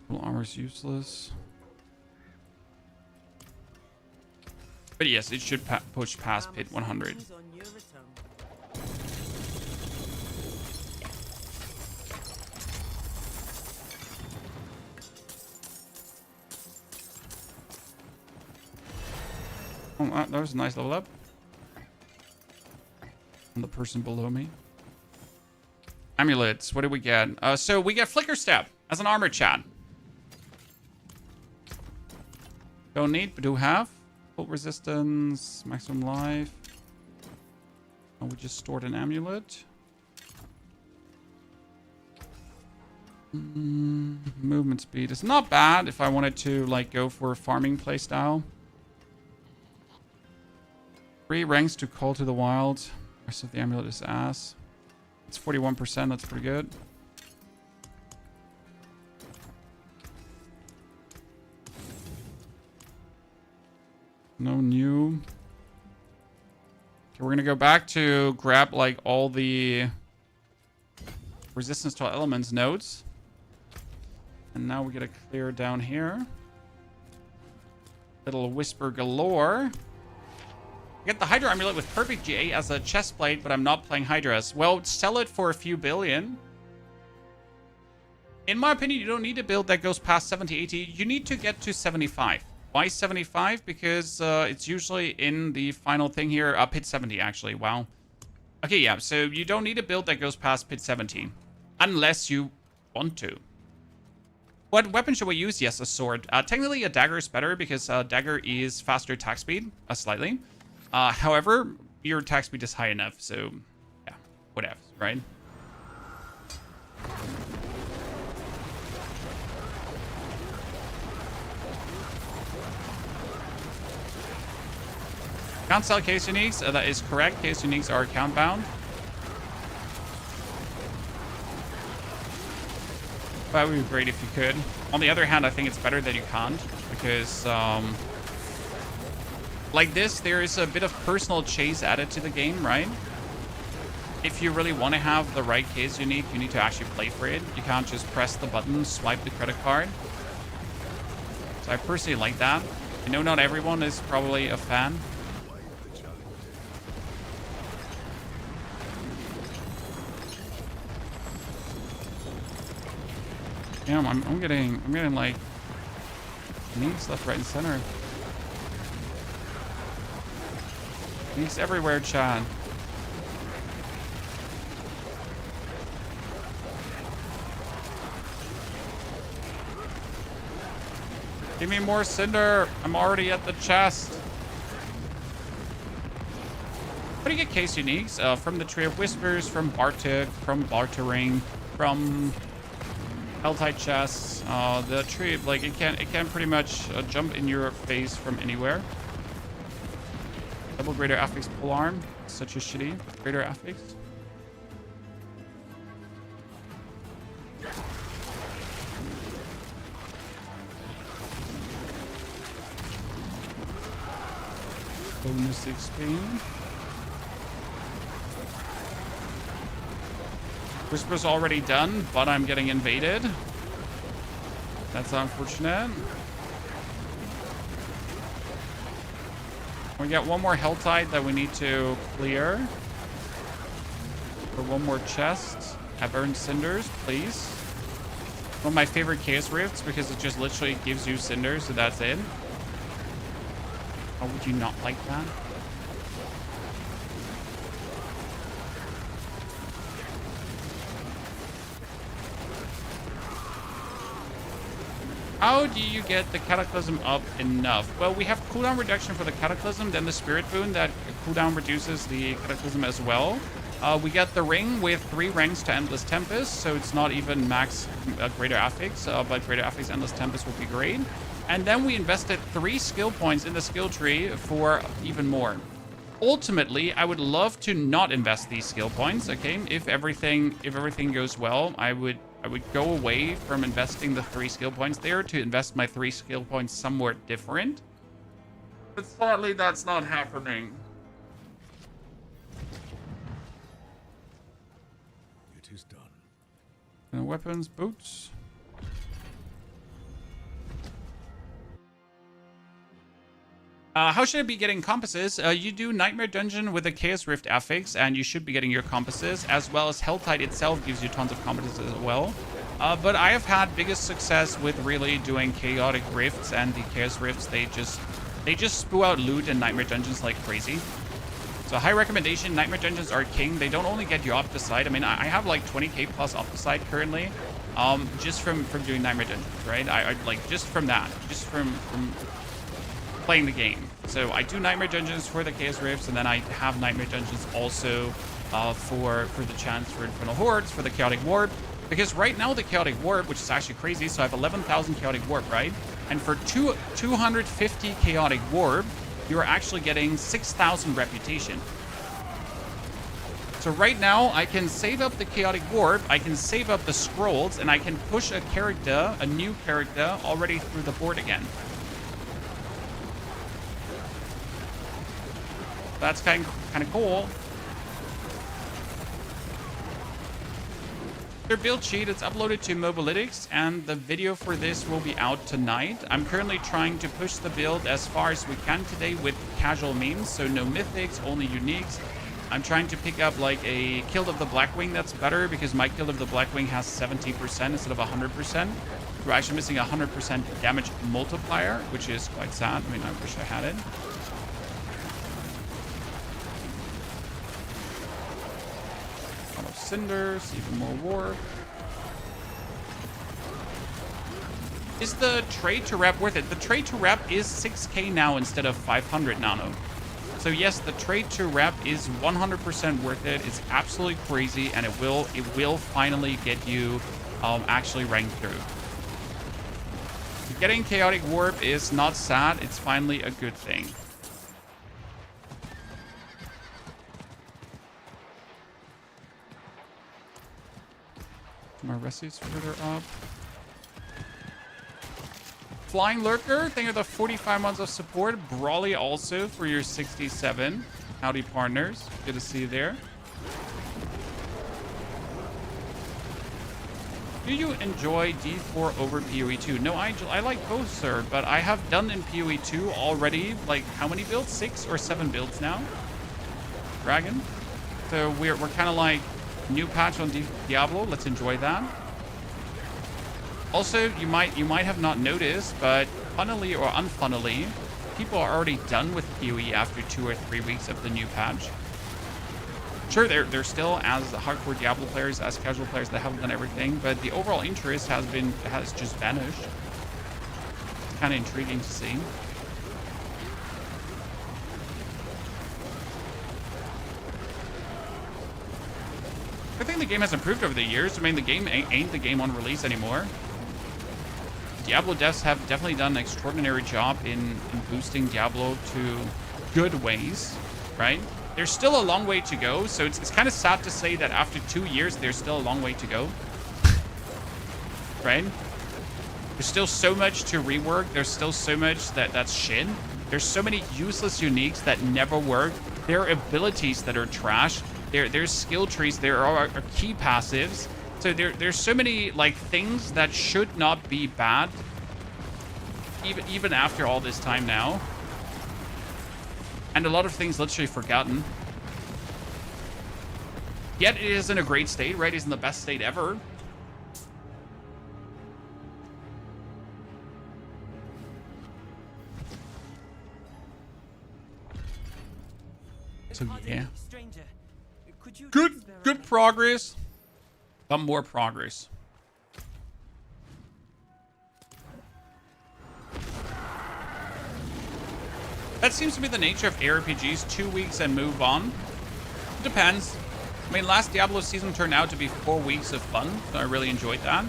Full armor is useless. But yes, it should push past pit 100. Oh, that was a nice level up. And the person below me. Amulets, what do we get? So we get Flicker Step as an armor chat. Don't need, but do have. Full resistance, maximum life. Oh, we just stored an amulet. Movement speed is not bad if I wanted to, like, go for a farming playstyle. 3 ranks to Call to the Wild. Rest of the amulet is ass. It's 41%, that's pretty good. No new. Okay, we're gonna go back to grab, like, all the resistance to elements nodes. And now we get a clear down here. Little whisper galore. I get the Hydra amulet with perfect GA as a chest plate, but I'm not playing Hydras. Well, sell it for a few billion. In my opinion, you don't need a build that goes past 70, 80. You need to get to 75. Why 75? Because it's usually in the final thing here. Pit 70, actually. Wow. Okay, yeah. So you don't need a build that goes past pit 70. Unless you want to. What weapon should we use? Yes, a sword. Technically, a dagger is better because dagger is faster attack speed. Slightly. However, your attack speed is high enough. So, yeah. Whatever, right? Can't sell case uniques. That is correct. Case uniques are account bound. That would be great if you could. On the other hand, I think it's better that you can't. Because, like this, there is a bit of personal chase added to the game, right? If you really want to have the right case unique, you need to actually play for it. You can't just press the button, swipe the credit card. So I personally like that. I know not everyone is probably a fan. Damn, I'm getting like needs left, right, and center. Needs everywhere, Chad. Give me more cinder. I'm already at the chest. How do you get case uniques? From the Tree of Whispers, from Bartik, from Bartering, from Helltide chests. The tree, like, it can pretty much jump in your face from anywhere. Double greater affix polearm. Such a shitty greater affix. Bonus XP. Whisper's already done, but I'm getting invaded. That's unfortunate. We got one more Helltide that we need to clear. For one more chest. Have earned cinders, please. One of my favorite Chaos Rifts because it just literally gives you cinders, so that's it. How would you not like that? How do you get the Cataclysm up enough? Well, we have cooldown reduction for the Cataclysm, then the Spirit Boon that cooldown reduces the Cataclysm as well. We get the ring with 3 ranks to Endless Tempest, so it's not even max Greater Affix, but Greater Affix Endless Tempest would be great. And then we invested 3 skill points in the skill tree for even more. Ultimately, I would love to not invest these skill points, okay? If everything goes well, I would go away from investing the 3 skill points there to invest my 3 skill points somewhere different. But sadly, that's not happening. It is done. Weapons, boots. How should I be getting compasses? You do Nightmare Dungeon with a Chaos Rift affix, and you should be getting your compasses, as well as Helltide itself gives you tons of compasses as well. But I have had biggest success with really doing Chaotic Rifts, and the Chaos Rifts, they just spew out loot in Nightmare Dungeons like crazy. So high recommendation, Nightmare Dungeons are king. They don't only get you Opticide. I mean, I have like 20k plus Opticide currently, just from doing Nightmare Dungeons, right? I like just from that, just from playing the game. So I do Nightmare Dungeons for the Chaos Rifts, and then I have Nightmare Dungeons also for the chance for Infernal Hordes, for the Chaotic Warp. Because right now the Chaotic Warp, which is actually crazy, so I have 11,000 Chaotic Warp, right? And for 250 Chaotic Warp, you're actually getting 6,000 Reputation. So right now, I can save up the Chaotic Warp, I can save up the Scrolls, and I can push a character, a new character, already through the board again. That's kind of cool. Their build sheet, it's uploaded to Mobalytics, and the video for this will be out tonight. I'm currently trying to push the build as far as we can today with casual means, so no mythics, only uniques. I'm trying to pick up like a Kill of the Blackwing that's better, because my Kill of the Blackwing has 70% instead of 100%. We're actually missing 100% damage multiplier, which is quite sad. I mean, I wish I had it. Cinders, even more warp. Is the trade to rep worth it? The trade to rep is 6k now instead of 500 nano. So yes, the trade to rep is 100% worth it. It's absolutely crazy, and it will finally get you actually ranked through. Getting Chaotic Warp is not sad. It's finally a good thing. My Resi's further up. Flying Lurker, thank you for the 45 months of support. Brawly also for your 67. Howdy, partners. Good to see you there. Do you enjoy D4 over PoE 2? No, I like both, sir, but I have done in PoE 2 already, like, how many builds? 6 or 7 builds now? Dragon? So we're kind of like, new patch on Diablo. Let's enjoy that. Also, you might have not noticed, but funnily or unfunnily, people are already done with PoE after 2 or 3 weeks of the new patch. Sure, they're still as hardcore Diablo players, as casual players that haven't done everything, but the overall interest has just vanished. It's kind of intriguing to see. I think the game has improved over the years. I mean, the game ain't the game on release anymore. Diablo devs have definitely done an extraordinary job in boosting Diablo to good ways, right? There's still a long way to go. So it's kind of sad to say that after 2 years, there's still a long way to go, right? There's still so much to rework. There's still so much that's shit. There's so many useless uniques that never work. There are abilities that are trash. There's skill trees. There are key passives. So there's so many like things that should not be bad, even after all this time now. And a lot of things literally forgotten. Yet it is in a great state, right? It's in the best state ever. So yeah. Good progress. But more progress. That seems to be the nature of ARPGs. 2 weeks and move on. Depends. I mean, last Diablo season turned out to be 4 weeks of fun, so I really enjoyed that.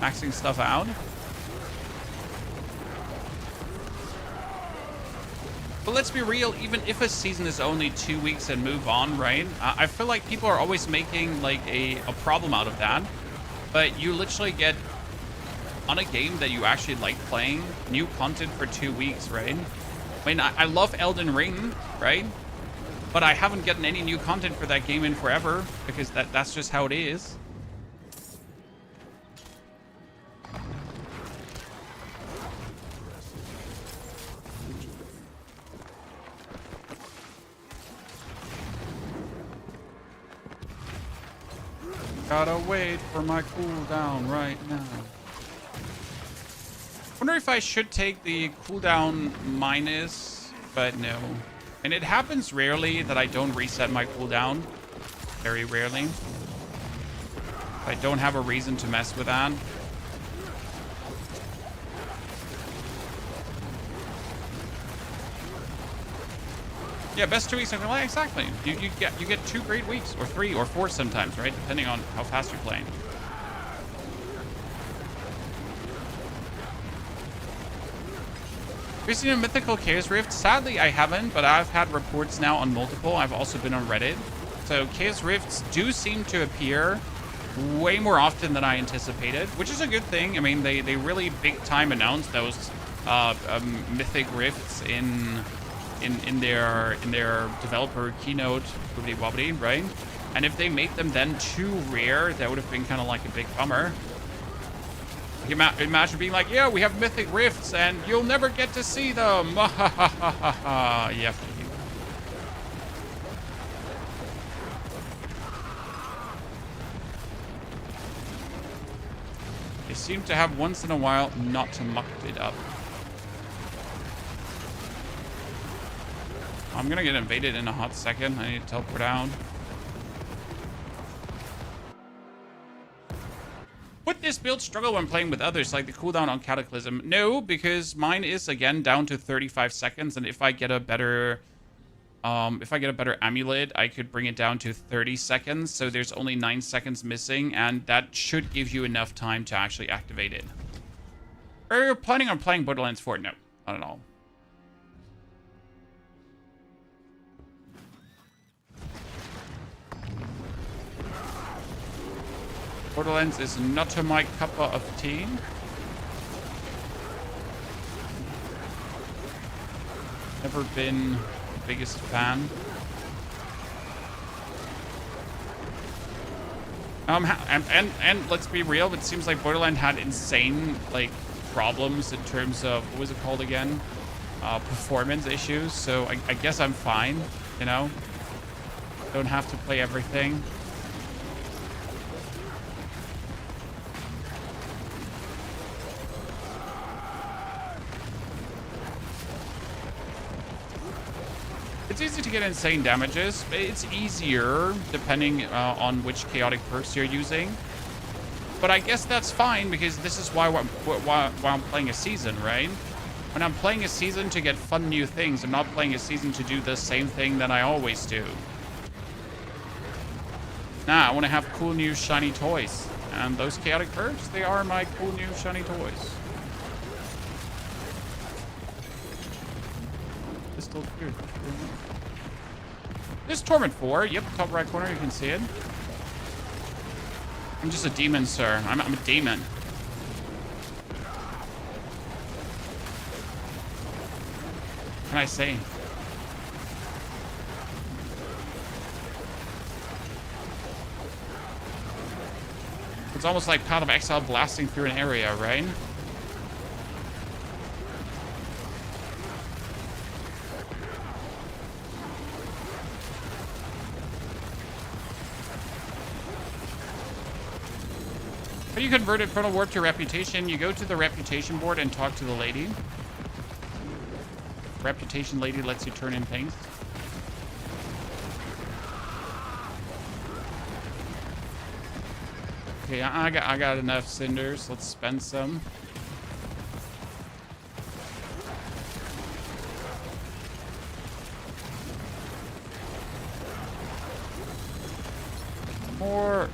Maxing stuff out. But let's be real, even if a season is only 2 weeks and move on, right? I feel like people are always making like a problem out of that. But you literally get, on a game that you actually like playing, new content for 2 weeks, right? I mean, I love Elden Ring, right? But I haven't gotten any new content for that game in forever, because that's just how it is. Gotta wait for my cooldown right now. Wonder if I should take the cooldown minus, but no. And it happens rarely that I don't reset my cooldown. Very rarely. I don't have a reason to mess with that. Yeah, best 2 weeks. Well, exactly. You get 2 great weeks, or 3 or 4 sometimes, right? Depending on how fast you're playing. Have you seen a mythical Chaos Rift? Sadly, I haven't, but I've had reports now on multiple. I've also been on Reddit. So Chaos Rifts do seem to appear way more often than I anticipated, which is a good thing. I mean, they really big time announced those mythic rifts in their developer keynote, wibbly wobbly, right? And if they made them then too rare, that would have been kind of like a big bummer. Imagine being like, yeah, we have mythic rifts and you'll never get to see them. Yeah. They seem to have once in a while not to muck it up. I'm gonna get invaded in a hot second. I need to teleport out. Would this build struggle when playing with others, like the cooldown on Cataclysm? No, because mine is again down to 35 seconds, and if I get a better amulet, I could bring it down to 30 seconds. So there's only 9 seconds missing, and that should give you enough time to actually activate it. Are you planning on playing Borderlands 4? No, not at all. Borderlands is not my cup of tea. Never been the biggest fan. And let's be real, it seems like Borderlands had insane like problems in terms of, what was it called again? Performance issues. So I guess I'm fine, you know? Don't have to play everything. It's easy to get insane damages. It's easier depending on which chaotic perks you're using. But I guess that's fine because this is why I'm playing a season, right? When I'm playing a season to get fun new things, I'm not playing a season to do the same thing that I always do. Nah, I want to have cool new shiny toys. And those chaotic perks, they are my cool new shiny toys. pistol too. There's Torment 4. Yep, top right corner, you can see it. I'm just a demon, sir. I'm a demon. What can I say? It's almost like Path of Exile blasting through an area, right? How do you convert Infernal Warp to Reputation? You go to the Reputation board and talk to the lady. Reputation lady lets you turn in things. Okay, I got enough cinders. Let's spend some. More.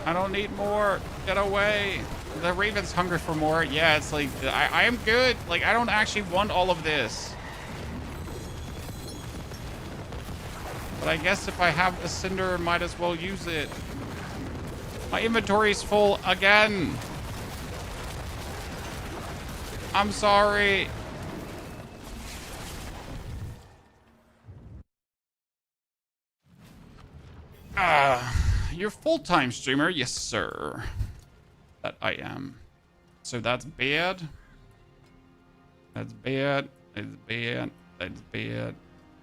I don't need more. Get away. The Raven's hungry for more. Yeah, it's like, I am good. Like, I don't actually want all of this. But I guess if I have the Cinder, might as well use it. My inventory's full again. I'm sorry. You're a full-time streamer? Yes, sir. That I am. So that's bad. That's bad. That's bad. That's bad.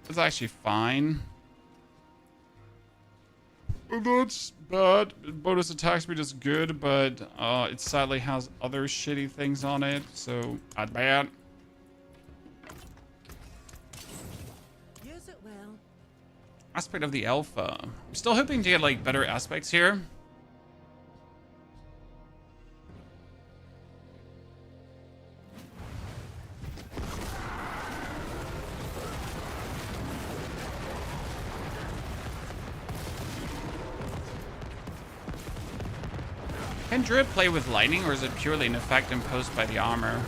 That's actually fine. That's bad. Bonus attack speed is good, but it sadly has other shitty things on it, so not bad. Use it well. Aspect of the alpha. I'm still hoping to get like better aspects here. Can Druid play with lightning, or is it purely an effect imposed by the armor?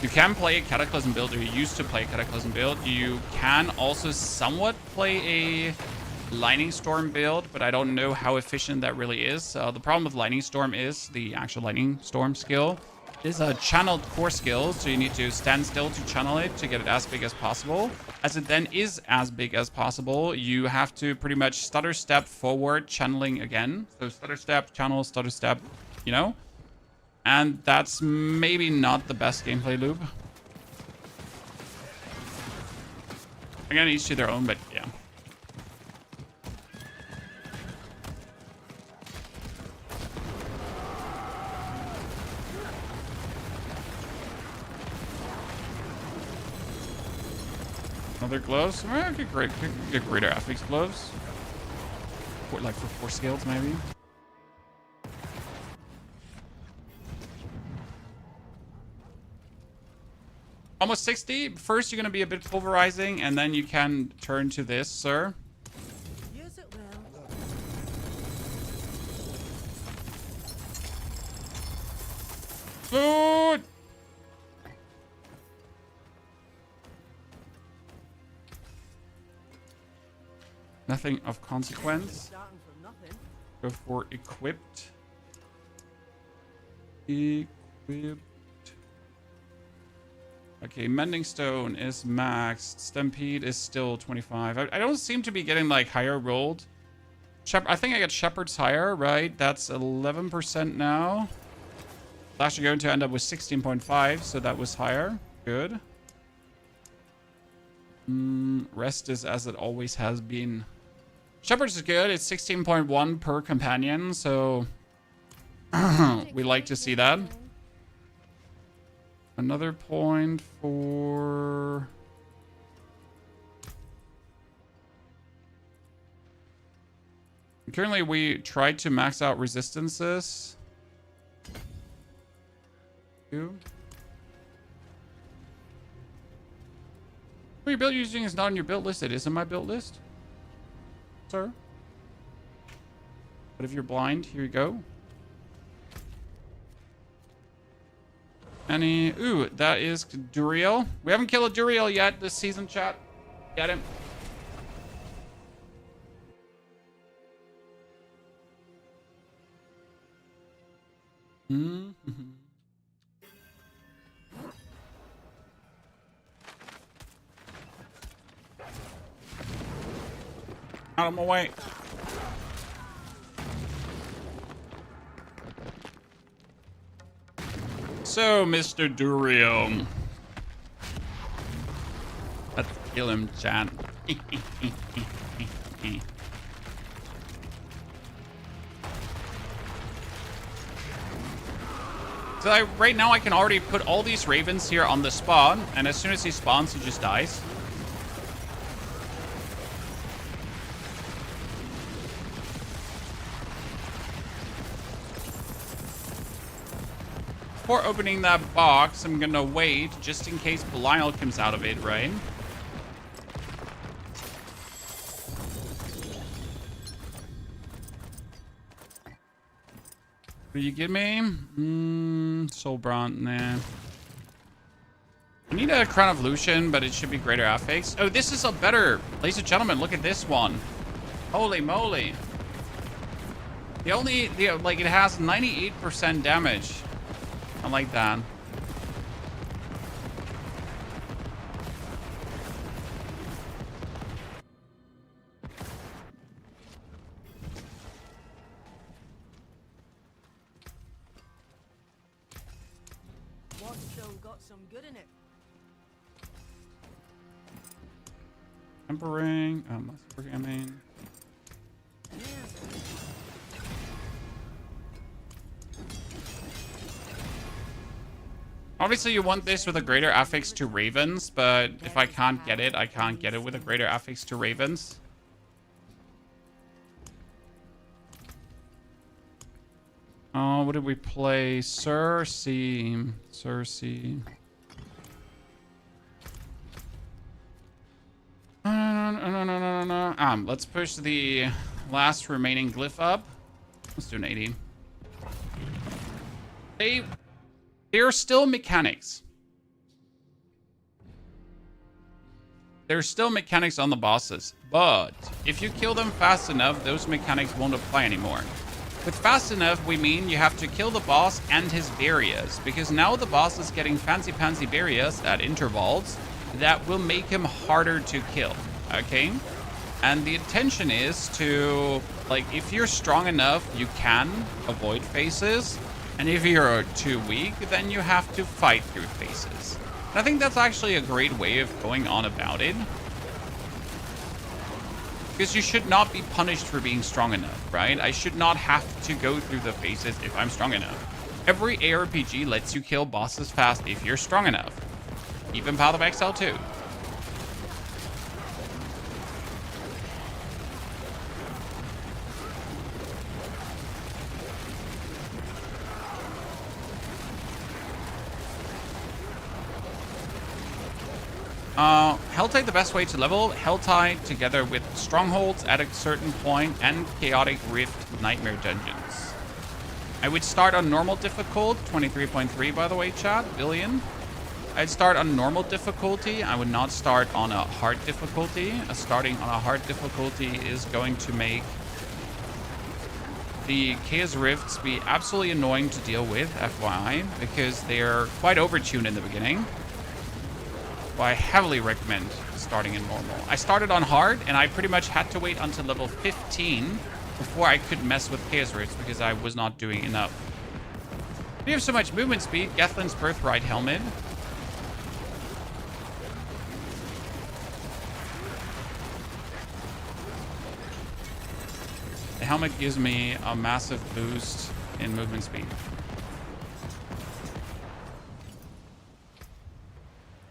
You can play a Cataclysm build, or you used to play a Cataclysm build. You can also somewhat play a Lightning Storm build, but I don't know how efficient that really is. The problem with Lightning Storm is the actual Lightning Storm skill is a channeled core skill, so you need to stand still to channel it to get it as big as possible. As it then is as big as possible, you have to pretty much stutter step forward, channeling again. So stutter step, channel, stutter step, you know? And that's maybe not the best gameplay loop. Again, each to their own, but yeah. Other gloves? I could get greater affix gloves. Like for 4 scales, maybe. Almost 60. First, you're going to be a bit pulverizing, and then you can turn to this, sir. Use it well. Food! Nothing of consequence. Starting from nothing. Go for equipped. Equipped. Okay, Mending Stone is maxed. Stampede is still 25. I don't seem to be getting like higher rolled. I think I got Shepherd's higher, right? That's 11% now. It's actually going to end up with 16.5, so that was higher. Good. Rest is as it always has been. Shepherd's is good. It's 16.1 per companion, so we like to see that. Another point for... Currently, we tried to max out resistances. What your build you're using is not on your build list. It is in my build list, sir. But if you're blind, here you go. Ooh, that is Duriel. We haven't killed a Duriel yet this season, chat. Get him. Out of my way. So, Mr. Duriel. Let's kill him, chat. So right now I can already put all these ravens here on the spawn, and as soon as he spawns, he just dies. Before opening that box, I'm gonna wait just in case Belial comes out of it, right? What do you give me? Soul Bronze, nah. I need a Crown of Lucian, but it should be greater affix. Oh, this is a better. Ladies and gentlemen, look at this one. Holy moly. Like, it has 98% damage. I like that. Watchstone got some good in it. Tempering, programming. Obviously, you want this with a greater affix to Ravens, but if I can't get it, I can't get it with a greater affix to Ravens. Oh, what did we play? Cersei. No. Let's push the last remaining glyph up. Let's do an 80. There are still mechanics. There's still mechanics on the bosses, but if you kill them fast enough, those mechanics won't apply anymore. With fast enough, we mean you have to kill the boss and his barriers, because now the boss is getting fancy barriers at intervals that will make him harder to kill, okay? And the intention is to, like, if you're strong enough, you can avoid phases. And if you're too weak, then you have to fight through phases. And I think that's actually a great way of going on about it. Because you should not be punished for being strong enough, right? I should not have to go through the phases if I'm strong enough. Every ARPG lets you kill bosses fast if you're strong enough. Even Path of Exile 2. Helltide, the best way to level Helltide together with Strongholds at a certain point and Chaotic Rift Nightmare Dungeons. I would start on normal difficult, 23.3 by the way, chat, billion. I'd start on normal difficulty. I would not start on a hard difficulty. Starting on a hard difficulty is going to make the Chaos Rifts be absolutely annoying to deal with, FYI, because they're quite overtuned in the beginning. So I heavily recommend starting in normal. I started on hard, and I pretty much had to wait until level 15 before I could mess with Chaos Rifts because I was not doing enough. We have so much movement speed. Gethlin's Birthright Helmet. The helmet gives me a massive boost in movement speed.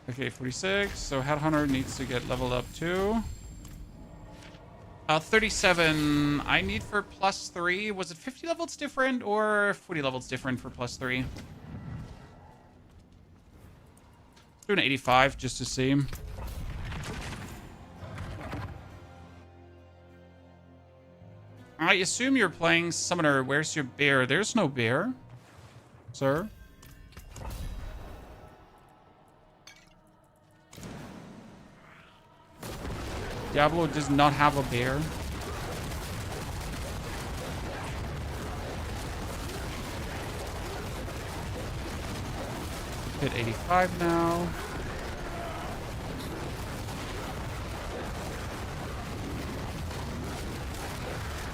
Okay, 46. So Headhunter needs to get leveled up too. 37. I need for +3. Was it 50 levels different or 40 levels different for +3? Let's do an 85 just to see. I assume you're playing Summoner. Where's your bear? There's no bear, sir. Diablo does not have a bear. Hit 85 now.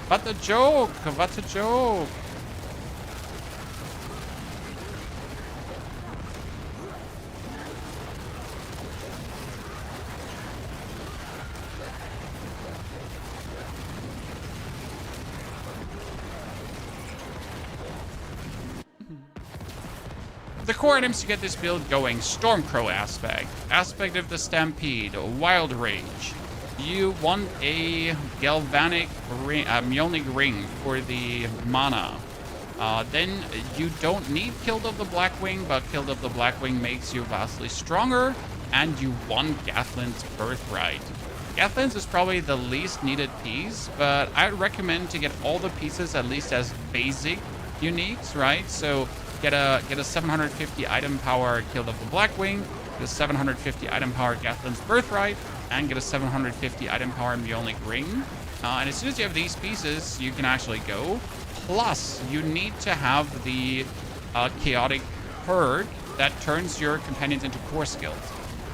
What a joke! What a joke! The core items to get this build going: Stormcrow aspect, aspect of the Stampede, Wild Rage. You want a galvanic ring, Mjolnir ring for the mana. Then you don't need Kilt of the Blackwing, but Kilt of the Blackwing makes you vastly stronger, and you want Gathlin's Birthright. Gathlin's is probably the least needed piece, but I'd recommend to get all the pieces at least as basic uniques, right? So get a 750 item power Kilt of the Blackwing, get a 750 item power Gathlin's Birthright, and get a 750 item power Mjolnir ring. And as soon as you have these pieces, you can actually go. Plus, you need to have the chaotic perk that turns your companions into core skills.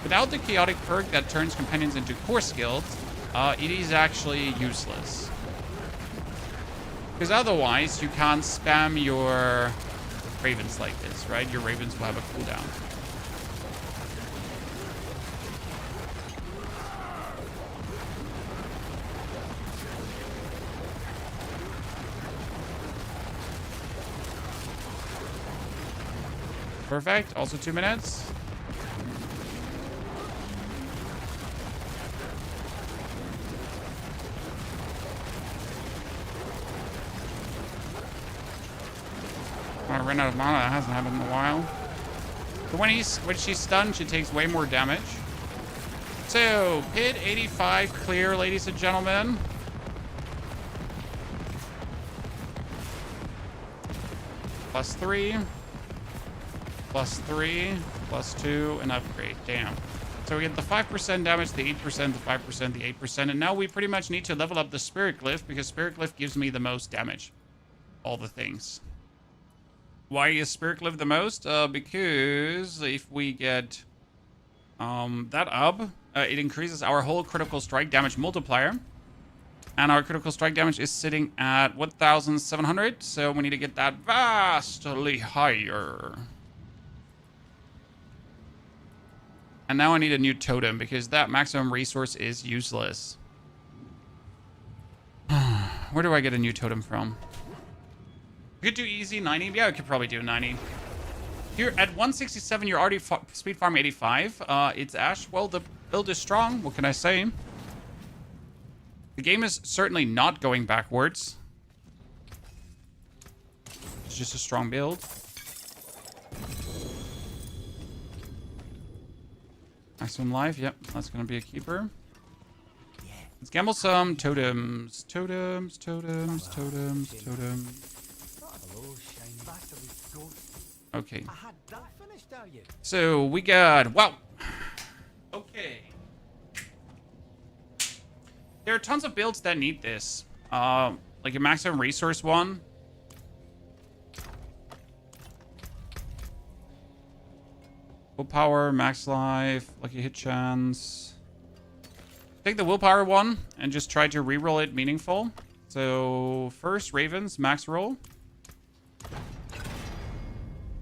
Without the chaotic perk that turns companions into core skills, it is actually useless. Because otherwise, you can't spam your ravens like this, right? Your ravens will have a cooldown. Perfect. Also 2 minutes. I ran out of mana. That hasn't happened in a while. So when she's stunned, she takes way more damage. So, pit 85 clear, ladies and gentlemen. +3. +3, +2, and upgrade. Damn. So we get the 5% damage, the 8%, the 5%, the 8%, and now we pretty much need to level up the Spirit Glyph because Spirit Glyph gives me the most damage. All the things. Why is Spirit Glyph the most? Because if we get that up, it increases our whole critical strike damage multiplier. And our critical strike damage is sitting at 1,700, so we need to get that vastly higher. And now I need a new totem because that maximum resource is useless. Where do I get a new totem from? We could do easy 90. Yeah, we could probably do 90. Here at 167, you're already speed farm 85. It's Ash. Well, the build is strong. What can I say? The game is certainly not going backwards. It's just a strong build. Maximum life, yep, that's gonna be a keeper. Let's gamble some totems. Totems. Okay. So we got, wow. Okay. There are tons of builds that need this. Like a maximum resource one. Willpower, max life, lucky hit chance. Take the willpower one and just try to reroll it meaningful. So first, Ravens, max roll.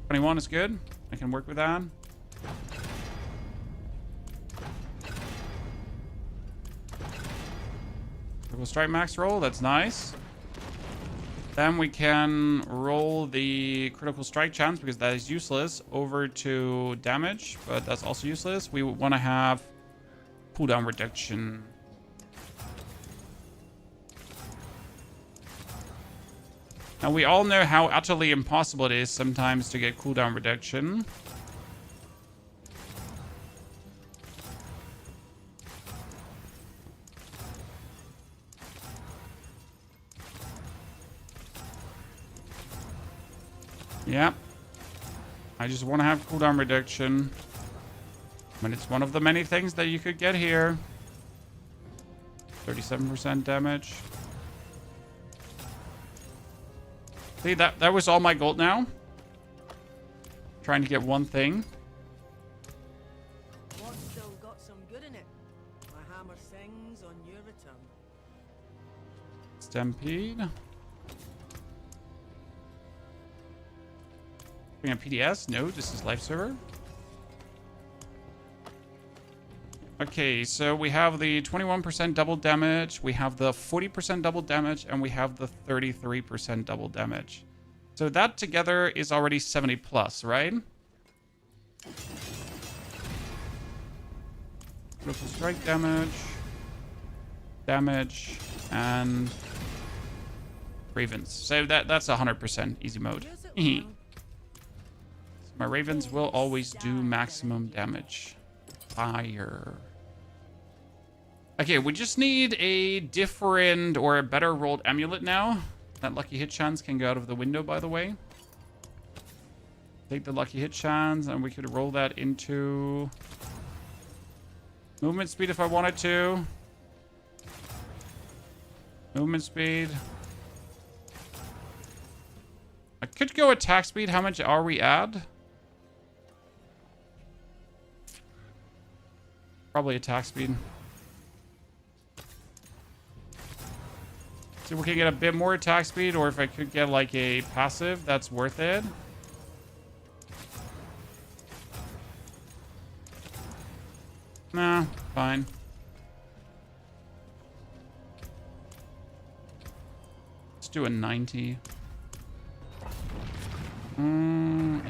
21 is good. I can work with that. Critical strike max roll, that's nice. Then we can roll the critical strike chance because that is useless over to damage, but that's also useless. We want to have cooldown reduction. Now we all know how utterly impossible it is sometimes to get cooldown reduction. Yeah. I just want to have cooldown reduction. I mean, it's one of the many things that you could get here. 37% damage. See, that was all my gold now. Trying to get one thing. What's still got some good in it? My hammer sings on your return. Stampede. Bring a PDS? No, this is live server. Okay, so we have the 21% double damage, we have the 40% double damage, and we have the 33% double damage. So that together is already 70 plus, right? Critical strike damage, and ravens. So that's 100% easy mode. My ravens will always do maximum damage. Fire. Okay, we just need a different or a better rolled amulet now. That lucky hit chance can go out of the window, by the way. Take the lucky hit chance and we could roll that into movement speed if I wanted to. Movement speed. I could go attack speed. How much are we at? Probably attack speed. See if we can get a bit more attack speed, or if I could get like a passive, that's worth it. Nah, fine. Let's do a 90. Yeah.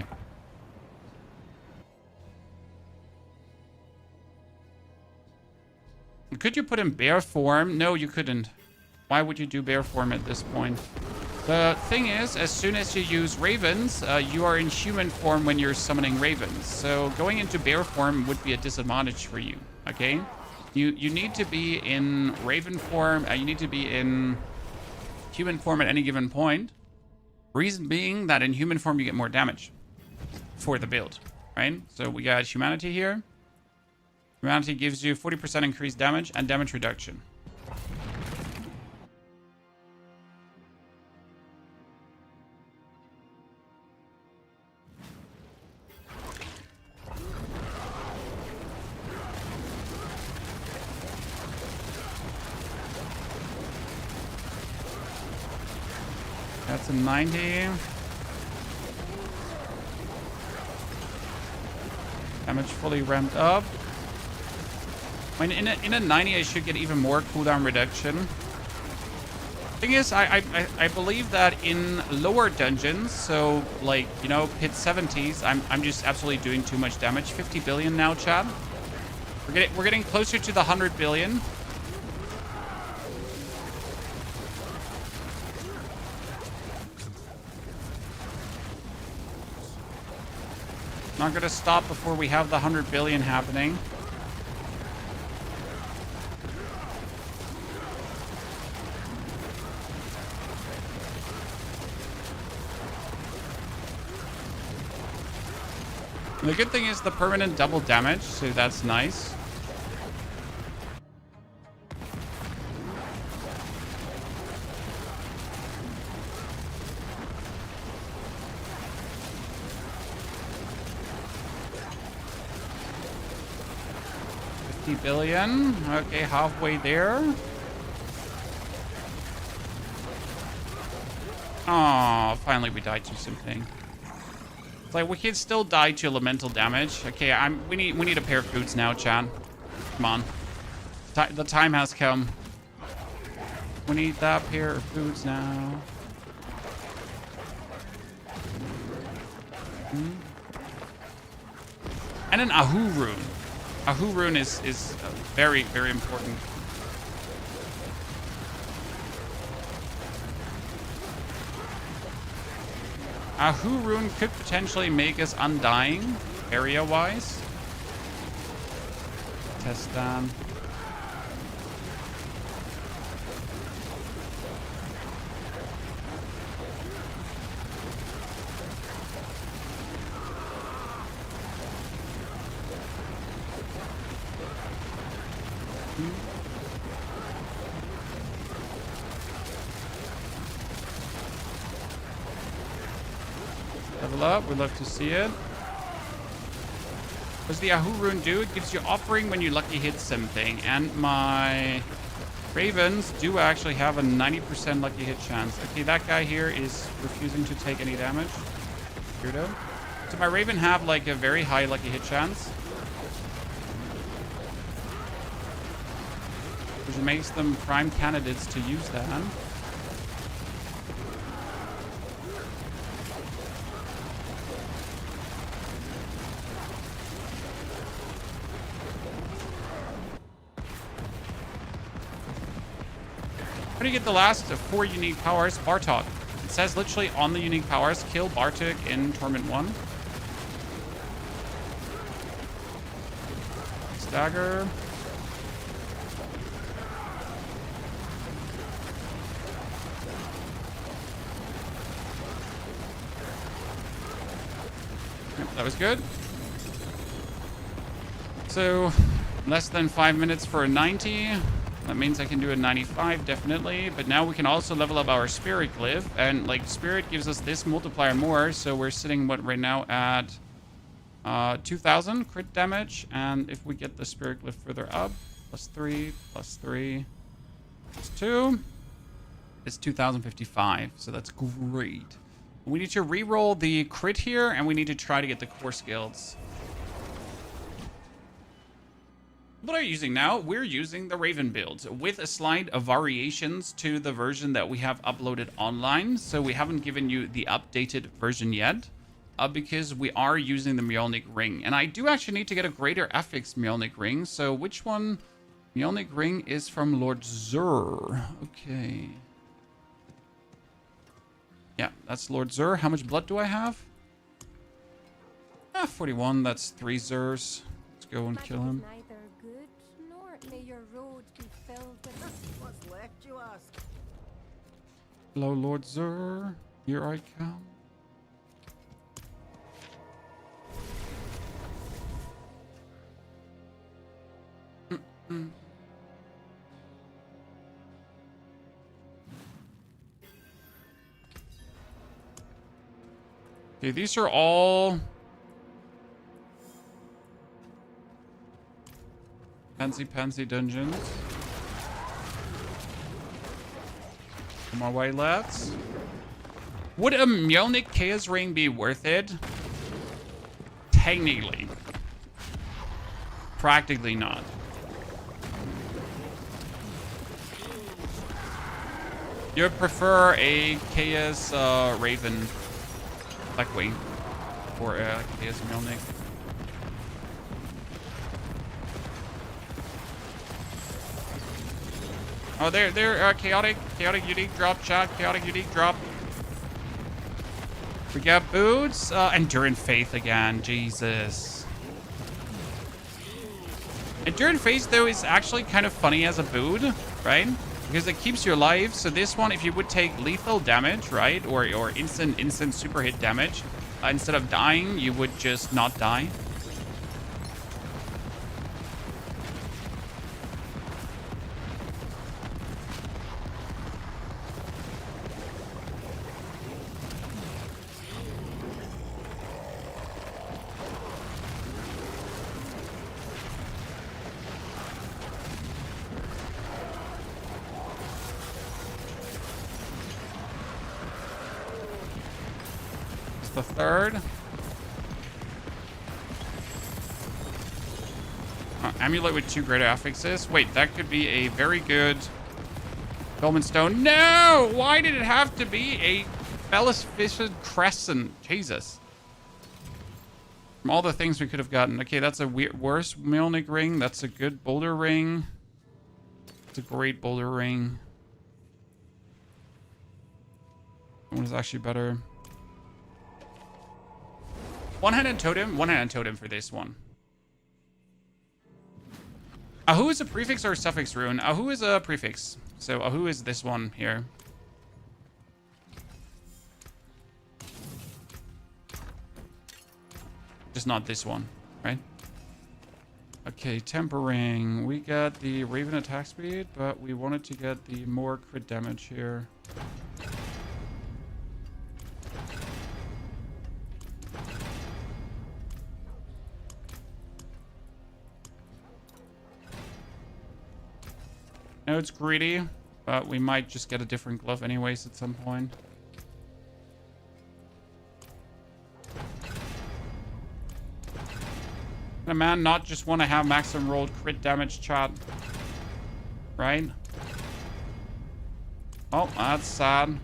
Could you put in bear form? No, you couldn't. Why would you do bear form at this point? The thing is, as soon as you use ravens, you are in human form when you're summoning ravens. So going into bear form would be a disadvantage for you, okay? You need to be in raven form, you need to be in human form at any given point. Reason being that in human form you get more damage for the build, right? So we got humanity here. Humanity gives you 40% increased damage and damage reduction. That's a 90. Damage fully ramped up. I mean, in a 90, I should get even more cooldown reduction. Thing is, I believe that in lower dungeons, so like, you know, pit 70s, I'm just absolutely doing too much damage. 50 billion now, Chad. We're getting closer to the 100 billion. Not gonna stop before we have the 100 billion happening. The good thing is the permanent double damage, so that's nice. $50 billion. Okay, halfway there. Oh, finally we died to something. Like, we can still die to elemental damage. Okay, we need a pair of boots now, Chan. Come on. The time has come. We need that pair of boots now. And an Ahu rune. Ahu rune is very, very important. Ahu rune could potentially make us undying, area-wise. Test down. Level up. We'd love to see it. What does the Yahoo Rune do? It gives you offering when you lucky hit something. And my Ravens do actually have a 90% lucky hit chance. Okay, that guy here is refusing to take any damage. Weirdo. So my Raven have like a very high lucky hit chance, which makes them prime candidates to use that. How do you get the last 4 unique powers? Bartok. It says literally on the unique powers, kill Bartok in Torment 1. Stagger. Yep, that was good. So, less than 5 minutes for a 90. That means I can do a 95, definitely. But now we can also level up our Spirit Glyph. And, like, Spirit gives us this multiplier more. So we're sitting, what, right now at 2,000 crit damage. And if we get the Spirit Glyph further up, +3, +3, +2, it's 2,055. So that's great. We need to re-roll the crit here. And we need to try to get the core skills. What are you using now? We're using the Raven build with a slight variations to the version that we have uploaded online. So we haven't given you the updated version yet because we are using the Mjolnir ring. And I do actually need to get a greater affix Mjolnir ring. So which one? Mjolnir ring is from Lord Zur. Okay. Yeah, that's Lord Zur. How much blood do I have? 41. That's 3 Zurs. Let's go and kill him. May your road be filled with What's left, you ask? Hello, Lord Zur. Here I come. Okay, these are all fancy dungeons. On my way, lads. Would a Mjolnir Chaos Ring be worth it? Technically. Practically not. You prefer a Chaos Raven Blackwing or a Chaos Mjolnir? Oh, they're chaotic unique drop shot, chaotic unique drop. We got boots, Enduring Faith again, Jesus. Enduring Faith though is actually kind of funny as a boot, right? Because it keeps you alive. So this one, if you would take lethal damage, right, or instant super hit damage, instead of dying, you would just not die. The third. Amulet with 2 greater affixes. Wait, that could be a very good Dolmen Stone. No! Why did it have to be a Fellis Fished Crescent? Jesus. From all the things we could have gotten. Okay, that's a worse Mjolnir ring. That's a good boulder ring. It's a great boulder ring. That one is actually better. One-handed totem for this one. Ahu is a prefix or a suffix rune? Ahu is a prefix. So Ahu is this one here. Just not this one, right? Okay, tempering. We got the Raven attack speed, but we wanted to get the more crit damage here. know it's greedy, but we might just get a different glove anyways at some point. Can a man not just want to have maximum rolled crit damage, chat? Right? Oh, that's sad.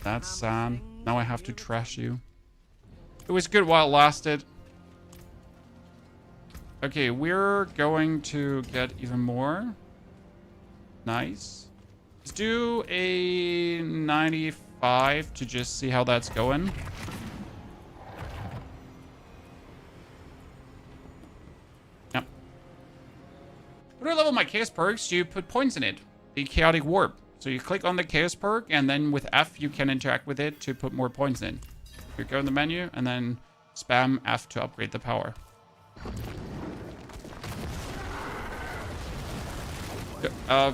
That's sad. Now I have to trash you. It was good while it lasted. Okay, we're going to get even more. Nice. Let's do a 95 to just see how that's going. Yep. When I level my chaos perks, you put points in it. The chaotic warp. So you click on the chaos perk, and then with F, you can interact with it to put more points in. You go in the menu, and then spam F to upgrade the power.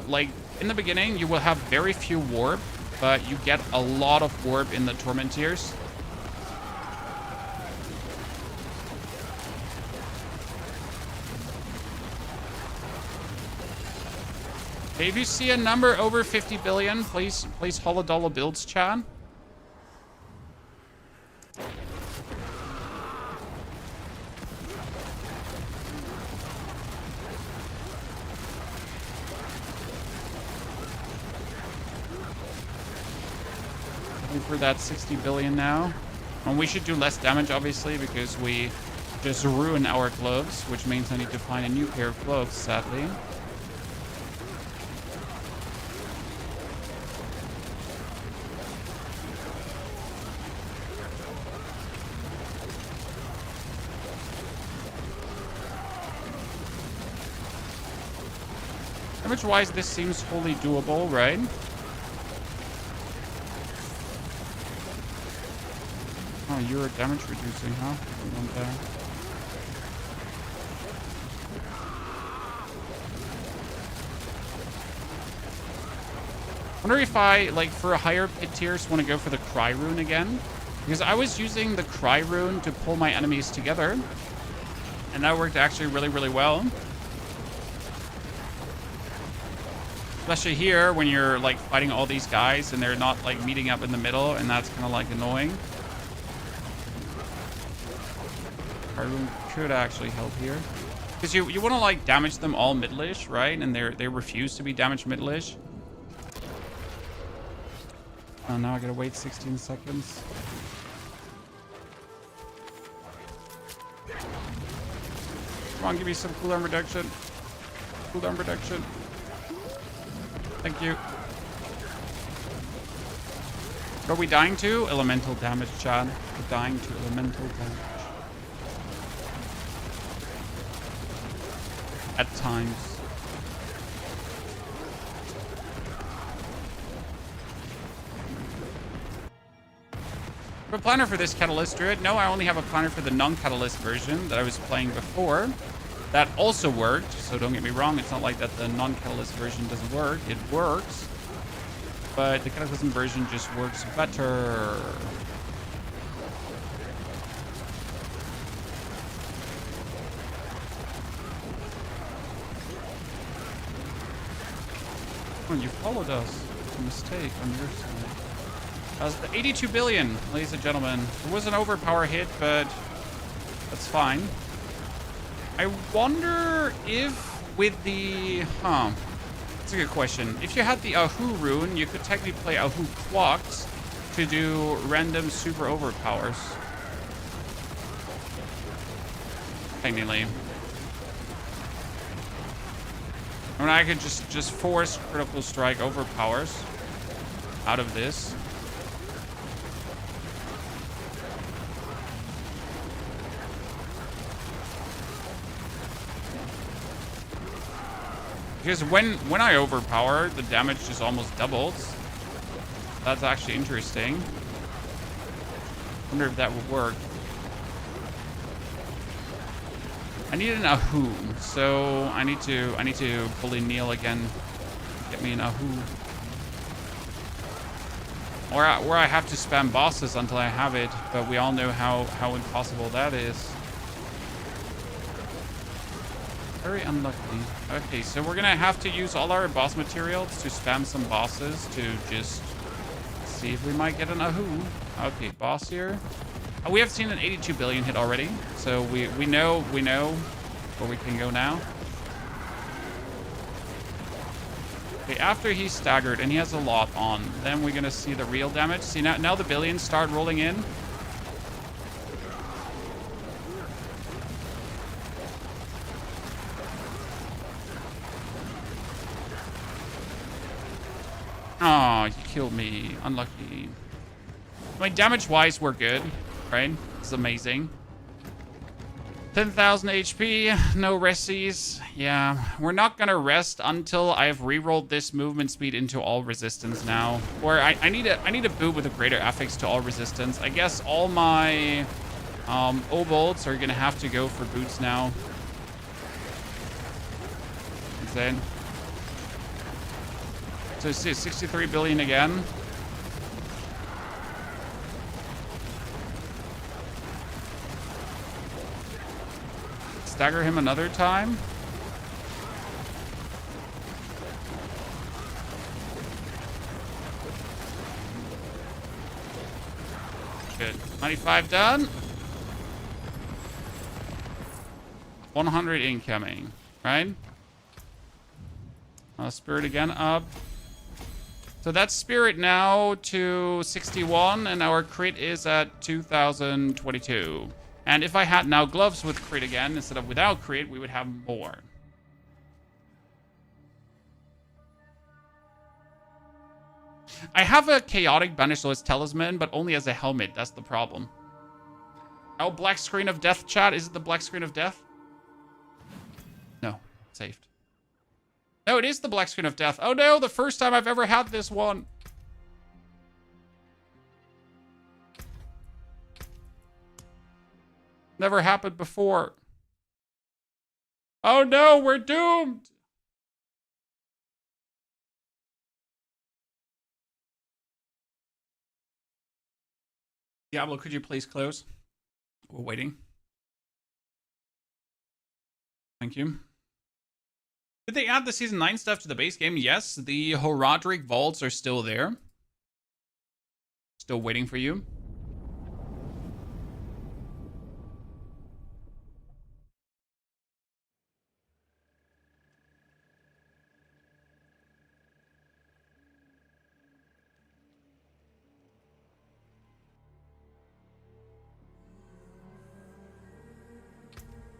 Like, in the beginning, you will have very few warp, but you get a lot of warp in the Torment tiers. Okay, if you see a number over 50 billion, please $100 builds, chat. For that 60 billion now. And we should do less damage, obviously, because we just ruin our gloves, which means I need to find a new pair of gloves, sadly. Damage-wise, this seems wholly doable, right? Oh, you're damage reducing, huh? I want that. Wonder if I, like, for a higher pit tiers, want to go for the Cry Rune again. Because I was using the Cry Rune to pull my enemies together. And that worked actually really, really well. Especially here, when you're, like, fighting all these guys and they're not, like, meeting up in the middle. And that's kind of, like, annoying. Rune could actually help here, because you want to like damage them all middle-ish, right? And they refuse to be damaged middle-ish. Oh, now I gotta wait 16 seconds. Come on, give me some cooldown reduction. Cooldown reduction. Thank you. What are we dying to? Elemental damage, Chad. We're dying to elemental damage. At times. I have a planner for this Catalyst Druid. No, I only have a planner for the non-Catalyst version that I was playing before. That also worked, so don't get me wrong. It's not like that the non-Catalyst version doesn't work. It works. But the Cataclysm version just works better. You followed us. It's a mistake on your side. That was the 82 billion, ladies and gentlemen. It was an overpower hit, but that's fine. I wonder if with the... That's a good question. If you had the Ahu rune, you could technically play Ahu Quoct to do random super overpowers. Technically. I mean, I could just force critical strike overpowers out of this. Because when I overpower, the damage just almost doubles. That's actually interesting. Wonder if that would work. I need an Ahu, so I need to bully Neil again. Get me an Ahu. Or I have to spam bosses until I have it, but we all know how impossible that is. Very unlucky. Okay, so we're gonna have to use all our boss materials to spam some bosses to just see if we might get an ahoo. Okay, boss here. We have seen an 82 billion hit already, so we know where we can go now. Okay, after he's staggered and he has a lot on, then we're gonna see the real damage. See, now the billions start rolling in. Oh, you killed me. Unlucky. I mean, damage-wise, we're good, right? It's amazing. 10,000 HP, no resties. Yeah, we're not gonna rest until I've re-rolled this movement speed into all resistance now. Or I need a boot with a greater affix to all resistance. I guess all my obolts are gonna have to go for boots now. Insane. So 63 billion again. Stagger him another time. Good. 95 done. 100 incoming, right? Spirit again up. So that's Spirit now to 61, and our crit is at 2022. And if I had now gloves with crit again, instead of without crit, we would have more. I have a chaotic Banished Lord's Talisman, but only as a helmet. That's the problem. Oh, black screen of death, chat. Is it the black screen of death? No, saved. No, it is the black screen of death. Oh no, the first time I've ever had this one. Never happened before. Oh no, we're doomed. Diablo, could you please close? We're waiting. Thank you. Did they add the Season 9 stuff to the base game? Yes, the Horadric vaults are still there. Still waiting for you.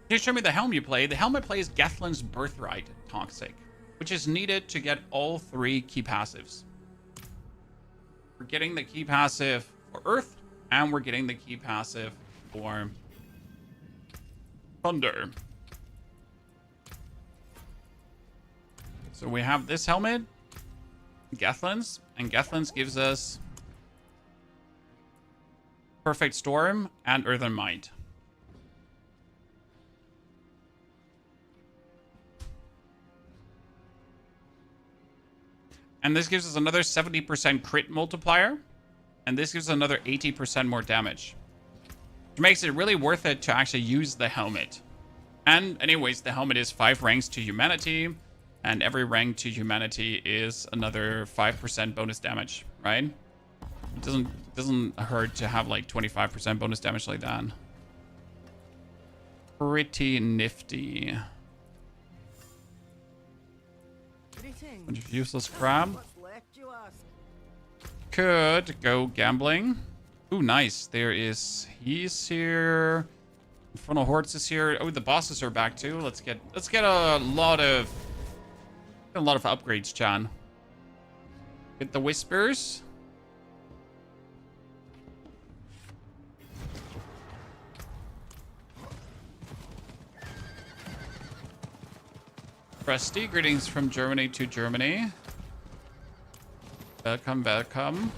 Can you show me the helm you play? The helm I play is Gathlin's Birthright Toxic, which is needed to get all 3 key passives. We're getting the key passive for Earth, and we're getting the key passive for Thunder. So we have this helmet, Gathlin's, and Gathlin's gives us Perfect Storm and Earthen Might. And this gives us another 70% crit multiplier. And this gives us another 80% more damage. Which makes it really worth it to actually use the helmet. And anyways, the helmet is 5 ranks to humanity. And every rank to humanity is another 5% bonus damage, right? It doesn't hurt to have like 25% bonus damage like that. Pretty nifty. Bunch of useless crab. Could go gambling. Ooh, nice. He's here. Infernal Hordes is here. Oh, the bosses are back too. Let's get a lot of upgrades, Chan. Get the whispers. Rusty, greetings from Germany to Germany. Welcome, welcome.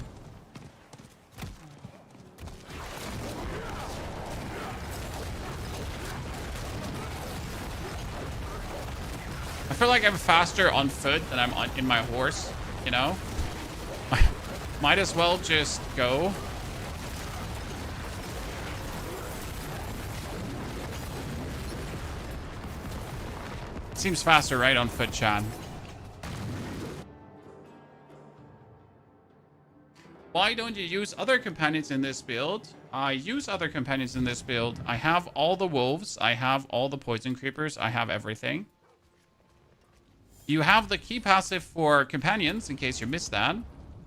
I feel like I'm faster on foot than I'm in my horse, you know? Might as well just go. Seems faster, right, on foot, chat? Why don't you use other companions in this build? I use other companions in this build. I have all the wolves. I have all the poison creepers. I have everything. You have the key passive for companions, in case you missed that.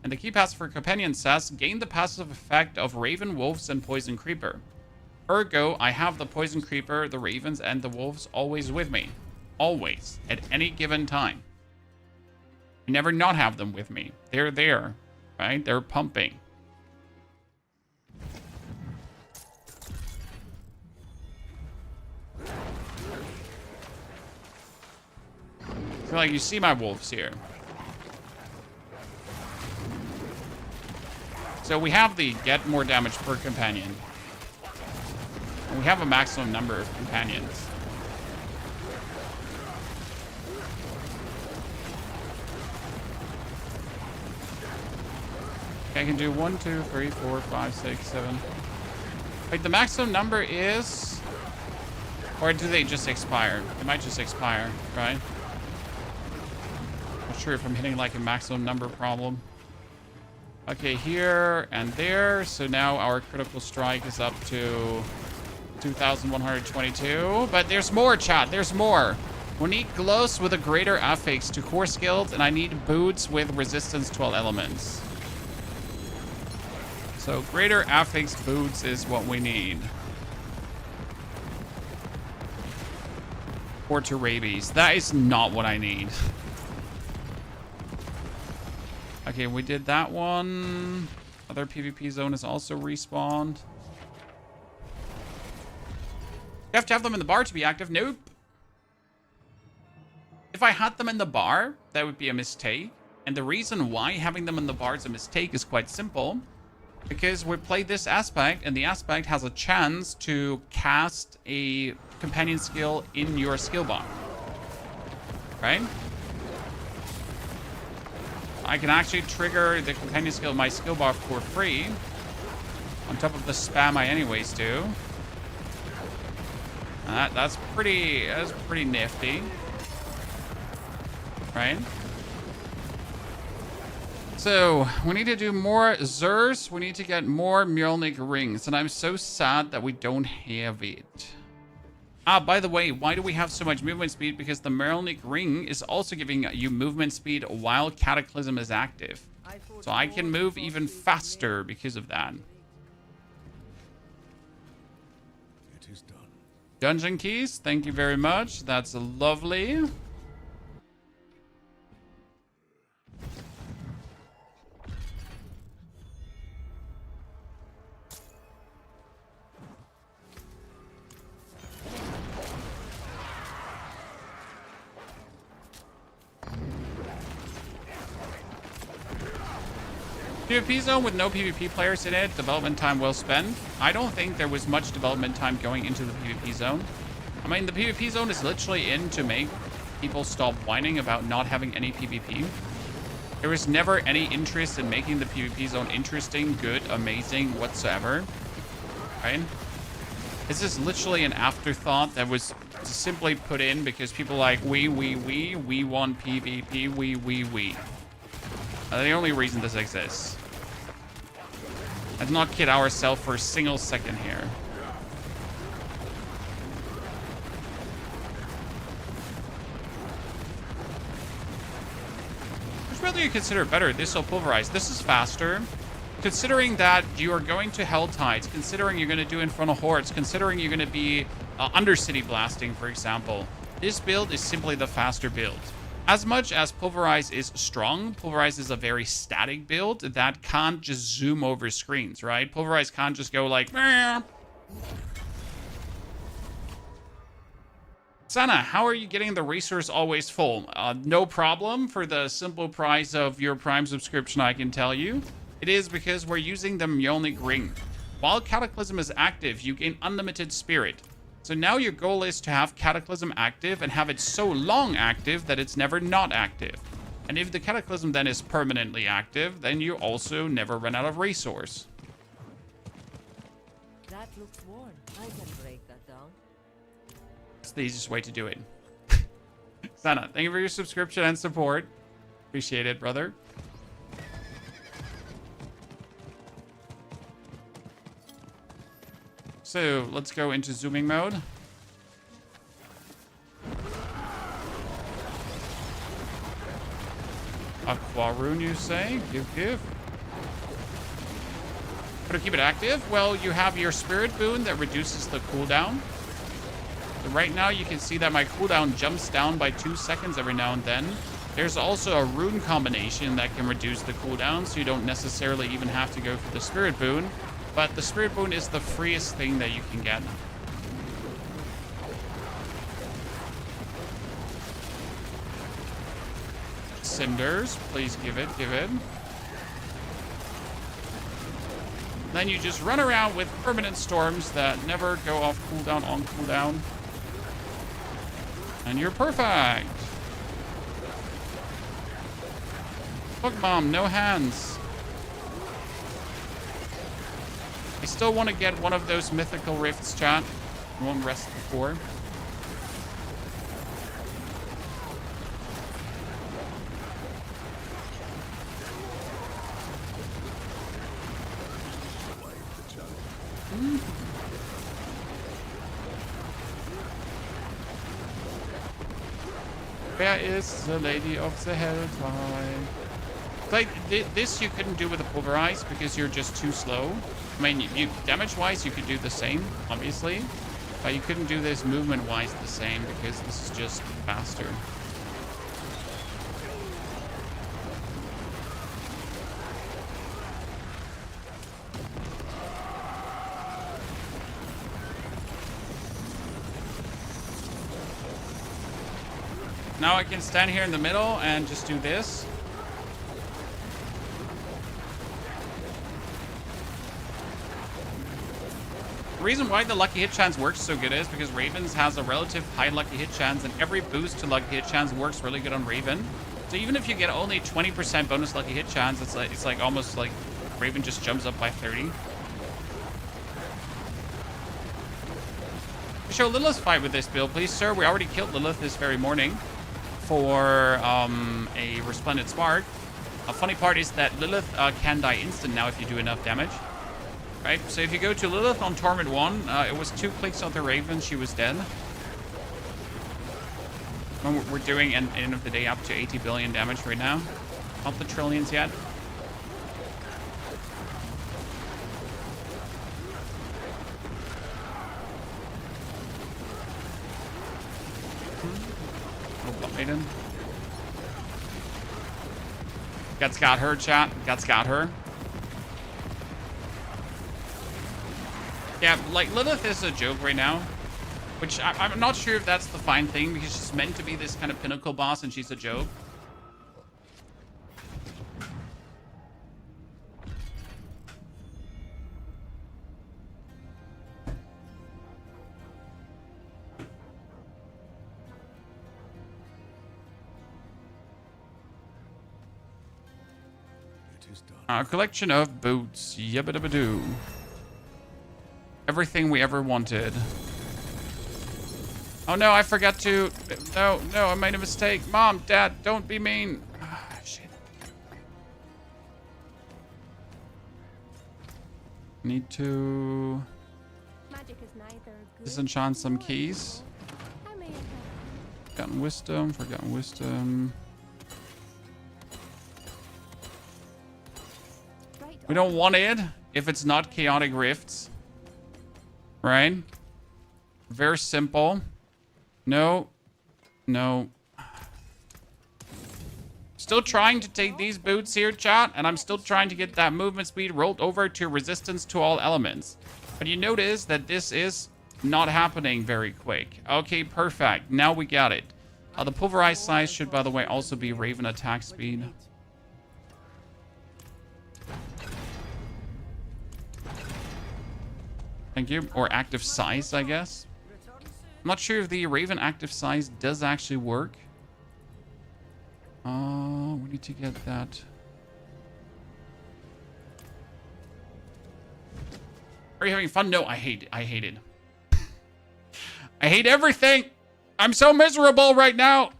And the key passive for companions says, gain the passive effect of Raven, Wolves, and Poison Creeper. Ergo, I have the Poison Creeper, the Ravens, and the Wolves always with me. Always. At any given time. I never not have them with me. They're there. Right? They're pumping. So, like, you see my wolves here. So we have the get more damage per companion. And we have a maximum number of companions. I can do 1, 2, 3, 4, 5, 6, 7. Wait, the maximum number is... Or do they just expire? They might just expire, right? Not sure if I'm hitting like a maximum number problem. Okay, here and there. So now our critical strike is up to 2,122. But there's more, chat. There's more. We need gloves with a greater affix to core skills, and I need boots with resistance to all elements. So greater affix boots is what we need. Or to rabies. That is not what I need. Okay, we did that one. Other PvP zone is also respawned. You have to have them in the bar to be active? Nope. If I had them in the bar, that would be a mistake. And the reason why having them in the bar is a mistake is quite simple. Because we play this aspect, and the aspect has a chance to cast a companion skill in your skill bar. Right? I can actually trigger the companion skill in my skill bar for free. On top of the spam I anyways do. That's pretty nifty. Right? So, we need to do more Zers. We need to get more Mjolnir rings. And I'm so sad that we don't have it. Ah, by the way, why do we have so much movement speed? Because the Mjolnir ring is also giving you movement speed while Cataclysm is active. So I can move even faster because of that. It is done. Dungeon keys, thank you very much. That's lovely. PvP zone with no PvP players in it, development time well spent. I don't think there was much development time going into the PvP zone. I mean, the PvP zone is literally in to make people stop whining about not having any PvP. There was never any interest in making the PvP zone interesting, good, amazing, whatsoever. Right? This is literally an afterthought that was simply put in because people like, we want PvP, we. The only reason this exists. Let's not kid ourselves for a single second here. Which whether you consider better, this or pulverize. This is faster. Considering that you are going to Helltides, considering you're going to do Infernal Hordes, considering you're going to be Undercity blasting, for example, this build is simply the faster build. As much as Pulverize is strong, Pulverize is a very static build that can't just zoom over screens, right? Pulverize can't just go like... Meh. Sana, how are you getting the resource always full? No problem. For the simple price of your Prime subscription, I can tell you. It is because we're using the Mjolnir ring. While Cataclysm is active, you gain unlimited spirit. So now your goal is to have Cataclysm active and have it so long active that it's never not active. And if the Cataclysm then is permanently active, then you also never run out of resource. That looks worn. I can break that down. That's the easiest way to do it. Sana, thank you for your subscription and support. Appreciate it, brother. So let's go into zooming mode. Aqua Rune, you say? Give. How to keep it active? Well, you have your spirit boon that reduces the cooldown. So right now you can see that my cooldown jumps down by 2 seconds every now and then. There's also a rune combination that can reduce the cooldown, so you don't necessarily even have to go for the spirit boon. But the spirit boon is the freest thing that you can get. Cinders, please give it. Then you just run around with permanent storms that never go off cooldown on cooldown. And you're perfect. Fuck bomb, no hands. I still want to get one of those mythical rifts, chat. Won't rest before. Where is the Lady of the Helltide? Like, this you couldn't do with a Pulverize because you're just too slow. I mean, you damage-wise, you could do the same, obviously. But you couldn't do this movement-wise the same because this is just faster. Now I can stand here in the middle and just do this. The reason why the lucky hit chance works so good is because Ravens has a relative high lucky hit chance, and every boost to lucky hit chance works really good on Raven. So even if you get only 20% bonus lucky hit chance, it's like almost like Raven just jumps up by 30. Show Lilith's fight with this build, please, sir. We already killed Lilith this very morning for a Resplendent Spark. A funny part is that Lilith can die instant now if you do enough damage. Right? So if you go to Lilith on Torment 1, it was 2 clicks on the Raven, she was dead. And we're doing, at the end of the day, up to 80 billion damage right now. Not the trillions yet. Maiden. Guts got her, chat. Guts got her. Yeah, like, Lilith is a joke right now. Which, I'm not sure if that's the fine thing, because she's meant to be this kind of pinnacle boss, and she's a joke. A collection of boots. Yabba-dabba-doo. Everything we ever wanted. Oh no, I forgot to... No, I made a mistake. Mom, Dad, don't be mean. Ah, shit. Need to... Magic is neither good disenchant some keys. I may have Forgotten wisdom. right We don't want it if it's not chaotic rifts. Right? Very simple. No. Still trying to take these boots here, chat, and I'm still trying to get that movement speed rolled over to resistance to all elements. But you notice that this is not happening very quick. Okay, perfect. Now we got it. The pulverized size should, by the way, also be Raven attack speed. Thank you. Or active size, I guess. I'm not sure if the Raven active size does actually work. We need to get that. Are you having fun? No, I hate it. I hate everything. I'm so miserable right now.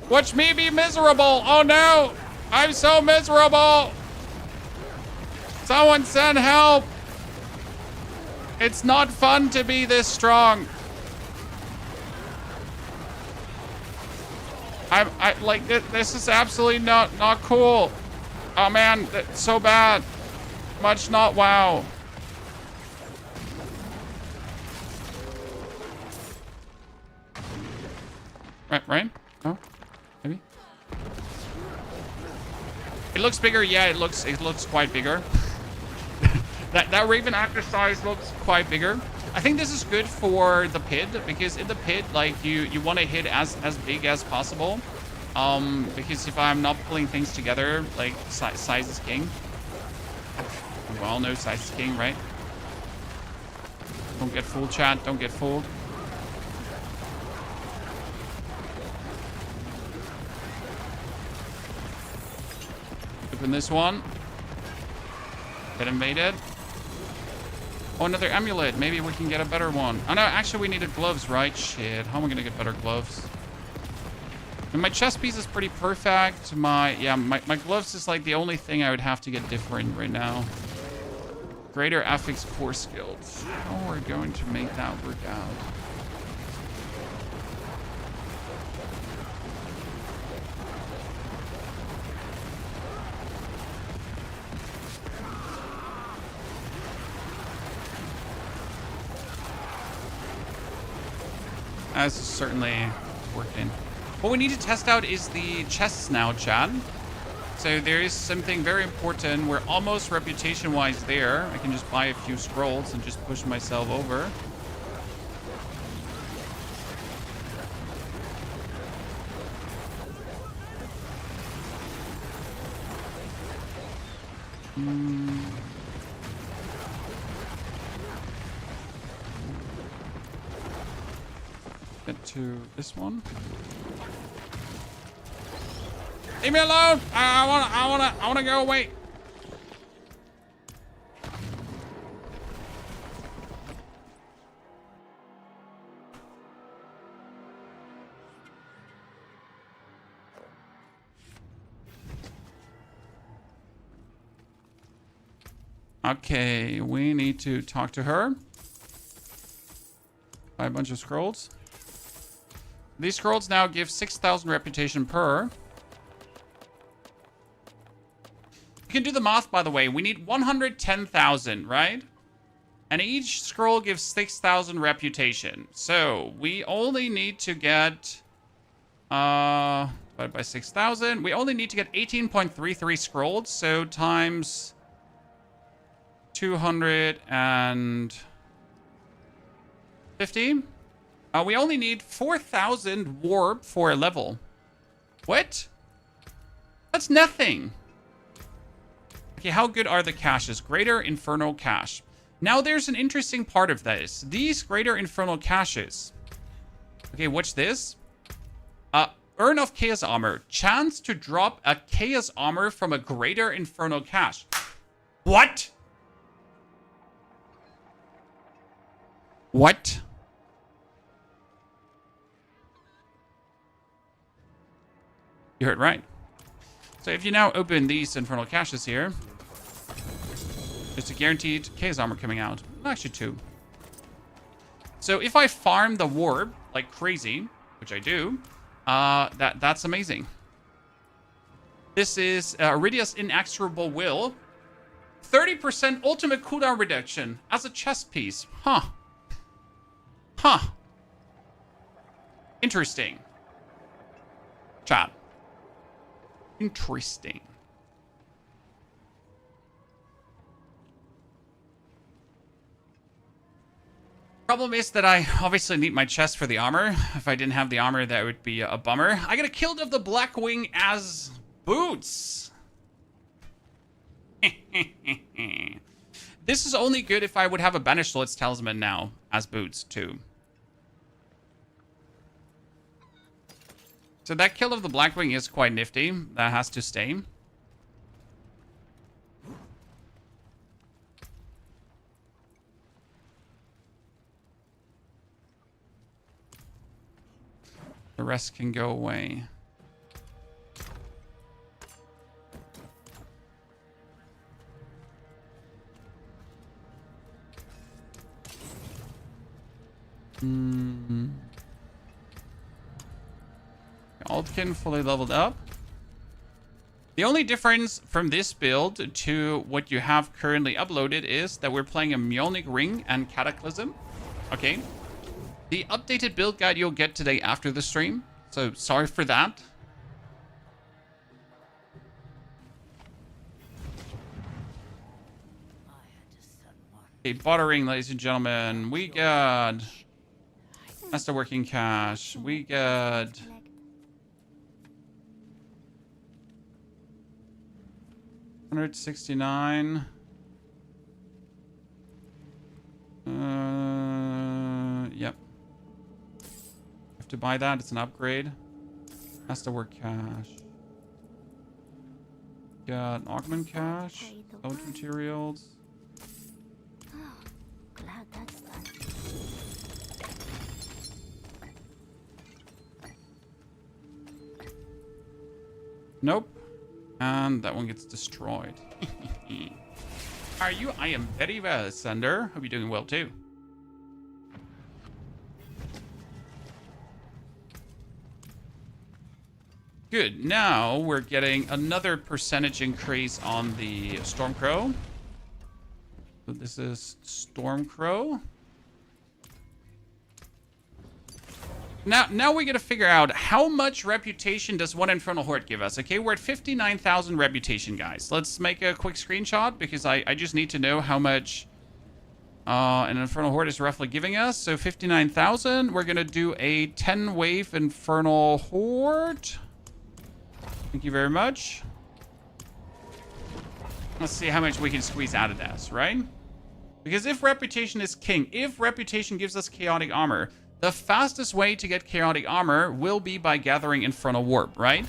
Watch me be miserable. Oh no. I'm so miserable. Someone send help. It's not fun to be this strong. I like this is absolutely not cool. Oh man, that's so bad. Much not wow. Right? No? Maybe? It looks bigger. Yeah, it looks quite bigger. that Raven actor size looks quite bigger. I think this is good for the pit because in the pit, like you want to hit as big as possible. Because if I'm not pulling things together, like size is king. We all know size is king, right? Don't get fooled, chat. Don't get fooled. Open this one. Get invaded. Oh, another amulet. Maybe we can get a better one. Oh no, actually we needed gloves, right? Shit. How am I gonna get better gloves? And my chest piece is pretty perfect. My gloves is like the only thing I would have to get different right now. Greater affix core skills. How are we going to make that work out? This is certainly working. What we need to test out is the chests now, Chad. So there is something very important. We're almost reputation-wise there. I can just buy a few scrolls and just push myself over. Get to this one. Leave me alone! I wanna go away. Okay, we need to talk to her. Buy a bunch of scrolls. These scrolls now give 6,000 reputation per. You can do the math, by the way. We need 110,000, right? And each scroll gives 6,000 reputation. So we only need to get, divided by 6,000. We only need to get 18.33 scrolls. So times 250. We only need 4,000 warp for a level. What? That's nothing. Okay, how good are the caches? Greater Infernal Cache. Now there's an interesting part of this. These Greater Infernal Caches. Okay, what's this? Urn of Chaos Armor. Chance to drop a Chaos Armor from a Greater Infernal Cache. What? What? You heard right. So if you now open these Infernal Caches here, there's a guaranteed Chaos Armor coming out. Actually, 2. So if I farm the Warp like crazy, which I do, that's amazing. This is Iridia's Inexorable Will. 30% ultimate cooldown reduction as a chest piece. Huh. Huh. Interesting. Chat. Interesting. Problem is that I obviously need my chest for the armor. If I didn't have the armor, that would be a bummer. I got a Kill of the Blackwing as boots. This is only good if I would have a Banished Soul's Talisman now as boots too. So that Kill of the Blackwing is quite nifty. That has to stay. The rest can go away. Altkin fully leveled up. The only difference from this build to what you have currently uploaded is that we're playing a Mjolnir Ring and Cataclysm. Okay. The updated build guide you'll get today after the stream. So sorry for that. Okay, buttering, ladies and gentlemen. We got Master Working Cash. We got 169. Yep. Have to buy that. It's an upgrade. Has to work cash. Got augment cash. Old materials. Glad that's done. Nope. And that one gets destroyed. Are you? I am very well, Sunder. Hope you're doing well too. Good. Now we're getting another percentage increase on the Stormcrow. So this is Stormcrow. Now we got to figure out how much reputation does one Infernal Horde give us. Okay, we're at 59,000 reputation, guys. Let's make a quick screenshot because I just need to know how much an Infernal Horde is roughly giving us. So 59,000. We're going to do a 10-wave Infernal Horde. Thank you very much. Let's see how much we can squeeze out of this, right? Because if reputation is king, if reputation gives us chaotic armor, the fastest way to get chaotic armor will be by gathering Infernal Warp, right?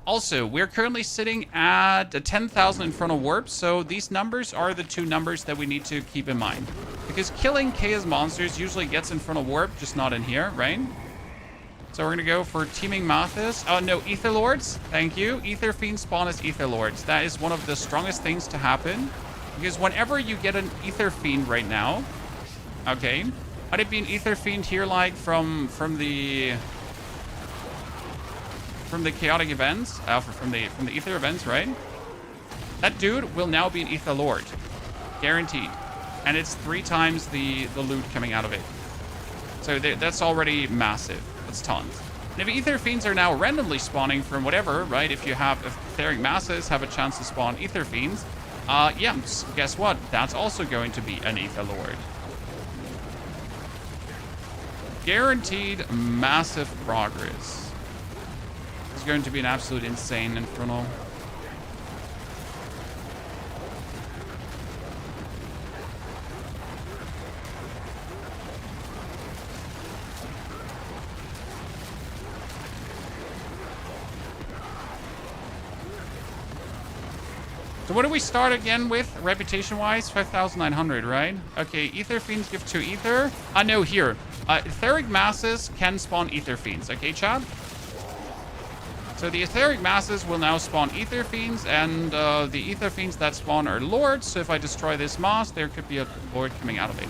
Also, we're currently sitting at 10,000 Infernal Warp, so these numbers are the two numbers that we need to keep in mind. Because killing chaos monsters usually gets Infernal Warp, just not in here, right? So we're going to go for Teeming Mathis. Oh, no, Ether Lords. Thank you. Ether Fiends spawn as Ether Lords. That is one of the strongest things to happen. Because whenever you get an Ether Fiend right now... Okay. Might it be an Ether Fiend here, like, from the chaotic events? From the Ether events, right? That dude will now be an Ether Lord. Guaranteed. And it's 3 times the loot coming out of it. So that's already massive. That's tons. And if Ether Fiends are now randomly spawning from whatever, right? If Etheric Masses have a chance to spawn Ether Fiends, yeah, guess what? That's also going to be an Ether Lord. Guaranteed massive progress. It's going to be an absolute insane Infernal. So what do we start again with, reputation-wise? 5,900, right? Okay, Ether Fiends give 2 Ether. No, here. Etheric Masses can spawn Ether Fiends. Okay, chat? So the Etheric Masses will now spawn Ether Fiends, and the Ether Fiends that spawn are Lords. So if I destroy this Moss, there could be a Lord coming out of it.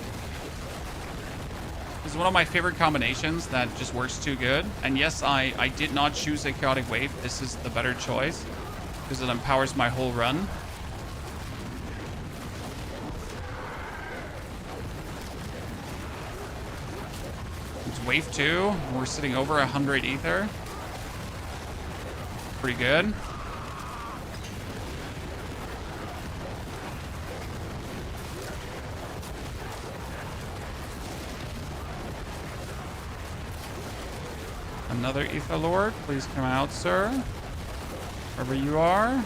This is one of my favorite combinations that just works too good. And yes, I did not choose a Chaotic Wave. This is the better choice because it empowers my whole run. Wave 2, we're sitting over 100 Ether. Pretty good. Another Ether Lord, please come out, sir. Wherever you are.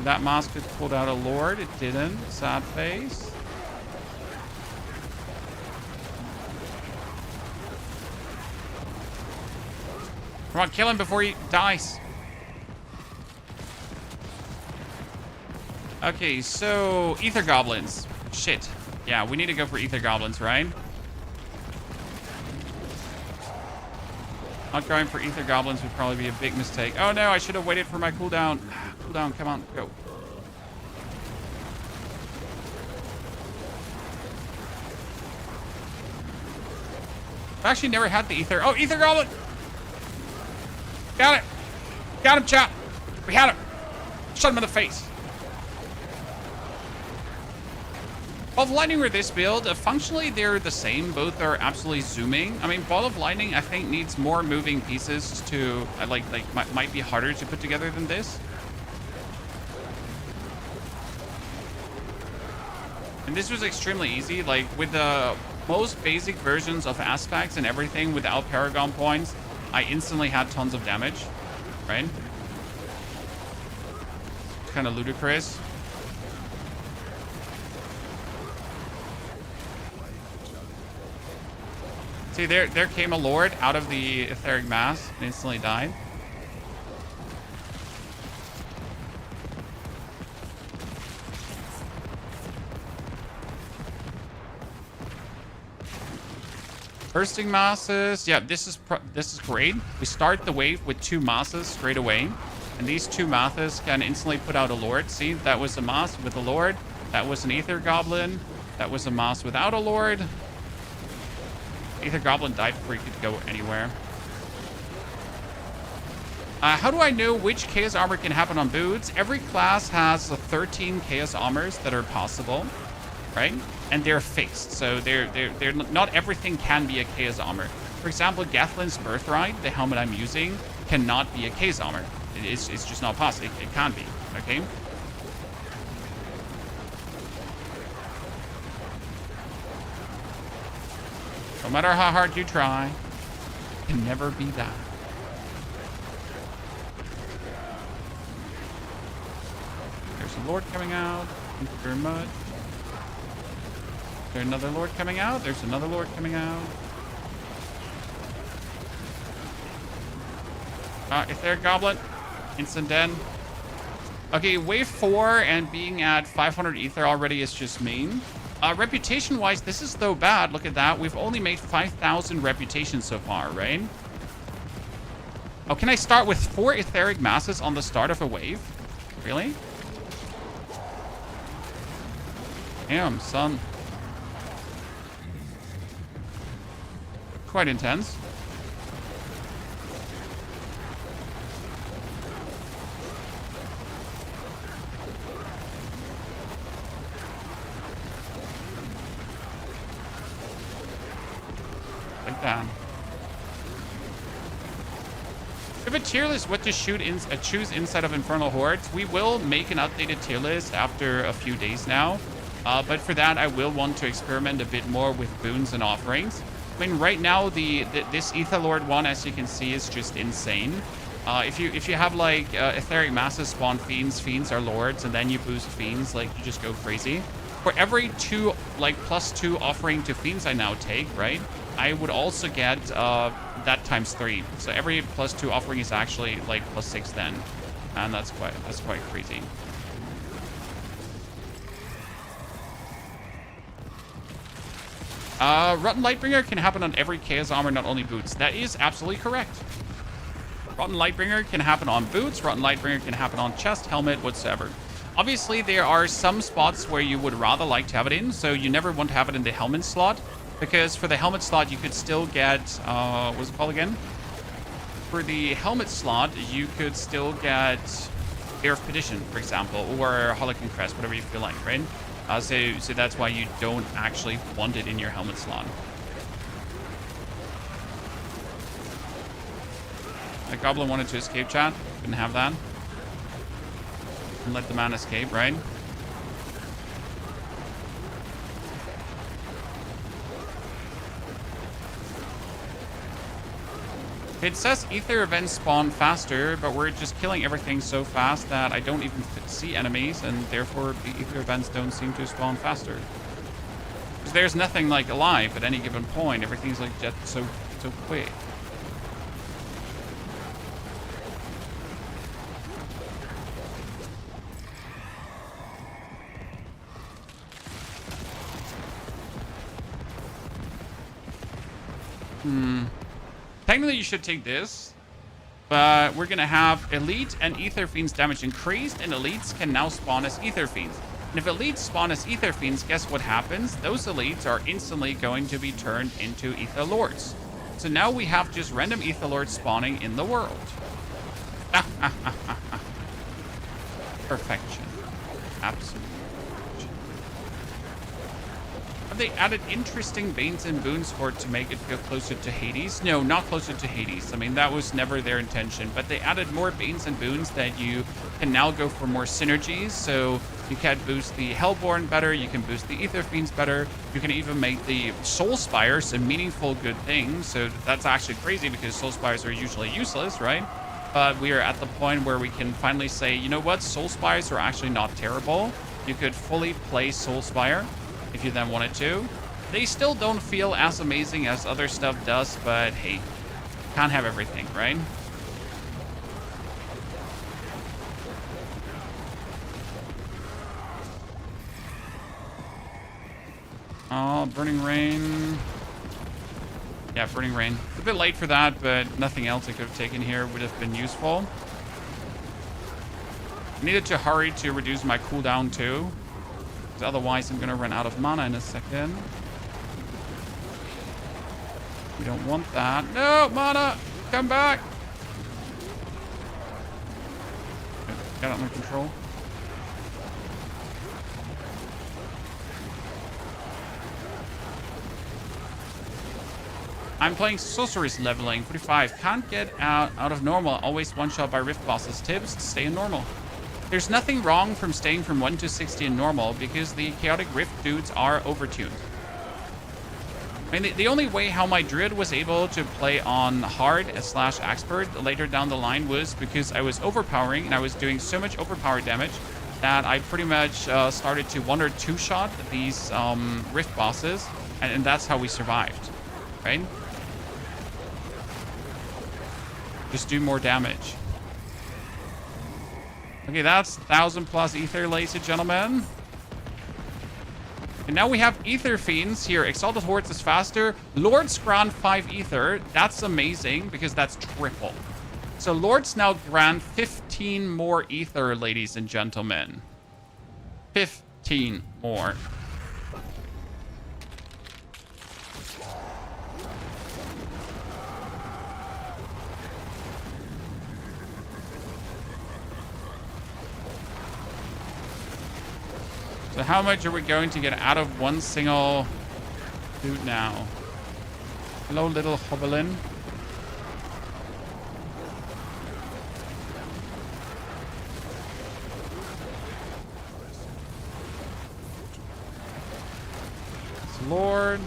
That mask just pulled out a Lord. It didn't. Sad face. Come on, kill him before he dies. Okay, so Ether Goblins. Shit. Yeah, we need to go for Ether Goblins, right? Not going for Ether Goblins would probably be a big mistake. Oh no, I should have waited for my cooldown. Cooldown, come on, go. I've actually never had the Ether. Oh, Ether Goblin! Got it! Got him, chat! We had him! Shut him in the face. Ball of Lightning or this build, functionally they're the same. Both are absolutely zooming. I mean, Ball of Lightning I think needs more moving pieces to, might be harder to put together than this. And this was extremely easy. Like with the most basic versions of aspects and everything without Paragon points, I instantly had tons of damage, right? It's kind of ludicrous. See, there came a Lord out of the Etheric Mass and instantly died. Bursting masses. Yeah, this is great. We start the wave with 2 masses straight away. And these 2 masses can instantly put out a Lord. See, that was a mass with a Lord. That was an Aether Goblin. That was a mass without a Lord. Aether Goblin died before he could go anywhere. How do I know which Chaos Armor can happen on boots? Every class has 13 Chaos Armors that are possible, right? And they're fixed, so they're not everything can be a Chaos Armor. For example, Gathlin's Birthright, the helmet I'm using, cannot be a Chaos Armor. It's just not possible. It can't be, okay? No matter how hard you try, it can never be that. There's a Lord coming out. Thank you very much. There's another Lord coming out. There's another Lord coming out. Etheric Goblin. Instant den. Okay, wave 4 and being at 500 Ether already is just mean. Reputation-wise, this is though bad. Look at that. We've only made 5,000 reputation so far, right? Oh, can I start with 4 Etheric Masses on the start of a wave? Really? Damn, son. Quite intense. Like that. We have a tier list what to choose inside of Infernal Hordes. We will make an updated tier list after a few days now. But for that, I will want to experiment a bit more with boons and offerings. I mean, right now, this Ether Lord one, as you can see, is just insane. If you have like Etheric Masses spawn Fiends, Fiends are Lords, and then you boost Fiends, like you just go crazy. For every 2 like +2 offering to Fiends I now take, right? I would also get that times 3. So every +2 offering is actually like +6 then, and that's quite crazy. Rotten Lightbringer can happen on every Chaos Armor, not only boots. That is absolutely correct. Rotten Lightbringer can happen on boots. Rotten Lightbringer can happen on chest, helmet, whatsoever. Obviously, there are some spots where you would rather like to have it in, so you never want to have it in the helmet slot, because for the helmet slot, you could still get, what's it called again? For the helmet slot, you could still get Air of Petition, for example, or Harlequin Crest, whatever you feel like, right? So that's why you don't actually want it in your helmet slot. The Goblin wanted to escape, chat. Couldn't have that. And let the man escape, right? It says Ether events spawn faster, but we're just killing everything so fast that I don't even see enemies, and therefore the Ether events don't seem to spawn faster. Because there's nothing like alive at any given point. Everything's like just so quick. Technically, you should take this, but we're going to have Elite and Ether Fiends damage increased, and Elites can now spawn as Ether Fiends. And if Elites spawn as Ether Fiends, guess what happens? Those Elites are instantly going to be turned into Ether Lords. So now we have just random Aether Lords spawning in the world. Perfection. Absolute perfection. Have they added interesting Banes and Boons Horde to make it feel closer to Hades? No, not closer to Hades. I mean, that was never their intention. But they added more Banes and Boons that you can now go for more synergies. So you can boost the Hellborn better. You can boost the Aether Fiends better. You can even make the Soul Spires a meaningful good thing. So that's actually crazy because Soul Spires are usually useless, right? But we are at the point where we can finally say, you know what? Soul Spires are actually not terrible. You could fully play Soul Spire if you then wanted to. They still don't feel as amazing as other stuff does, but hey, can't have everything, right? Oh, Burning Rain. Yeah, Burning Rain. It's a bit late for that, but nothing else I could have taken here would have been useful. I needed to hurry to reduce my cooldown too. Because otherwise I'm going to run out of mana in a second. We don't want that. No, mana! Come back! Got it under control. I'm playing Sorceress leveling, 45. Can't get out of normal. Always one-shot by Rift bosses. Tips to stay in normal. There's nothing wrong from staying from 1 to 60 in normal because the Chaotic Rift dudes are overtuned. I mean, the only way how my Druid was able to play on hard / expert later down the line was because I was overpowering and I was doing so much overpower damage that I pretty much started to 1 or 2 shot these Rift bosses, and that's how we survived, right? Just do more damage. Okay, that's 1,000 plus ether, ladies and gentlemen. And now we have Ether Fiends here. Exalted Hordes is faster. Lords grant 5 ether. That's amazing because that's triple. So Lords now grant 15 more ether, ladies and gentlemen. 15 more. So how much are we going to get out of one single dude now? Hello, little hobbling. Lord.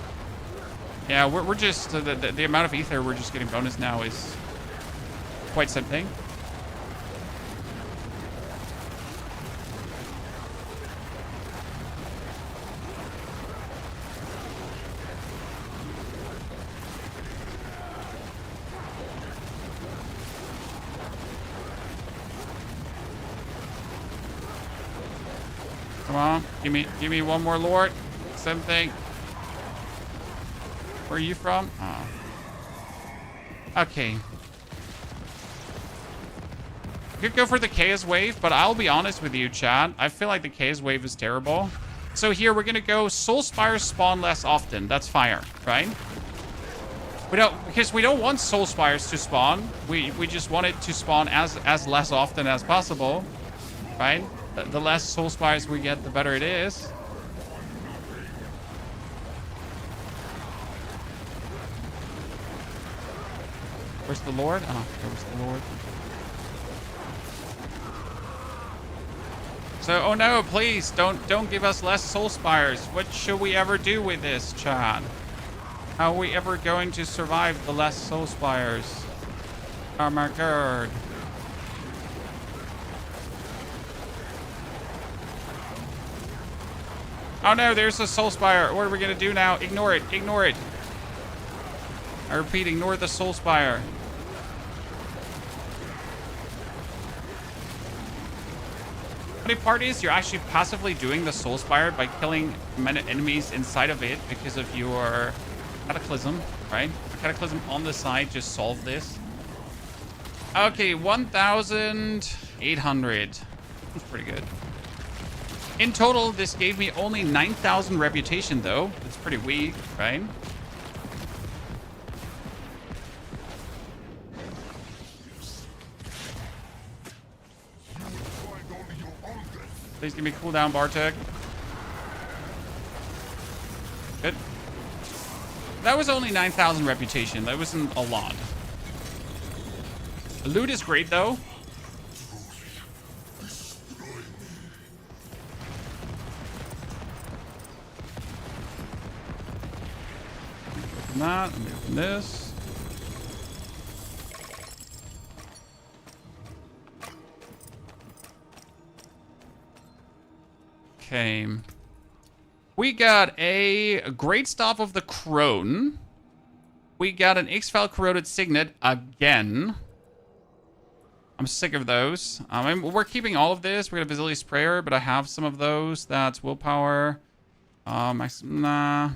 Yeah, we're just the amount of ether we're just getting bonus now is quite something. Come on, give me one more Lord. Something. Where are you from? Oh. Okay. Could go for the Chaos Wave, but I'll be honest with you, chat. I feel like the Chaos Wave is terrible. So here we're gonna go Soul Spires spawn less often. That's fire, right? Because we don't want Soul Spires to spawn. We just want it to spawn as less often as possible, right? The less Soul Spires we get, the better it is. Where's the Lord? Oh, there's the Lord. So, oh no, please, don't give us less Soul Spires. What should we ever do with this, chat? How are we ever going to survive the less Soul Spires? Oh my god. Oh no, there's a Soul Spire. What are we gonna do now? Ignore it, ignore it. I repeat, ignore the Soul Spire. Funny part is you're actually passively doing the Soul Spire by killing enemies inside of it because of your Cataclysm, right? A Cataclysm on the side just solve this. Okay, 1,800. That's pretty good. In total, this gave me only 9,000 reputation, though. That's pretty weak, right? Please give me cooldown, Bartek. Good. That was only 9,000 reputation. That wasn't a lot. The loot is great, though. Open that. Let me open this. Okay. We got a Great Staff of the Crone. We got an X-File Corroded Signet again. I'm sick of those. We're keeping all of this. We got a Visibility Sprayer, but I have some of those. That's Willpower. Nah.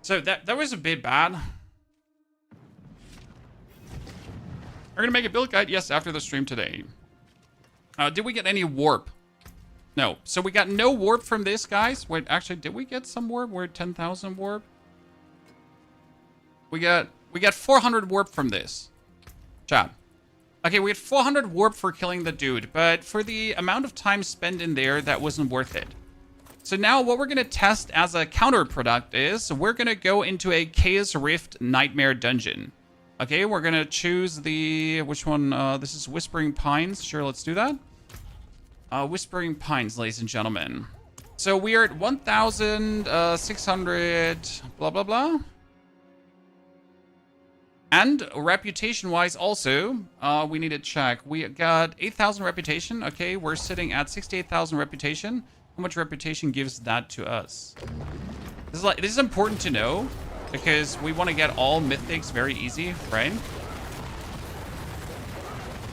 So that was a bit bad. We're gonna make a build guide, yes, after the stream today. Did we get any warp? No. So we got no warp from this, guys. Wait, actually, did we get some warp? We're at 10,000 warp. We got 400 warp from this. Chat. Okay, we had 400 warp for killing the dude, but for the amount of time spent in there, that wasn't worth it. So now what we're gonna test as a counter product is we're gonna go into a Chaos Rift Nightmare Dungeon. Okay, we're gonna choose the, which one? This is Whispering Pines. Sure, let's do that. Whispering Pines, ladies and gentlemen. So we are at 1,600, blah, blah, blah. And reputation-wise also, we need to check. We got 8,000 reputation. Okay, we're sitting at 68,000 reputation. How much reputation gives that to us? This is important to know, because we want to get all mythics very easy, right?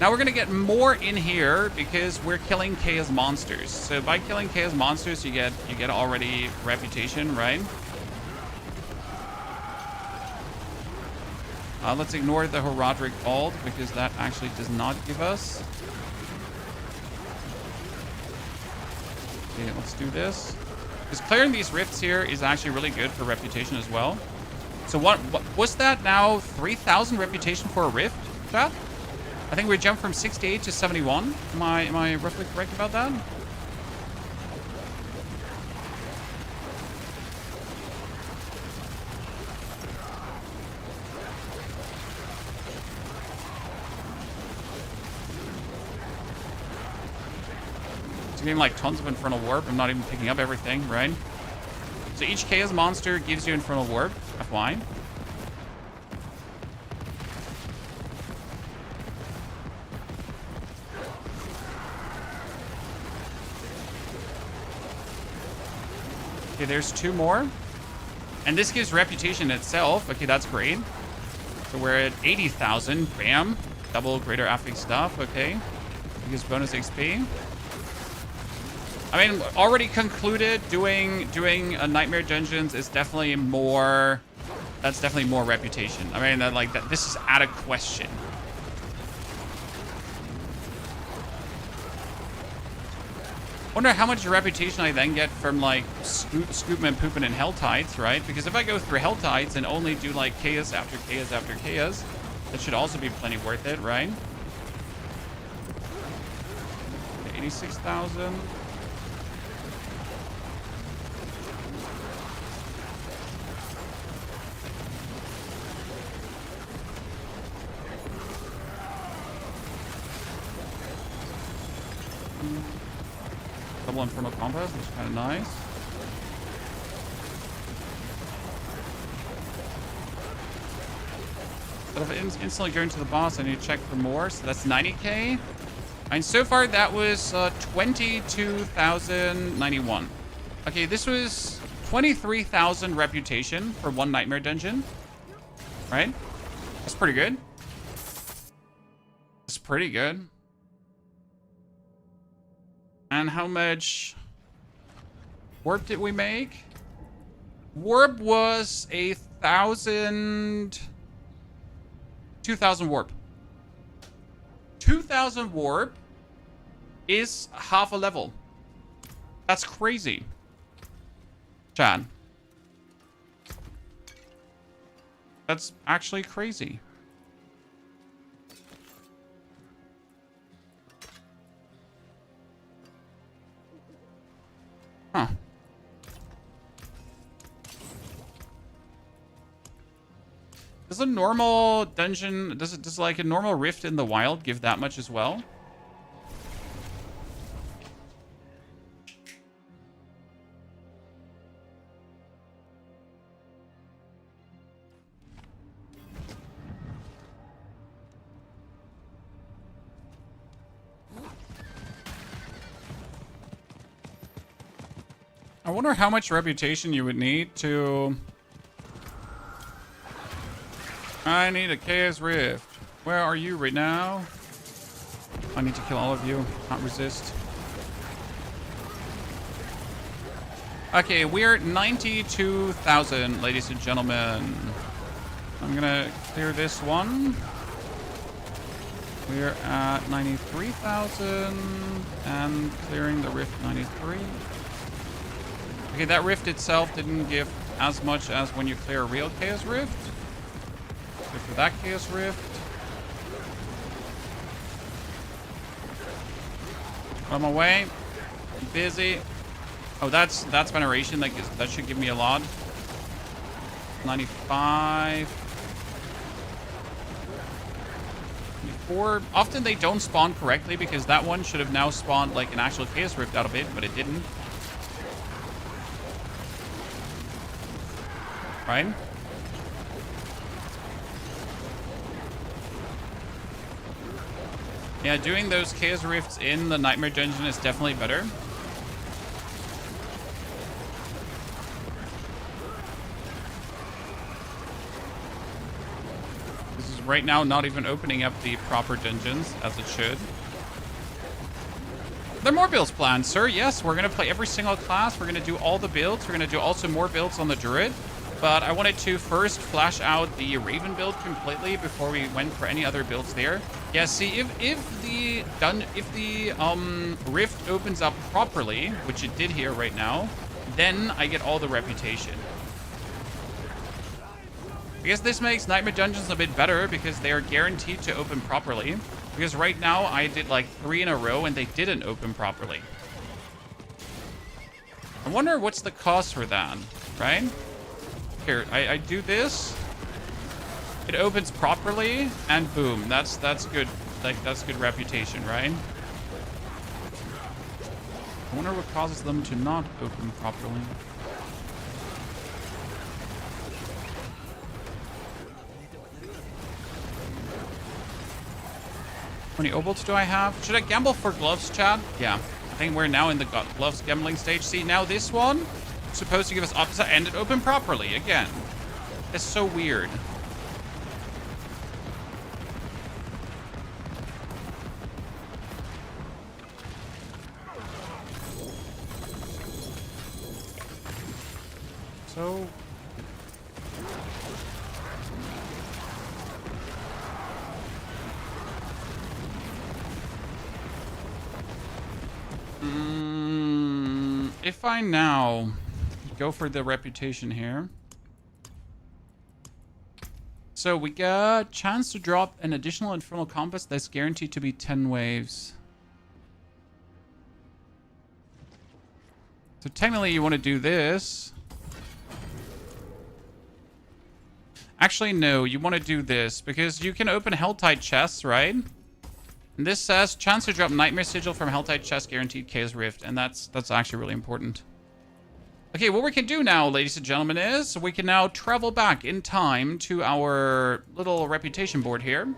Now we're going to get more in here because we're killing chaos monsters. So by killing chaos monsters, you get already reputation, right? Let's ignore the Horadric Vault because that actually does not give us. Okay, let's do this. Because clearing these rifts here is actually really good for reputation as well. So what was that now? 3,000 reputation for a rift, chat? I think we jumped from 68 to 71. Am I roughly correct about that? It's getting like tons of Infernal Warp. I'm not even picking up everything, right? So each Chaos monster gives you Infernal Warp, FY. Okay, there's 2 more. And this gives reputation itself. Okay, that's great. So we're at 80,000. Bam. Double greater affix stuff. Okay. It gives bonus XP. I mean, already concluded doing Nightmare Dungeons is definitely more... That's definitely more reputation. I mean, like, this is out of question. Wonder how much reputation I then get from, like, scooping and pooping in Helltides, right? Because if I go through Helltides and only do, like, chaos after chaos after chaos, that should also be plenty worth it, right? 86,000. Double Infernal Compass, which is kind of nice. But if it instantly going to the boss, I need to check for more. So that's 90k. And so far, that was 22,091. Okay, this was 23,000 reputation for one Nightmare Dungeon. Right? That's pretty good. That's pretty good. And how much warp did we make? Warp was 2,000 warp. 2,000 warp is half a level. That's crazy. Chan. That's actually crazy. Huh. Does a normal dungeon, does like a normal rift in the wild give that much as well? I wonder how much reputation you would need to... I need a Chaos Rift. Where are you right now? I need to kill all of you. Can't resist. Okay, we're 92,000, ladies and gentlemen. I'm gonna clear this one. We're at 93,000 and clearing the rift 93. Okay, that rift itself didn't give as much as when you clear a real Chaos Rift. So for that Chaos Rift, I'm away. I'm busy. Oh, that's veneration. That should give me a lot. 95. 94. Often they don't spawn correctly because that one should have now spawned like an actual Chaos Rift out of it, but it didn't. Right? Yeah, doing those Chaos Rifts in the Nightmare Dungeon is definitely better. This is right now not even opening up the proper dungeons as it should. There are more builds planned, sir. Yes, we're going to play every single class. We're going to do all the builds. We're going to do also more builds on the Druid. But I wanted to first flash out the Raven build completely before we went for any other builds there. Yeah, see, if the Rift opens up properly, which it did here right now, then I get all the reputation. I guess this makes Nightmare Dungeons a bit better because they are guaranteed to open properly. Because right now I did like 3 in a row and they didn't open properly. I wonder what's the cost for that, right? Here, I do this. It opens properly, and boom, that's good. Like that's good reputation, right? I wonder what causes them to not open properly. How many obols do I have? Should I gamble for gloves, Chad? Yeah, I think we're now in the gloves gambling stage. See, now this one supposed to give us opposite, and it opened properly again. It's so weird. So if I now go for the reputation here. So we got chance to drop an additional Infernal Compass that's guaranteed to be 10 waves. So technically you want to do this. Actually, no, you want to do this because you can open Helltide chests, right? And this says chance to drop Nightmare Sigil from Helltide chest guaranteed Chaos Rift, and that's actually really important. Okay, what we can do now, ladies and gentlemen, is we can now travel back in time to our little reputation board here.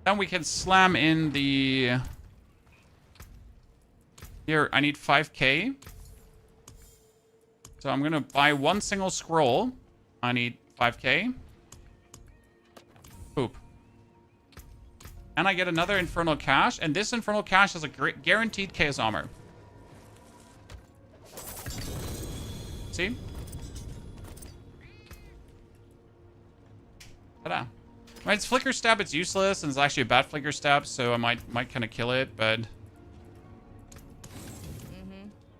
Then we can slam in the... Here, I need 5k. So I'm going to buy one single scroll. I need 5k. Poop. And I get another Infernal Cache. And this Infernal Cache has a guaranteed Chaos Armor. See? Ta-da. Right, it's Flicker Stab, it's useless, and it's actually a bad Flicker Stab, so I might kind of kill it, but...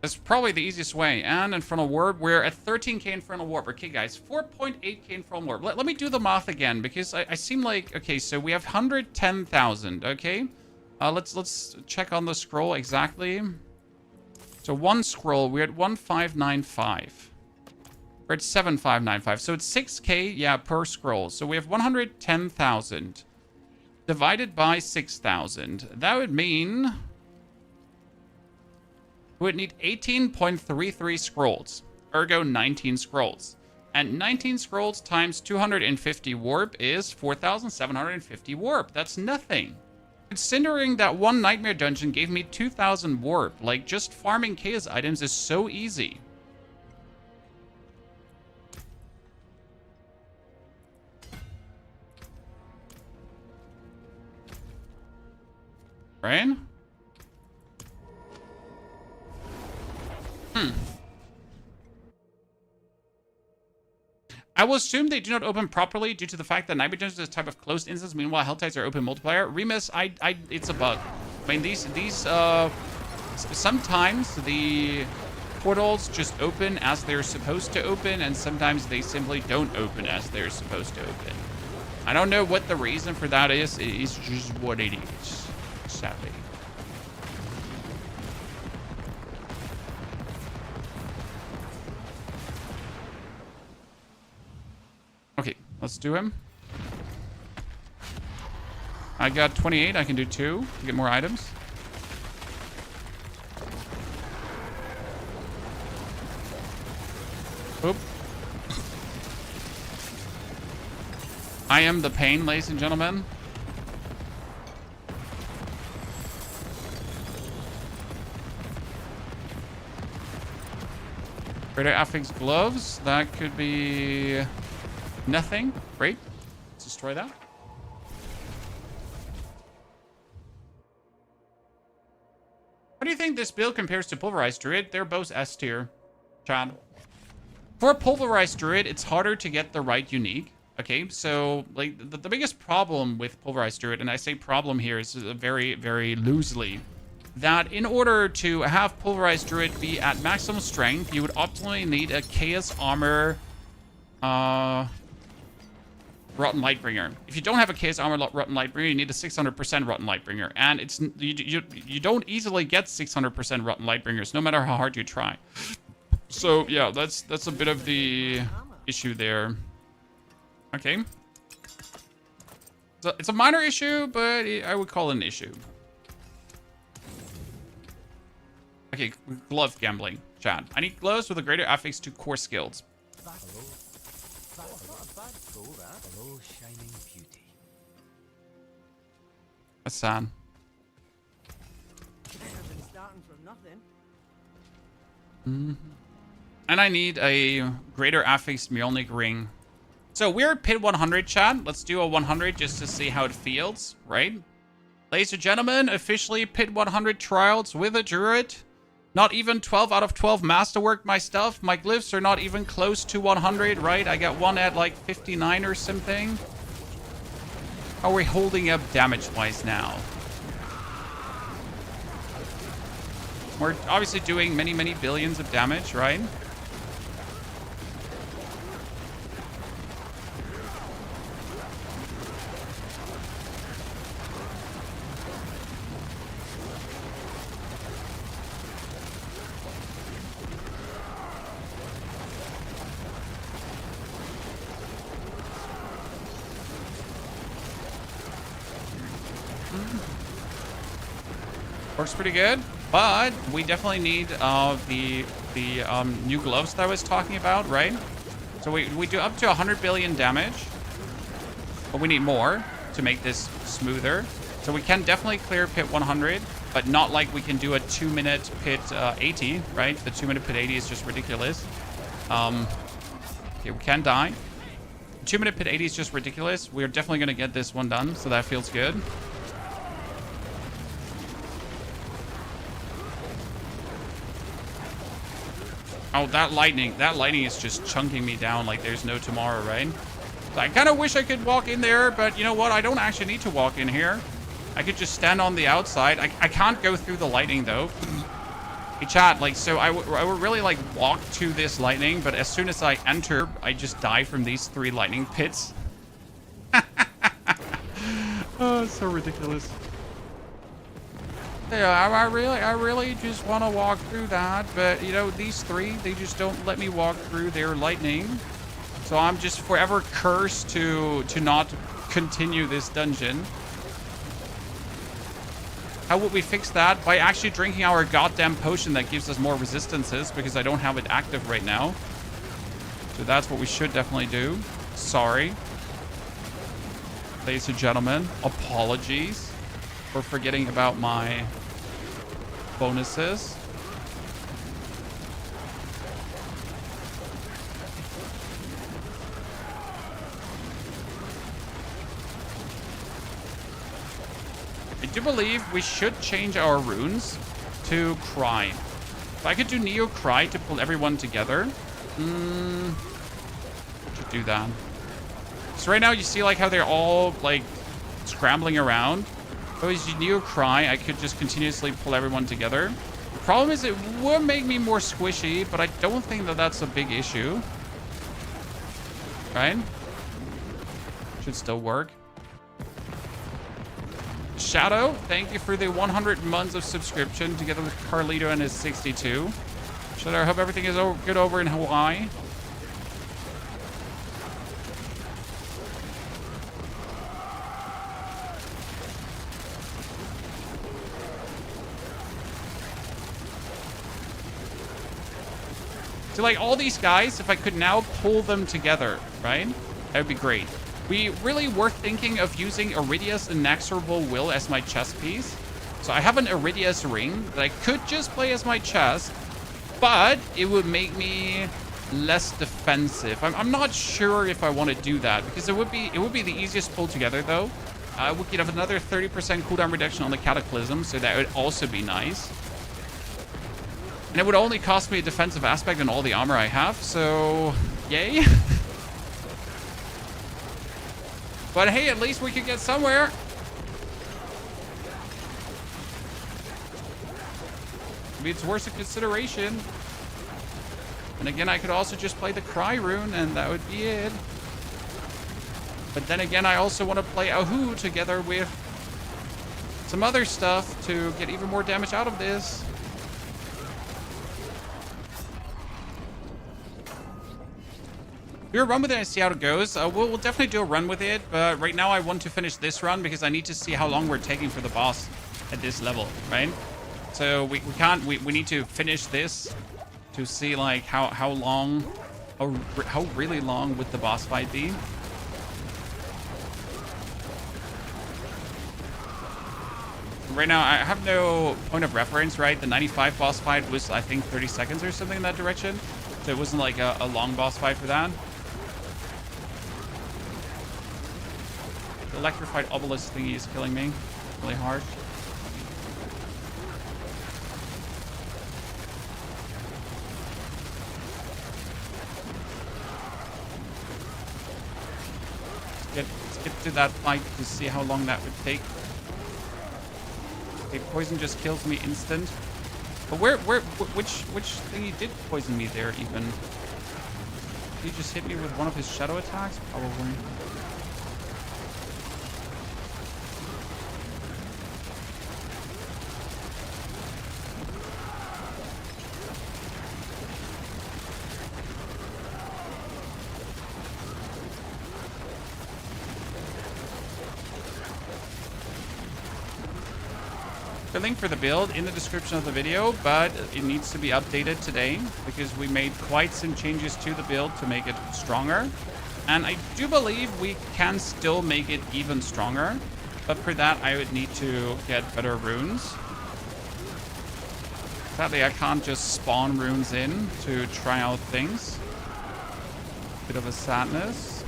That's probably the easiest way. And Infernal Warp, we're at 13k Infernal Warp. Okay, guys, 4.8k Infernal Warp. Let me do the math again, because I seem like... Okay, so we have 110,000, okay? Let's check on the scroll exactly. So one scroll, we're at 1595. We're at 7595. So it's 6k, yeah, per scroll. So we have 110,000 divided by 6,000. That would mean we would need 18.33 scrolls. Ergo 19 scrolls. And 19 scrolls times 250 warp is 4,750 warp. That's nothing. Considering that one nightmare dungeon gave me 2,000 warp, like just farming chaos items is so easy. Right? I will assume they do not open properly due to the fact that Nightmare Dungeons is a type of closed instance. Meanwhile, Helltides are open multiplayer. Remus, it's a bug. I mean, these sometimes the portals just open as they're supposed to open, and sometimes they simply don't open as they're supposed to open. I don't know what the reason for that is. It's just what it is, sadly. Okay, let's do him. I got 28. I can do 2 to get more items. Oop. I am the pain, ladies and gentlemen. Greater Affix gloves. That could be nothing. Great. Let's destroy that. How do you think this build compares to Pulverized Druid? They're both S tier, Chad. For a Pulverized Druid, it's harder to get the right unique. Okay, so like the biggest problem with Pulverized Druid, and I say problem here is very, very loosely, that in order to have Pulverized Druid be at maximum strength, you would optimally need a Chaos Armor Rotten Lightbringer. If you don't have a Chaos Armor Rotten Lightbringer, you need a 600% Rotten Lightbringer. And it's you don't easily get 600% Rotten Lightbringers, no matter how hard you try. So yeah, that's a bit of the issue there. Okay. So it's a minor issue, but I would call it an issue. Okay, glove gambling, Chad. I need gloves with a greater affix to core skills. That's sad. And I need a greater affix Mjolnir ring. So we're at pit 100, Chad. Let's do a 100 just to see how it feels, right? Ladies and gentlemen, officially pit 100 trials with a Druid. Not even 12 out of 12 masterwork my stuff. My glyphs are not even close to 100, right? I got one at like 59 or something. How are we holding up damage-wise now? We're obviously doing many, many billions of damage, right? Works pretty good, but we definitely need the new gloves that I was talking about, right? So we do up to 100 billion damage, but we need more to make this smoother. So we can definitely clear pit 100, but not like we can do a 2-minute pit 80, right? The 2-minute pit 80 is just ridiculous. Okay, we can die. 2-minute pit 80 is just ridiculous. We're definitely going to get this one done, so that feels good. Oh, that lightning is just chunking me down like there's no tomorrow, right? So I kind of wish I could walk in there, but you know what? I don't actually need to walk in here. I could just stand on the outside. I can't go through the lightning, though. Hey chat, like, so I would really like walk to this lightning, but as soon as I enter, I just die from these 3 lightning pits. Oh, it's so ridiculous. Yeah, I really just want to walk through that, but you know, these 3, they just don't let me walk through their lightning. So I'm just forever cursed to not continue this dungeon. How would we fix that? By actually drinking our goddamn potion that gives us more resistances, because I don't have it active right now. So that's what we should definitely do. Sorry. Ladies and gentlemen, apologies for forgetting about my bonuses. I do believe we should change our runes to cry. If I could do Neo Cry to pull everyone together, should do that. So right now you see like how they're all like scrambling around. If I was Neo Cry, I could just continuously pull everyone together. The problem is it would make me more squishy, but I don't think that that's a big issue. Right? Should still work. Shadow, thank you for the 100 months of subscription, together with Carlito and his 62. Shadow, I hope everything is good over in Hawaii. So like all these guys, if I could now pull them together, right? That would be great. We really were thinking of using Iridia's Inexorable Will as my chess piece. So I have an Iridia's ring that I could just play as my chess, but it would make me less defensive. I'm not sure if I want to do that, because it would be the easiest pull together though. We could have another 30% cooldown reduction on the Cataclysm, so that would also be nice. And it would only cost me a defensive aspect and all the armor I have, so yay. But hey, at least we could get somewhere. Maybe it's worth a consideration. And again, I could also just play the Cry rune and that would be it. But then again, I also want to play Ahu together with some other stuff to get even more damage out of this. Do a run with it and see how it goes. We'll definitely do a run with it, but right now I want to finish this run because I need to see how long we're taking for the boss at this level, right? So we need to finish this to see like how long, how really long would the boss fight be. Right now I have no point of reference, right? The 95 boss fight was I think 30 seconds or something in that direction. So it wasn't like a long boss fight for that. The electrified obelisk thingy is killing me really hard. Let's get to that fight to see how long that would take. Okay, poison just kills me instant. But which thingy did poison me there even? Did he just hit me with one of his shadow attacks? Probably. The link for the build in the description of the video, but it needs to be updated today because we made quite some changes to the build to make it stronger. And I do believe we can still make it even stronger, but for that I would need to get better runes. Sadly, I can't just spawn runes in to try out things. Bit of a sadness.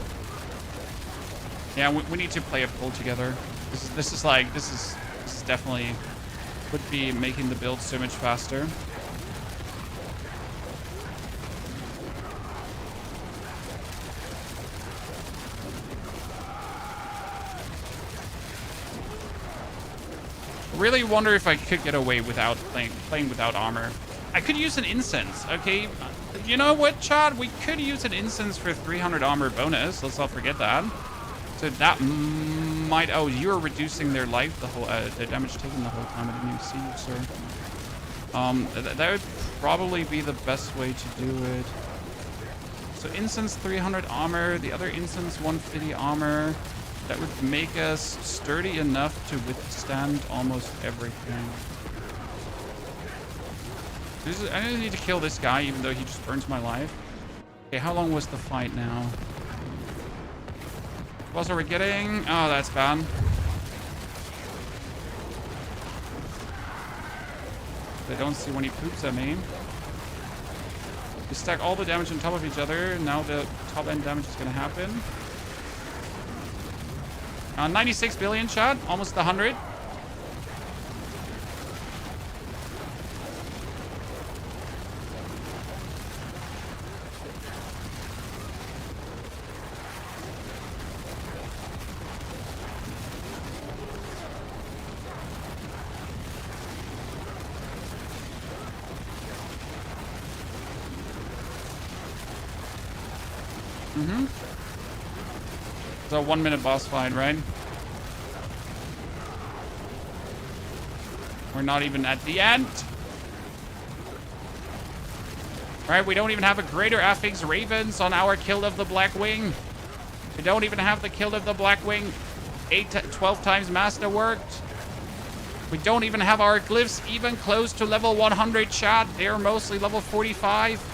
Yeah, we need to play a pull together. This is definitely would be making the build so much faster. I really wonder if I could get away without playing without armor. I could use an incense, okay? You know what, Chad? We could use an incense for 300 armor bonus. Let's not forget that. So that might... Oh, you're reducing their life, their damage taken the whole time. I didn't even see you, sir. That would probably be the best way to do it. So incense 300 armor, the other incense 150 armor. That would make us sturdy enough to withstand almost everything. I don't need to kill this guy, even though he just burns my life. Okay, how long was the fight now? What are we getting? Oh, that's bad. They don't see when he poops at me. We stack all the damage on top of each other. Now the top end damage is going to happen. 96 billion shot, almost 100. It's a 1 minute boss fight, right? We're not even at the end. Right, we don't even have a greater affix ravens on our kill of the Black Wing. We don't even have the kill of the Black Wing 12 times masterworked. We don't even have our glyphs even close to level 100 chat. They're mostly level 45.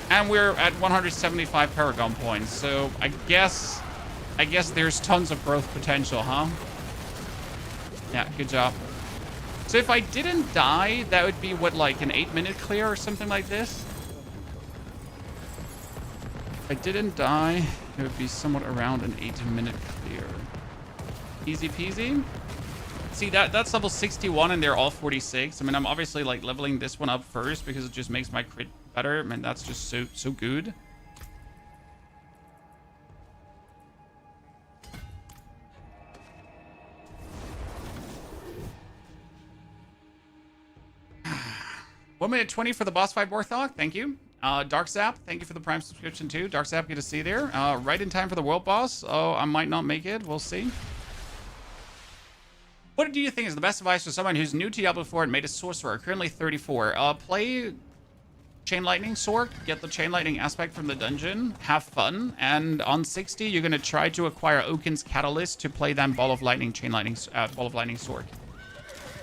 And we're at 175 Paragon points, so I guess there's tons of growth potential, huh? Yeah, good job. So if I didn't die, that would be what, like an 8-minute clear or something like this? If I didn't die, it would be somewhat around an 8-minute clear. Easy peasy. See, that's level 61 and they're all 46. I mean, I'm obviously like leveling this one up first because it just makes my crit better. I mean, that's just so good. One minute 20 for the boss fight, Borthok. Thank you. Dark Zap, thank you for the Prime subscription too. Dark Zap, good to see you there. Right in time for the world boss. Oh, I might not make it. We'll see. What do you think is the best advice for someone who's new to Diablo 4 and made a sorcerer, currently 34? Play Chain Lightning Sword, get the Chain Lightning aspect from the dungeon, have fun, and on 60, you're going to try to acquire Oaken's Catalyst to play that Ball of Lightning Ball of Lightning Sword.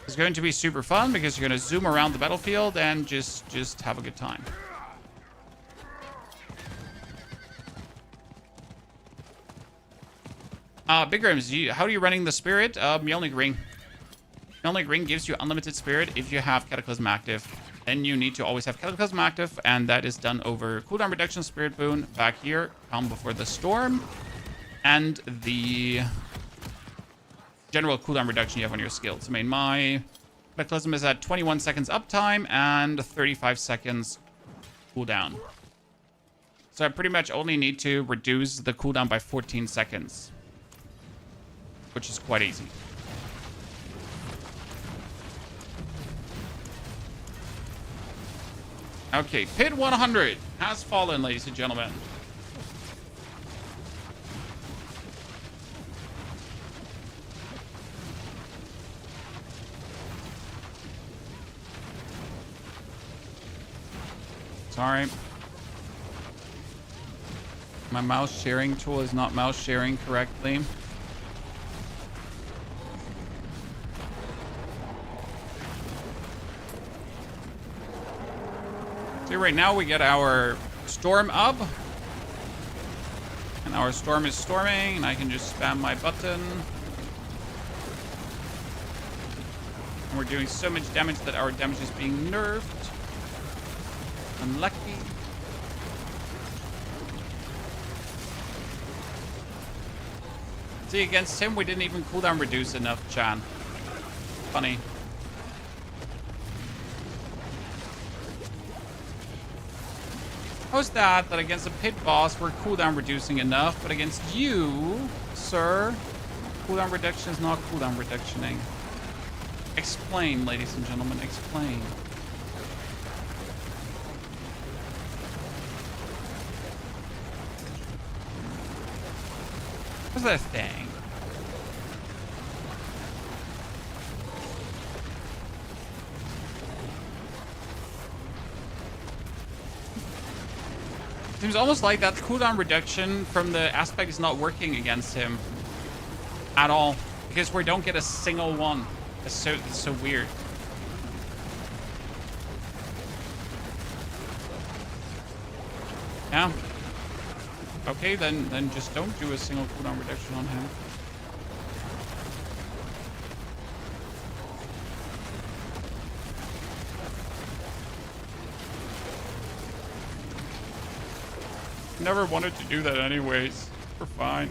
It's going to be super fun because you're going to zoom around the battlefield and just have a good time. Big Rims, how are you running the Spirit? Mjolnir Ring. Mjolnir Ring gives you unlimited Spirit if you have Cataclysm active. Then you need to always have Cataclysm active, and that is done over cooldown reduction, Spirit Boon, back here, Calm Before the Storm, and the general cooldown reduction you have on your skills. I mean, my Cataclysm is at 21 seconds uptime and 35 seconds cooldown. So I pretty much only need to reduce the cooldown by 14 seconds. Which is quite easy. Okay, Pit 100 has fallen, ladies and gentlemen. Sorry. My mouse sharing tool is not mouse sharing correctly. Right now we get our storm up, and our storm is storming, and I can just spam my button, and we're doing so much damage that our damage is being nerfed. Unlucky. See, against him we didn't even cooldown reduce enough, Chan. Funny. How's that against a pit boss we're cooldown reducing enough, but against you, sir, cooldown reduction is not cooldown reductioning. Explain, ladies and gentlemen, explain. What's that thing? Seems almost like that cooldown reduction from the aspect is not working against him at all, because we don't get a single one. It's so weird. Yeah. Okay, then just don't do a single cooldown reduction on him. Never wanted to do that anyways. We're fine.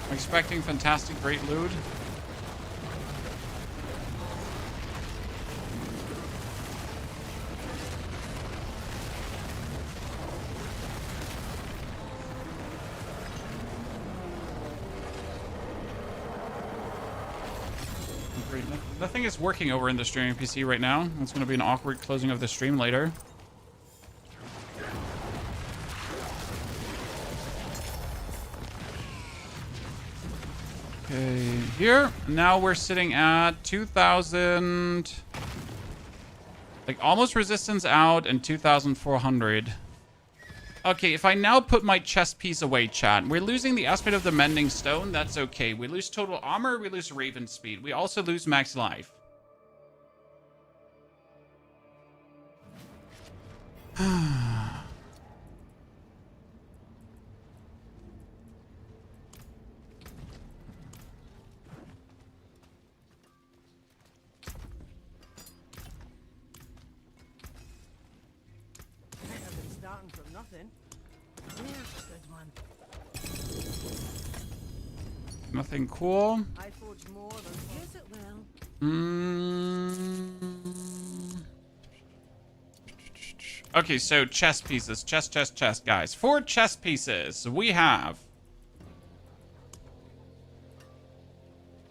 I'm expecting fantastic great loot. Great. Nothing is working over in the streaming PC right now. It's going to be an awkward closing of the stream later. Okay, here. Now we're sitting at 2,000. Like almost resistance out and 2,400. Okay, if I now put my chest piece away, chat, we're losing the aspect of the Mending Stone. That's okay. We lose total armor. We lose Raven speed. We also lose max life. Starting from nothing. Yeah, good one. Nothing cool. I forge more than use it well. Okay, so chess pieces. Chess, guys. 4 chess pieces. We have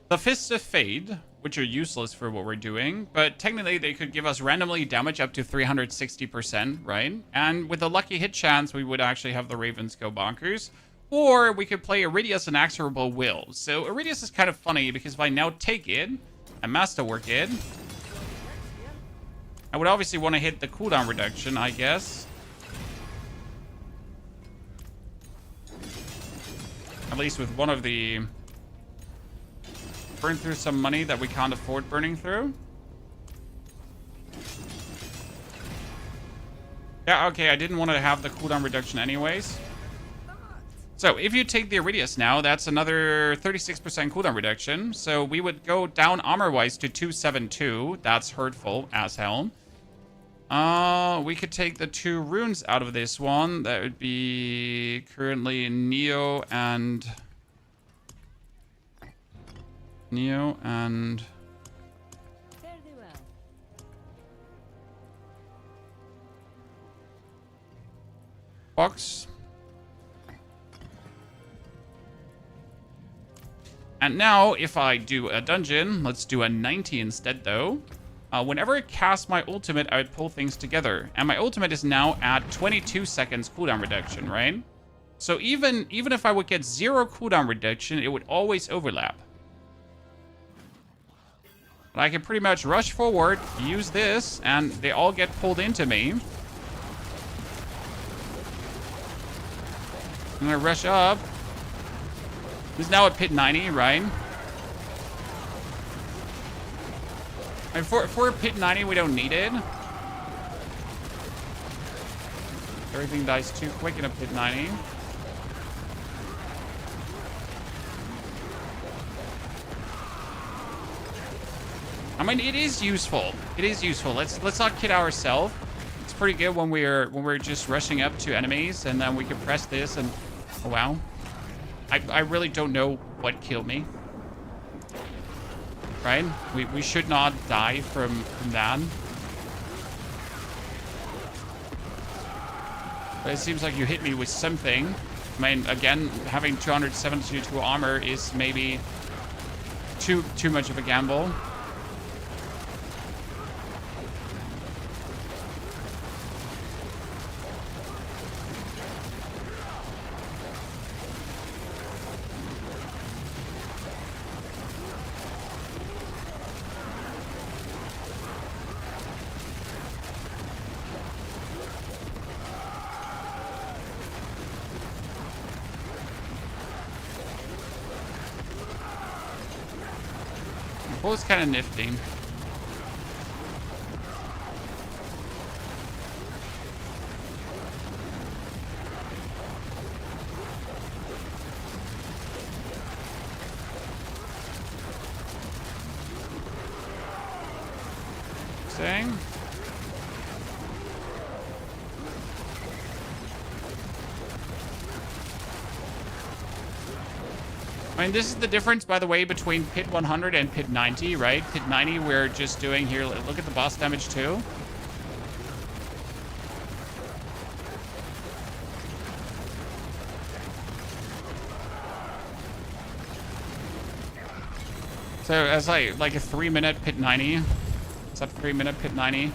the Fists of Fade, which are useless for what we're doing, but technically they could give us randomly damage up to 360%, right? And with a lucky hit chance, we would actually have the Ravens go bonkers. Or we could play Iridius and Inexorable Will. So Iridius is kind of funny because if I now take it and Masterwork it, I would obviously want to hit the cooldown reduction, I guess. At least with one of the... Burn through some money that we can't afford burning through. Yeah, okay, I didn't want to have the cooldown reduction anyways. So if you take the Iridius now, that's another 36% cooldown reduction. So we would go down armor-wise to 272. That's hurtful as hell. We could take the 2 runes out of this one. That would be currently Neo and Box. And now, if I do a dungeon, let's do a 90 instead, though. Whenever I cast my ultimate, I would pull things together. And my ultimate is now at 22 seconds cooldown reduction, right? So even if I would get 0 cooldown reduction, it would always overlap. But I can pretty much rush forward, use this, and they all get pulled into me. I'm gonna rush up. Who's now at pit 90, right? And for pit 90, we don't need it. Everything dies too quick in a pit 90. I mean, it is useful. It is useful. Let's not kid ourselves. It's pretty good when we're just rushing up to enemies, and then we can press this and oh wow. I really don't know what killed me. right? We should not die from that. But it seems like you hit me with something. I mean, again, having 272 armor is maybe too much of a gamble. Well, it's kind of nifty. Saying. I mean, this is the difference, by the way, between Pit 100 and Pit 90, right? Pit 90, we're just doing here. Look at the boss damage, too. So, as like a 3-minute Pit 90. It's up 3-minute Pit 90.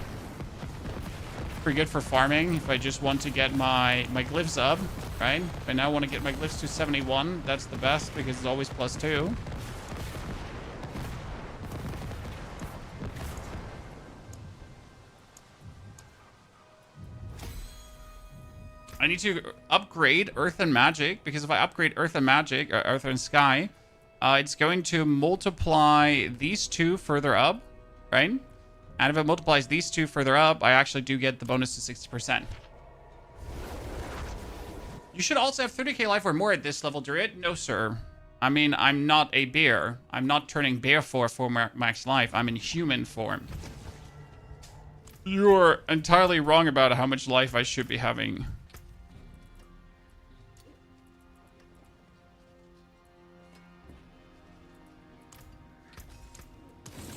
Pretty good for farming if I just want to get my glyphs up. Right? If I now want to get my glyphs to 71, that's the best because it's always +2. I need to upgrade Earth and Magic because if I upgrade Earth and Magic, or Earth and Sky, it's going to multiply these two further up, right? And if it multiplies these two further up, I actually do get the bonus to 60%. You should also have 30k life or more at this level, Druid. No, sir. I mean, I'm not a bear. I'm not turning bear for max life. I'm in human form. You're entirely wrong about how much life I should be having.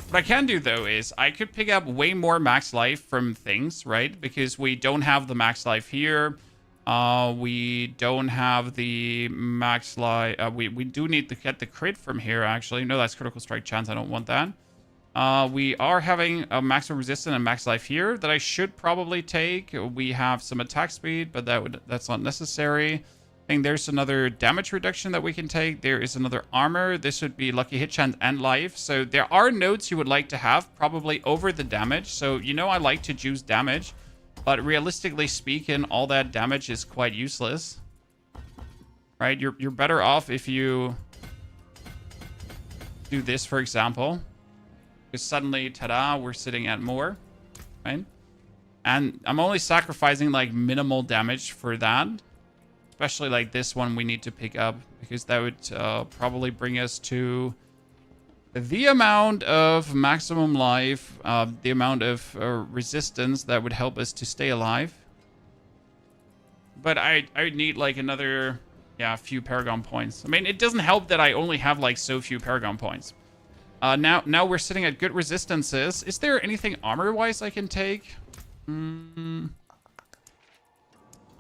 What I can do, though, is I could pick up way more max life from things, right? Because we don't have the max life here. We don't have the max life. We do need to get the crit from here, actually. No, that's critical strike chance. I don't want that. We are having a maximum resistance and max life here that I should probably take. We have some attack speed, but that's not necessary. I think there's another damage reduction that we can take. There is another armor. This would be lucky hit chance and life. So there are nodes you would like to have, probably over the damage. So, you know, I like to juice damage. But realistically speaking, all that damage is quite useless. Right? You're better off if you do this, for example. Because suddenly, ta-da, we're sitting at more. Right? And I'm only sacrificing like minimal damage for that. Especially like this one we need to pick up. Because that would probably bring us to the amount of maximum life, the amount of resistance that would help us to stay alive. But I would need like another, few Paragon points. I mean, it doesn't help that I only have like so few Paragon points. Now we're sitting at good resistances. Is there anything armor-wise I can take?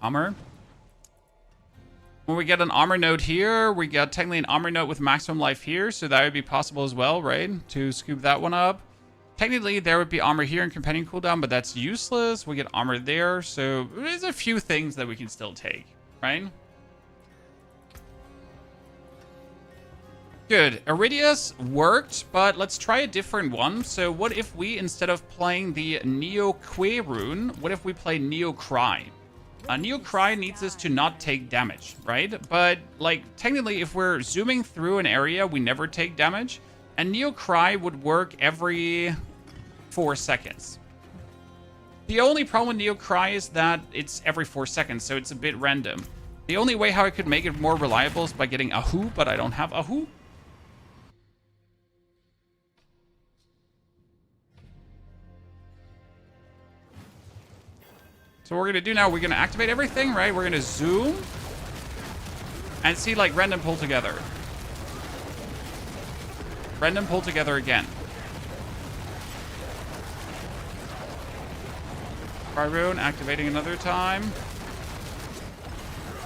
Armor? When we get an armor node here, we got technically an armor node with maximum life here, so that would be possible as well, right? To scoop that one up. Technically, there would be armor here and companion cooldown, but that's useless. We get armor there, so there's a few things that we can still take, right? Good. Iridius worked, but let's try a different one. So what if we, instead of playing the Neo-Kwe rune, what if we play Neo-Cry? Neo-Cry needs us to not take damage, right? But, like, technically, if we're zooming through an area, we never take damage. And Neo-Cry would work every 4 seconds. The only problem with Neo-Cry is that it's every 4 seconds, so it's a bit random. The only way how I could make it more reliable is by getting Ahu, but I don't have Ahu. So what we're going to do now, we're going to activate everything, right? We're going to zoom and see, like, random pull together. Random pull together again. Rune activating another time.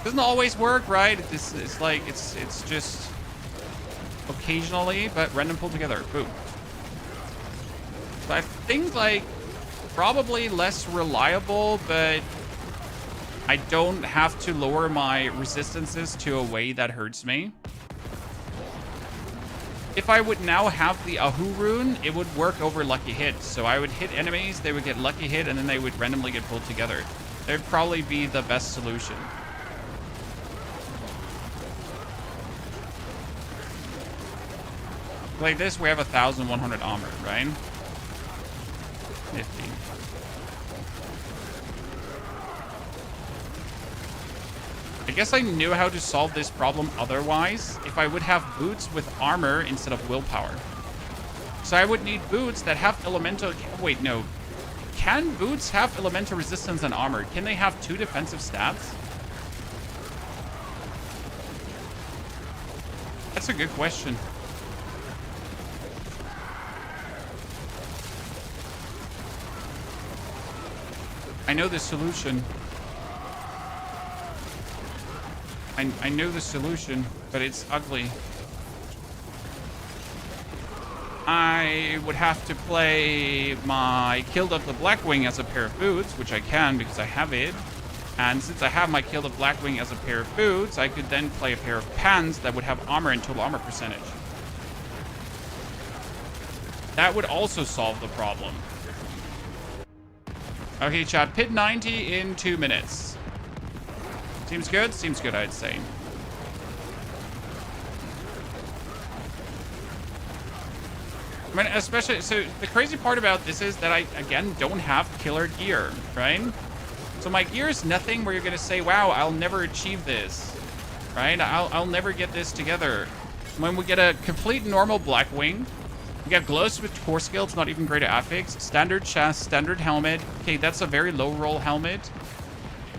Doesn't always work, right? It's like, it's just occasionally, but random pull together. Boom. So I think, like, probably less reliable, but I don't have to lower my resistances to a way that hurts me. If I would now have the Ahu rune, it would work over lucky hits. So I would hit enemies, they would get lucky hit, and then they would randomly get pulled together. That would probably be the best solution. Like this, we have 1,100 armor, right? 50. I guess I knew how to solve this problem otherwise if I would have boots with armor instead of willpower. So I would need boots that have elemental... Wait, no. Can boots have elemental resistance and armor? Can they have 2 defensive stats? That's a good question. I know the solution. I know the solution, but it's ugly. I would have to play my Kill of the Blackwing as a pair of boots, which I can because I have it. And since I have my Kill of Blackwing as a pair of boots, I could then play a pair of pants that would have armor and total armor percentage. That would also solve the problem. Okay, chat. Pit 90 in 2 minutes. Seems good? Seems good, I'd say. I mean, especially... So, the crazy part about this is that I, again, don't have killer gear, right? So, my gear is nothing where you're going to say, wow, I'll never achieve this, right? I'll never get this together. When we get a complete normal Blackwing, we get glows with core skill, it's not even greater affix. Standard chest, standard helmet. Okay, that's a very low roll helmet.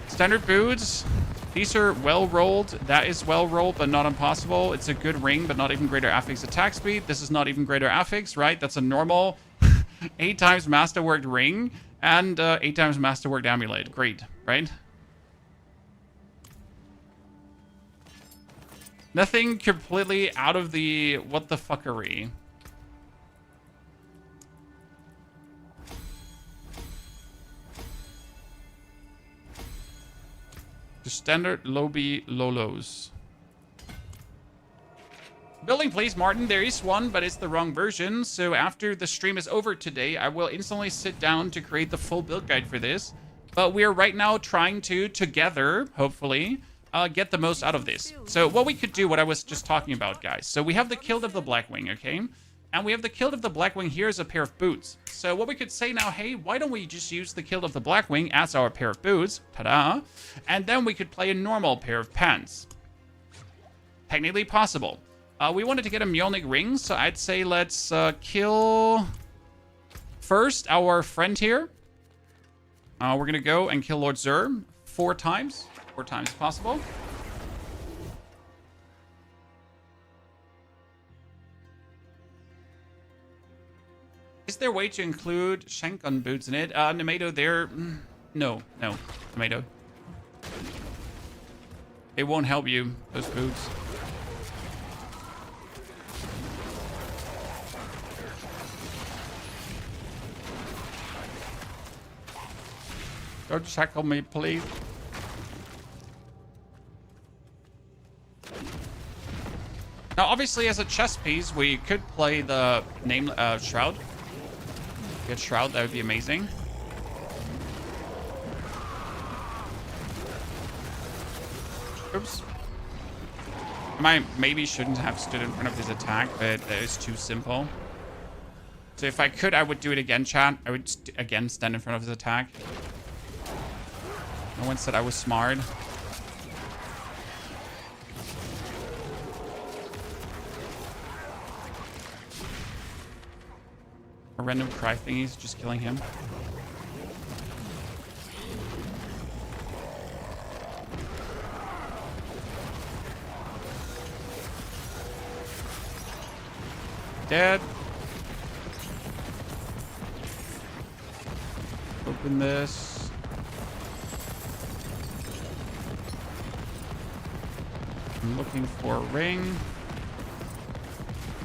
Standard boots. These are well rolled. That is well rolled, but not impossible. It's a good ring, but not even greater affix attack speed. This is not even greater affix, right? That's a normal 8 times masterworked ring and 8 times masterworked amulet. Great, right? Nothing completely out of the what the fuckery. The standard lobby lolos. Building, please, Martin. There is one, but it's the wrong version. So after the stream is over today, I will instantly sit down to create the full build guide for this. But we are right now trying to, together, hopefully, get the most out of this. So what we could do, what I was just talking about, guys. So we have the Kill of the Blackwing, okay? And we have the Kill of the Blackwing here as a pair of boots. So what we could say now, hey, why don't we just use the Kill of the Blackwing as our pair of boots? Ta-da! And then we could play a normal pair of pants. Technically possible. We wanted to get a Mjolnir ring, so I'd say let's kill first our friend here. We're going to go and kill Lord Zur 4 times. 4 times possible. Is there a way to include Shank-gun boots in it? Nemato, there... No, Nemato. It won't help you, those boots. Don't shackle me, please. Now, obviously, as a chess piece, we could play the name Shroud. Get Shroud, that would be amazing. Oops. I maybe shouldn't have stood in front of this attack, but that is too simple. So if I could, I would do it again, chat. I would again stand in front of his attack. No one said I was smart. A random cry thingy's just killing him. Dead. Open this. I'm looking for a ring.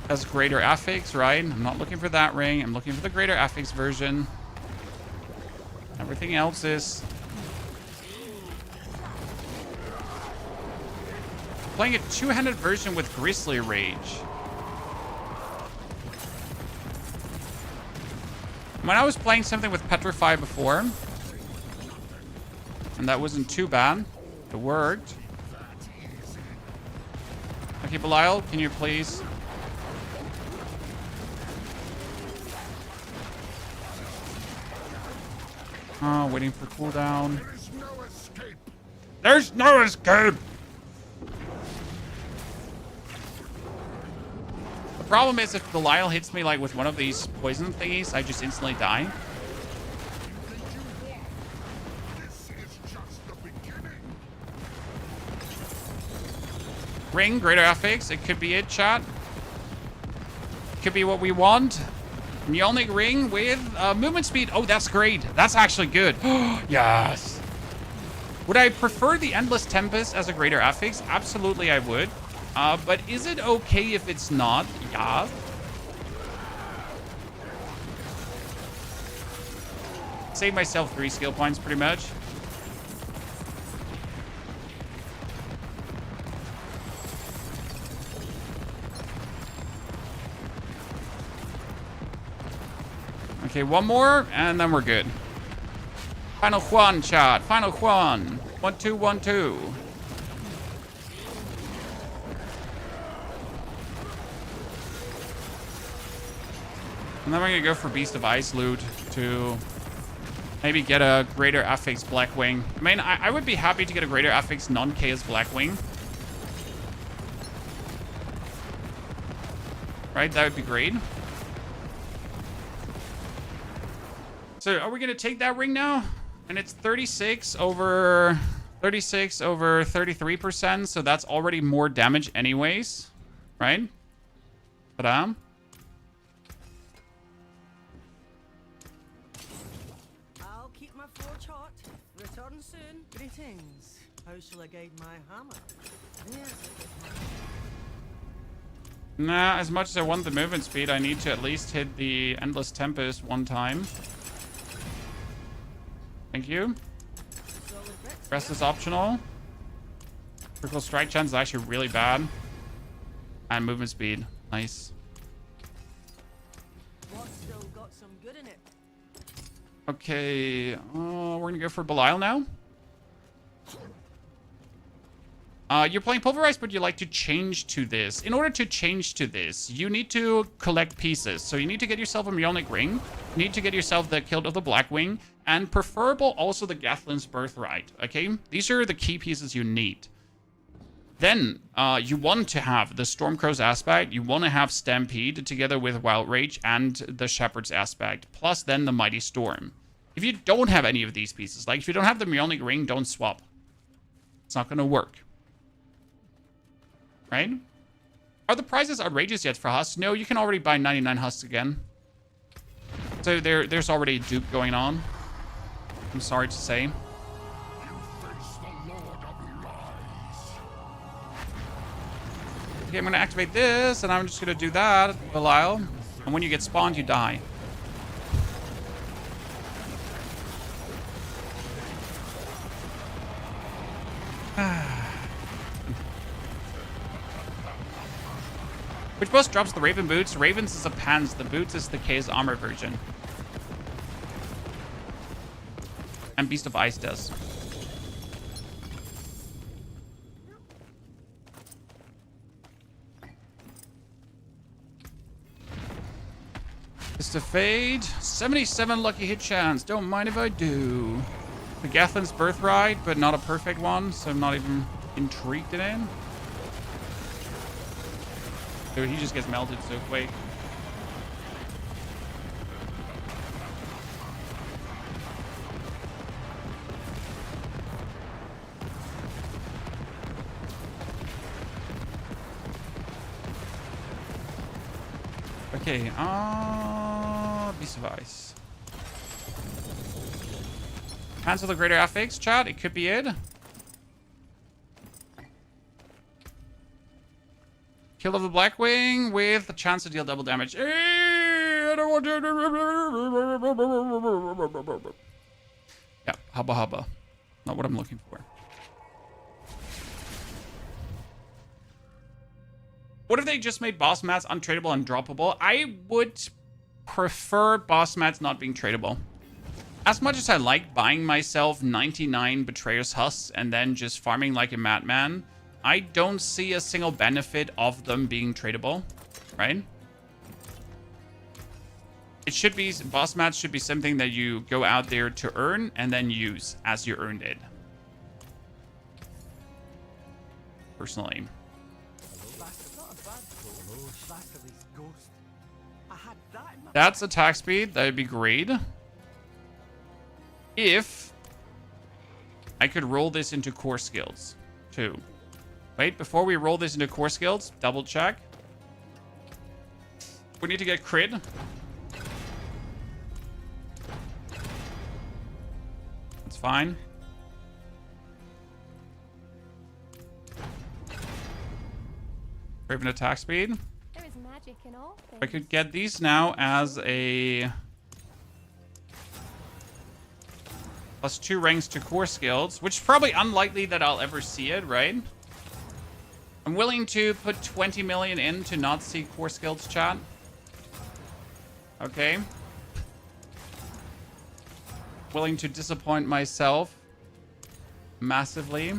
Has greater affix, right? I'm not looking for that ring. I'm looking for the greater affix version. Everything else is... Playing a two-handed version with Grizzly Rage. When I was playing something with Petrify before, and that wasn't too bad, it worked. Okay, Belial, can you please... Oh, waiting for cooldown. There is no escape. There's no escape! The problem is if Belial hits me like with one of these poison thingies, I just instantly die. This is just the beginning. Ring, greater affix. It could be it, chat. Could be what we want. Mjolnir ring with movement speed. Oh, that's great. That's actually good. Yes. Would I prefer the Endless Tempest as a greater affix? Absolutely, I would. But is it okay if it's not? Yeah. Save myself 3 skill points, pretty much. Okay, one more, and then we're good. Final Juan, chat. Final Juan. 1, 2, 1, 2. And then we're gonna go for Beast of Ice loot to maybe get a greater affix Blackwing. I mean, I would be happy to get a greater affix non-chaos Blackwing. Right, that would be great. So are we gonna take that ring now? And it's 36 over 33%, so that's already more damage anyways, right? Ta-da. I'll keep my forge hot. Return soon. Greetings. How shall I guide my hammer? Yes. Nah, as much as I want the movement speed, I need to at least hit the Endless Tempest one time. Thank you. Rest is optional. Critical strike chance is actually really bad. And movement speed. Nice. What's still got some good in it? Okay. We're going to go for Belial now. You're playing Pulverized, but you like to change to this. In order to change to this, you need to collect pieces. So you need to get yourself a Mjolnir ring. You need to get yourself the Kilt of the Blackwing. And preferable also the Gathlin's Birthright. Okay? These are the key pieces you need. Then, you want to have the Stormcrow's aspect. You want to have Stampede together with Wild Rage and the Shepherd's aspect. Plus then the Mighty Storm. If you don't have any of these pieces, like if you don't have the Mjolnir ring, don't swap. It's not going to work. Right? Are the prices outrageous yet for husks? No, you can already buy 99 husks again. So there's already a dupe going on. I'm sorry to say. You face the Lord of Lies. Okay, I'm going to activate this, and I'm just going to do that, Belial. And when you get spawned, you die. Which boss drops the Raven Boots? Ravens is a pants. The Boots is the Chaos Armor version. And Beast of Ice does. Fist of Fade. 77 lucky hit chance. Don't mind if I do. The Gathlin's Birthright, but not a perfect one, so I'm not even intrigued in it. Dude, he just gets melted so quick. Okay, Beast of Ice. Cancel the greater affix, chat. It could be it. Kill of the Blackwing with a chance to deal double damage. I don't want to. Yeah, hubba hubba. Not what I'm looking for. What if they just made boss mats untradeable and droppable? I would prefer boss mats not being tradable. As much as I like buying myself 99 Betrayer's Husks and then just farming like a madman, I don't see a single benefit of them being tradable, right? It should be, boss mats should be something that you go out there to earn and then use as you earned it. Personally. That's attack speed. That would be great. If I could roll this into core skills too. Wait, before we roll this into core skills, double check. We need to get crit. That's fine. Craven attack speed. There is magic in all things. I could get these now as a +2 ranks to core skills, which is probably unlikely that I'll ever see it, right? I'm willing to put 20 million in to not see core skills, chat. Okay. Willing to disappoint myself massively.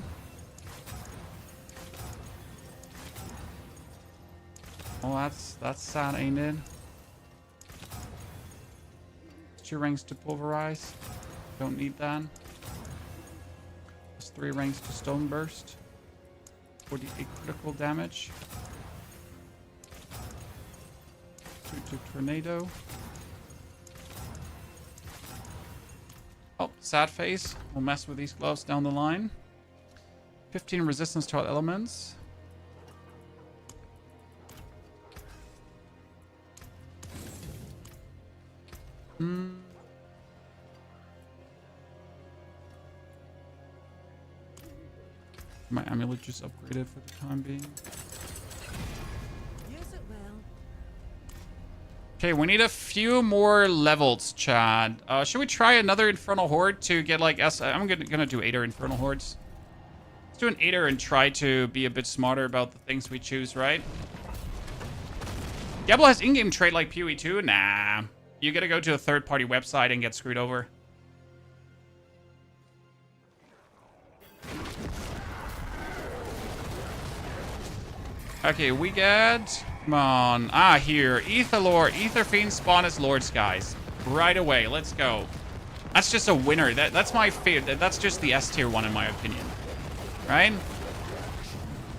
Oh, that's sad, ain't it? 2 ranks to pulverize. Don't need that. +3 ranks to stone burst. 48 critical damage. 2 to tornado. Oh, sad face. We'll mess with these gloves down the line. 15 resistance to all elements. My amulet just upgraded for the time being. Use it well. Okay, we need a few more levels, Chad. Should we try another Infernal Horde to get like I'm gonna do 8er Infernal Hordes. Let's do an 8er and try to be a bit smarter about the things we choose, right? Diablo has in-game trade like PoE 2? Nah. You gotta go to a third-party website and get screwed over. Okay, we get... Come on. Ah, here. Ether Fiend spawn as Lords, guys. Right away. Let's go. That's just a winner. That's my favorite. That's just the S tier one, in my opinion. Right?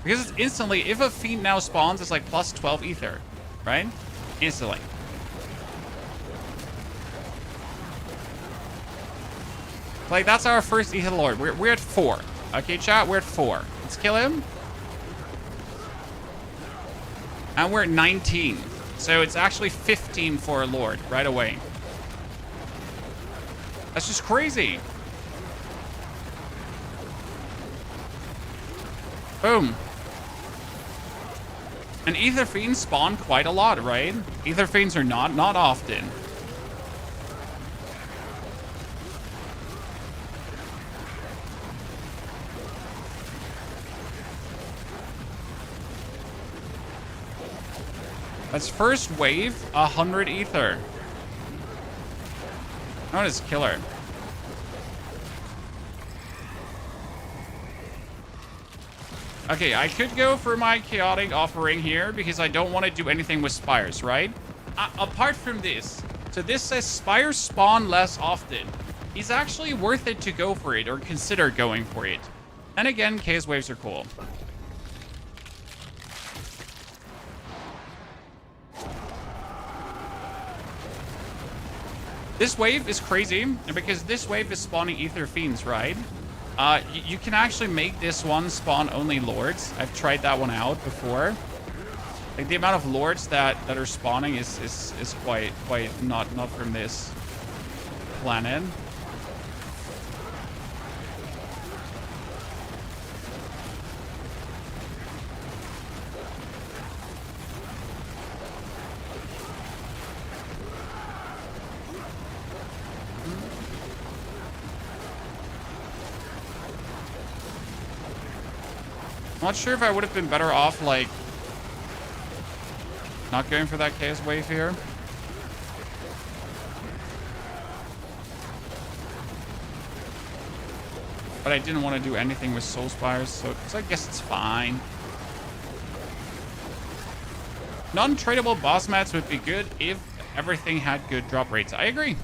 Because it's instantly... If a Fiend now spawns, it's like +12 Ether. Right? Instantly. Like, that's our first Ether Lord. We're at 4. Okay, chat? We're at 4. Let's kill him. And we're at 19. So it's actually 15 for a Lord right away. That's just crazy. Boom. And Ether Fiends spawn quite a lot, right? Ether Fiends are not often. That's first wave, 100 Ether. That is killer. Okay, I could go for my chaotic offering here because I don't want to do anything with spires, right? Apart from this, so this says spires spawn less often. It's actually worth it to go for it or consider going for it. And again, Chaos Waves are cool. This wave is crazy because this wave is spawning Ether Fiends, right? You can actually make this one spawn only Lords. I've tried that one out before. Like the amount of Lords that are spawning is quite not from this planet. I'm not sure if I would have been better off, like, not going for that Chaos Wave here. But I didn't want to do anything with Soul Spires, so I guess it's fine. Non-tradable boss mats would be good if everything had good drop rates. I agree.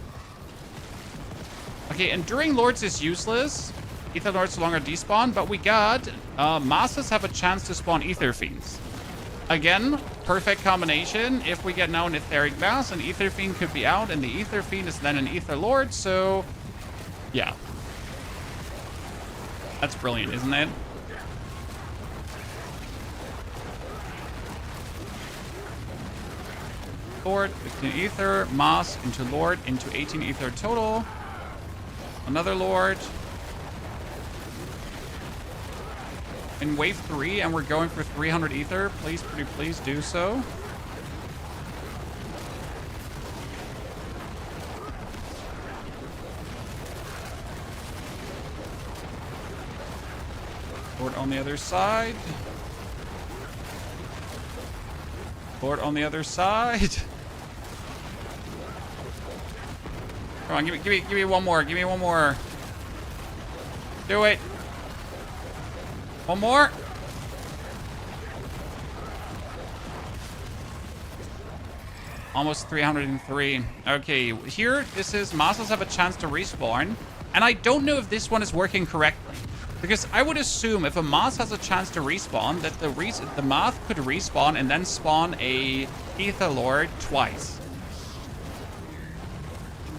Okay, Enduring Lords is useless. Ether Lords no longer despawn, but we got Masses have a chance to spawn Ether Fiends. Again, perfect combination. If we get now an Etheric Mass, an Ether Fiend could be out, and the Ether Fiend is then an Ether Lord, so yeah. That's brilliant, isn't it? Lord, 15 Ether, Mass into Lord, into 18 Ether total. Another Lord. In wave 3, and we're going for 300 Ether. Please, pretty please do so. Lord on the other side. Lord on the other side. Come on, give me one more. Give me one more. Do it. One more. Almost 303. Okay, here, this is Masses have a chance to respawn. And I don't know if this one is working correctly. Because I would assume if a Mass has a chance to respawn, that the Math could respawn and then spawn a Ether Lord twice.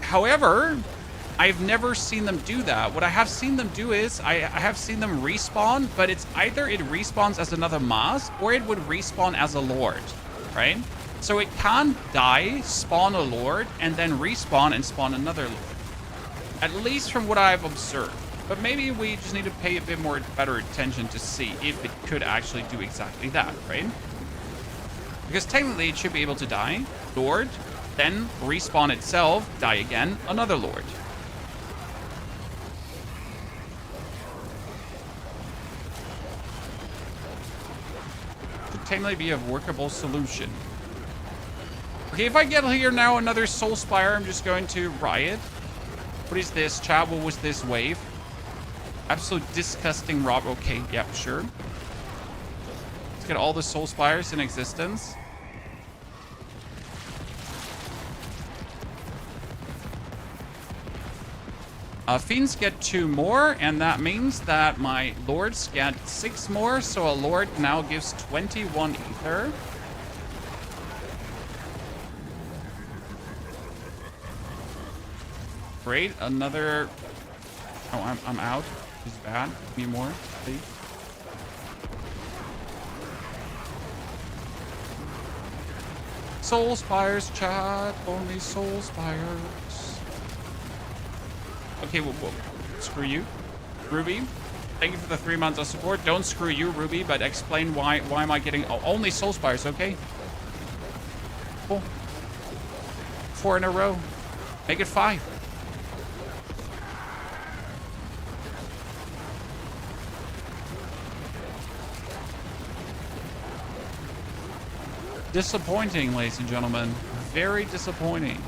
However, I've never seen them do that. What I have seen them do is, I have seen them respawn, but it's either it respawns as another Mass, or it would respawn as a Lord, right? So it can die, spawn a Lord, and then respawn and spawn another Lord. At least from what I've observed. But maybe we just need to pay a bit more better attention to see if it could actually do exactly that, right? Because technically it should be able to die, Lord, then respawn itself, die again, another Lord. Could technically be a workable solution. Okay, if I get here now another Soul Spire, I'm just going to riot. What is this, chat? What was this wave? Absolute disgusting rob. Okay, yep, sure. Let's get all the Soul Spires in existence. Fiends get 2 more, and that means that my Lords get 6 more, so a Lord now gives 21 Ether. Great, another... Oh, I'm out. This is bad. Give me more, please. Soul Spires, chat. Only Soul Spires. Okay, well, screw you. Ruby, thank you for the 3 months of support. Don't screw you, Ruby, but explain why am I getting... Oh, only Soul Spires, okay? Cool. 4 in a row. Make it 5. Disappointing, ladies and gentlemen. Very disappointing.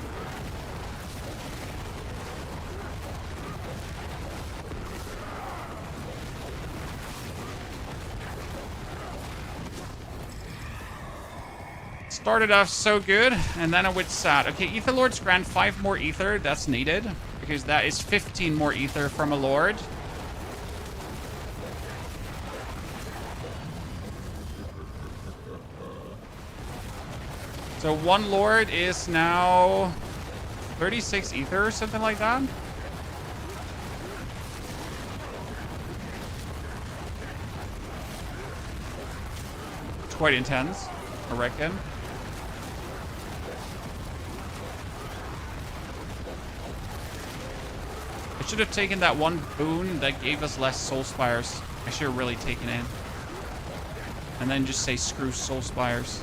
Started off so good, and then it went sad. Okay, Ether Lords grant 5 more Ether. That's needed, because that is 15 more Ether from a Lord. So 1 Lord is now 36 Ether or something like that. It's quite intense, I reckon. I should have taken that 1 boon that gave us less Soul Spires. I should have really taken it. And then just say screw Soul Spires.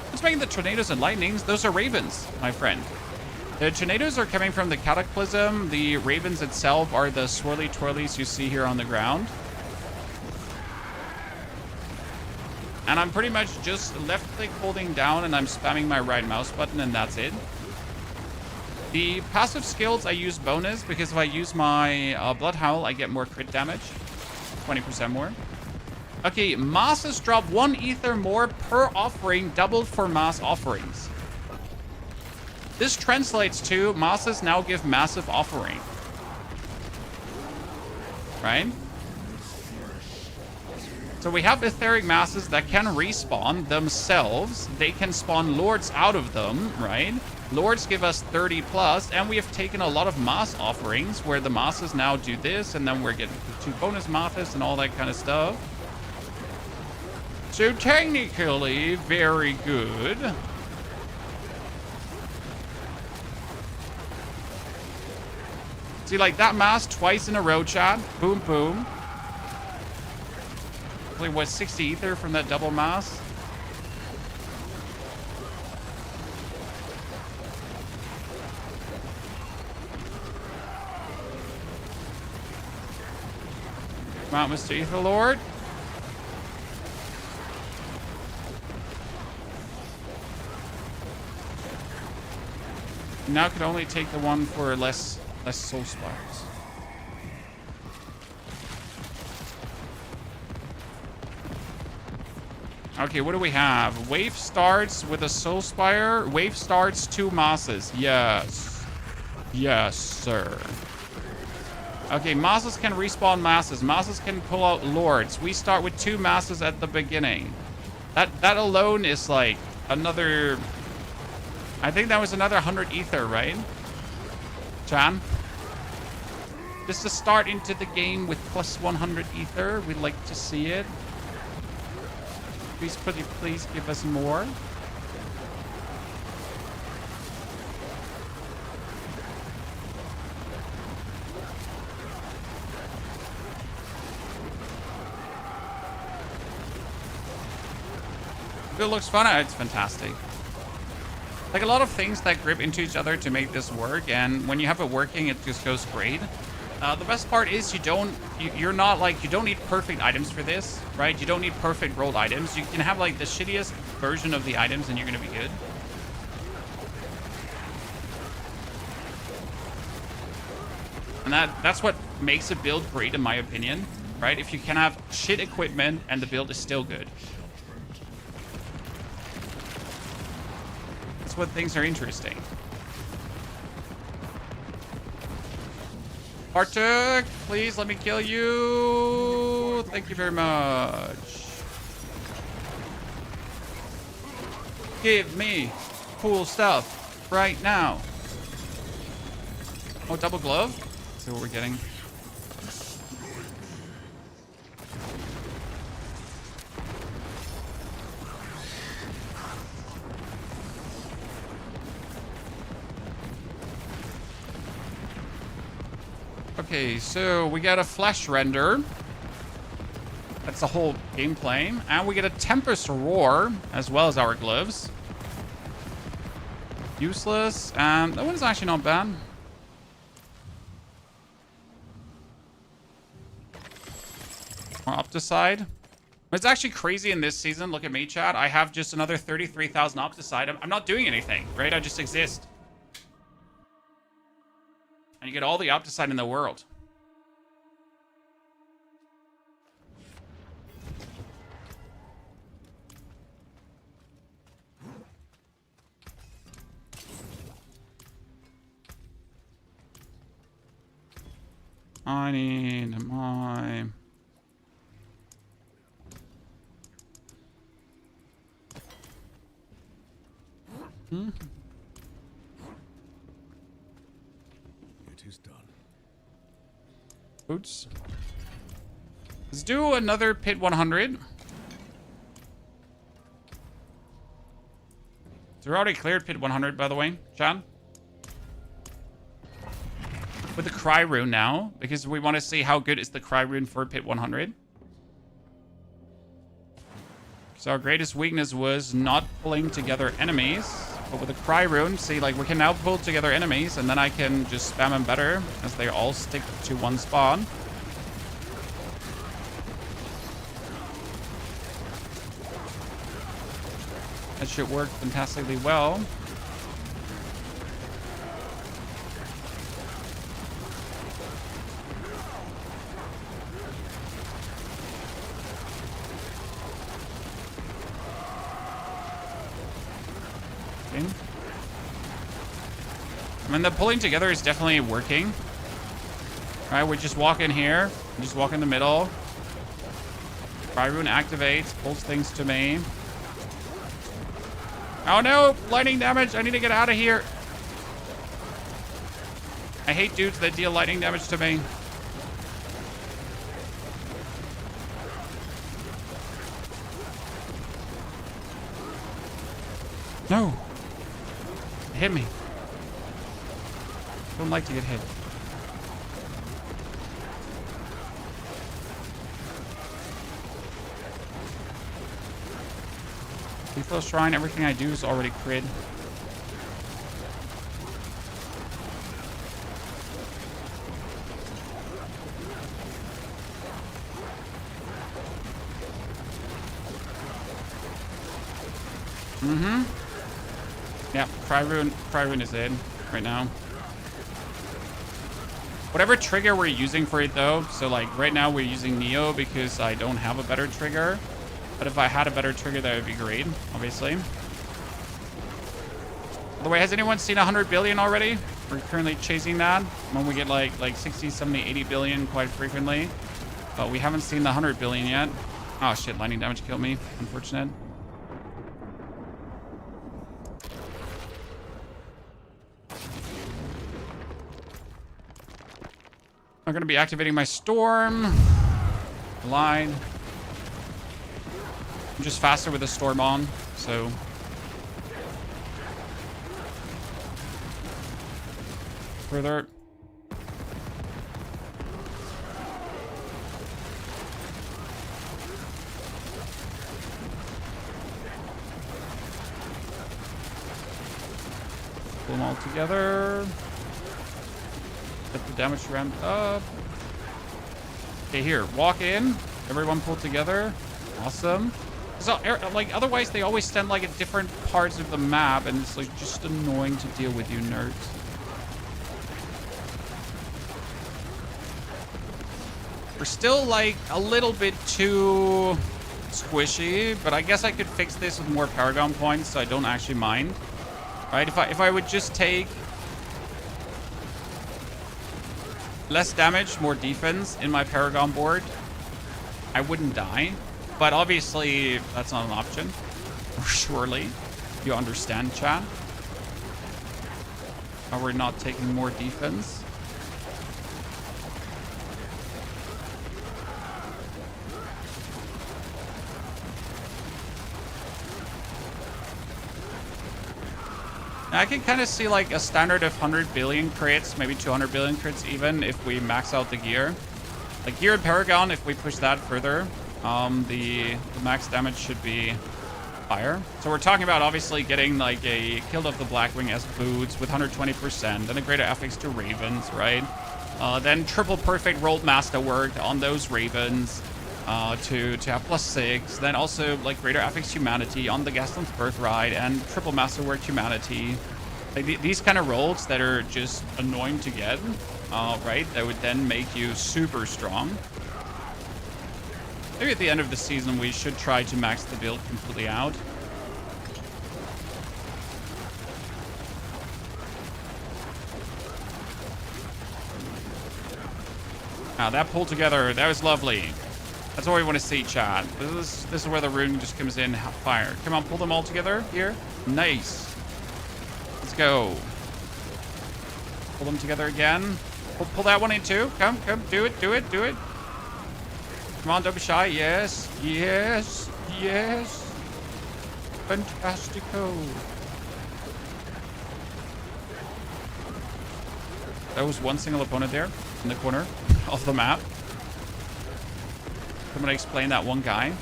What's making the tornadoes and lightnings? Those are ravens, my friend. The tornadoes are coming from the Cataclysm. The ravens itself are the swirly twirlies you see here on the ground. And I'm pretty much just left click holding down and I'm spamming my right mouse button and that's it. The passive skills I use bonus because if I use my Blood Howl, I get more crit damage. 20% more. Okay, masses drop 1 ether more per offering, doubled for mass offerings. This translates to masses now give massive offering. Right? So we have etheric masses that can respawn themselves. They can spawn lords out of them, right? Lords give us 30 plus, and we have taken a lot of mass offerings where the masses now do this, and then we're getting 2 bonus masses and all that kind of stuff. So technically, very good. See, like that mass twice in a row, chat. Boom, boom. What, 60 ether from that double mass? Come out, Mr. Ether Lord. Now could only take the one for less soul spires. Okay, what do we have? Wave starts with a soul spire. Wave starts 2 masses. Yes. Yes, sir. Okay, masses can respawn masses. Masses can pull out lords. We start with 2 masses at the beginning. That alone is like another... I think that was another 100 ether, right? Chan? Just to start into the game with plus 100 ether. We'd like to see it. Please give us more. It looks fun. It's fantastic. Like a lot of things that grip into each other to make this work, and when you have it working, it just goes great. The best part is you don't need perfect items for this, right? You don't need perfect rolled items. You can have like the shittiest version of the items and you're gonna be good. And that's what makes a build great in my opinion, right? If you can have shit equipment and the build is still good. That's what things are interesting. Arctic, please let me kill you. Thank you very much. Give me cool stuff right now. Oh, double glove. Let's see what we're getting. Okay, so we get a flesh render. That's the whole gameplay. And we get a Tempest Roar, as well as our gloves. Useless. And that one's actually not bad. More Opticide. It's actually crazy in this season. Look at me, chat. I have just another 33,000 Opticide. I'm not doing anything, right? I just exist. And you get all the Opticide in the world. I need my... It is done. Boots. Let's do another Pit 100. So we already cleared Pit 100, by the way, John. With the Cry Rune now, because we want to see how good is the Cry Rune for Pit 100. So our greatest weakness was not pulling together enemies. But with the Cry Rune, see, like, we can now pull together enemies, and then I can just spam them better as they all stick to one spot. That should work fantastically well. Okay. I mean, the pulling together is definitely working. All right, we just walk in here, just walk in the middle. Rune activates, pulls things to me. Oh no, lightning damage. I need to get out of here. I hate dudes that deal lightning damage to me. No. Hit me. Don't like to get hit. Lethal Shrine, everything I do is already crit. Yeah, Cry Rune is in right now. Whatever trigger we're using for it though, so like right now we're using Neo because I don't have a better trigger. But if I had a better trigger, that would be great, obviously. By the way, has anyone seen 100 billion already? We're currently chasing that when we get like 60, 70, 80 billion quite frequently. But we haven't seen the 100 billion yet. Oh shit, lightning damage killed me. Unfortunate. I'm gonna be activating my storm. Line. I'm just faster with the storm on, so. Further. Pull them all together. Get the damage ramped up. Okay, here, walk in. Everyone pull together. Awesome. So, like, otherwise they always stand like at different parts of the map, and it's like just annoying to deal with, you nerds. We're still like a little bit too squishy, but I guess I could fix this with more Paragon points, so I don't actually mind. Right? If I would just take less damage, more defense in my Paragon board, I wouldn't die. But obviously, that's not an option. Surely. You understand, chat? Why we're not taking more defense? I can kind of see like a standard of 100 billion crits, maybe 200 billion crits even, if we max out the gear. Like gear and Paragon, if we push that further, the max damage should be higher. So we're talking about obviously getting like a Kill of the Blackwing as boots with 120%, then a greater affix to Ravens, right? Then triple perfect rolled masterwork on those Ravens to have +6. Then also like greater affix humanity on the Gaston's Birthright and triple masterwork humanity. Like these kind of rolls that are just annoying to get, right? That would then make you super strong. Maybe at the end of the season, we should try to max the build completely out. Now that pull together, that was lovely. That's what we want to see, chat. This is where the rune just comes in fire. Come on, pull them all together here. Nice. Let's go. Pull them together again. Pull that one in too. Come, do it. Come on, don't be shy. Yes. Fantastico. That was one single opponent there in the corner of the map. I'm gonna explain that one guy.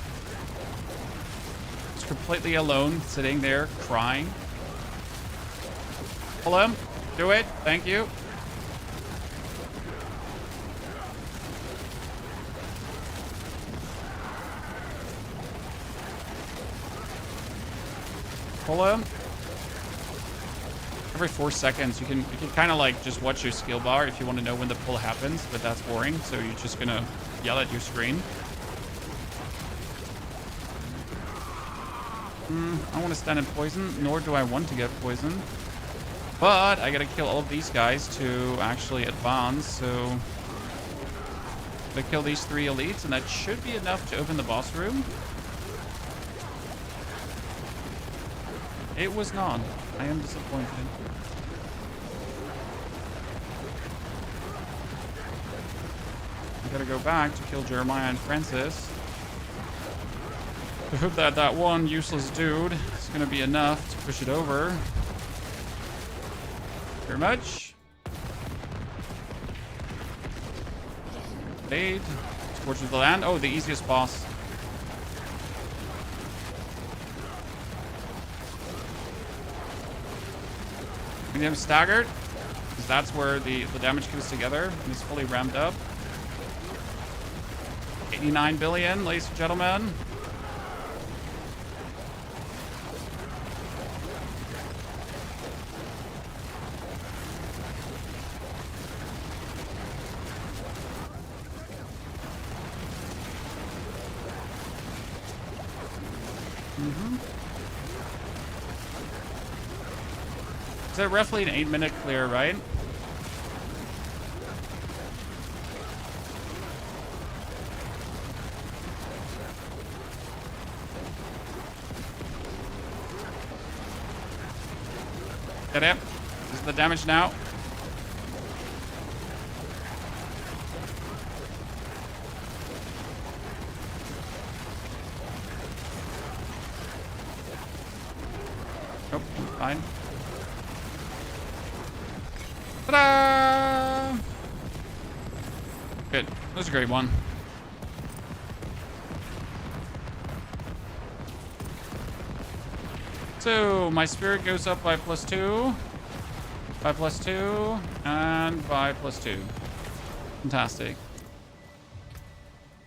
He's completely alone, sitting there, crying. Pull him. Do it. Thank you. Pull him. Every 4 seconds, you can kind of like just watch your skill bar if you want to know when the pull happens, but that's boring. So you're just gonna yell at your screen. I don't want to stand in poison, nor do I want to get poisoned. But I gotta kill all of these guys to actually advance, so... I kill these 3 elites, and that should be enough to open the boss room. It was not. I am disappointed. I gotta go back to kill Jeremiah and Francis. I hope that that one useless dude is gonna be enough to push it over. Very much. Blade. Scorch of the Land. Oh, the easiest boss. We need him staggered, because that's where the damage goes together and he's fully ramped up. 89 billion, ladies and gentlemen. Is that roughly an 8-minute clear, right? Get it? This is the damage now. Nope, fine. Ta-da! Good. That was a great one. So, my spirit goes up by +2. By +2. And by +2. Fantastic.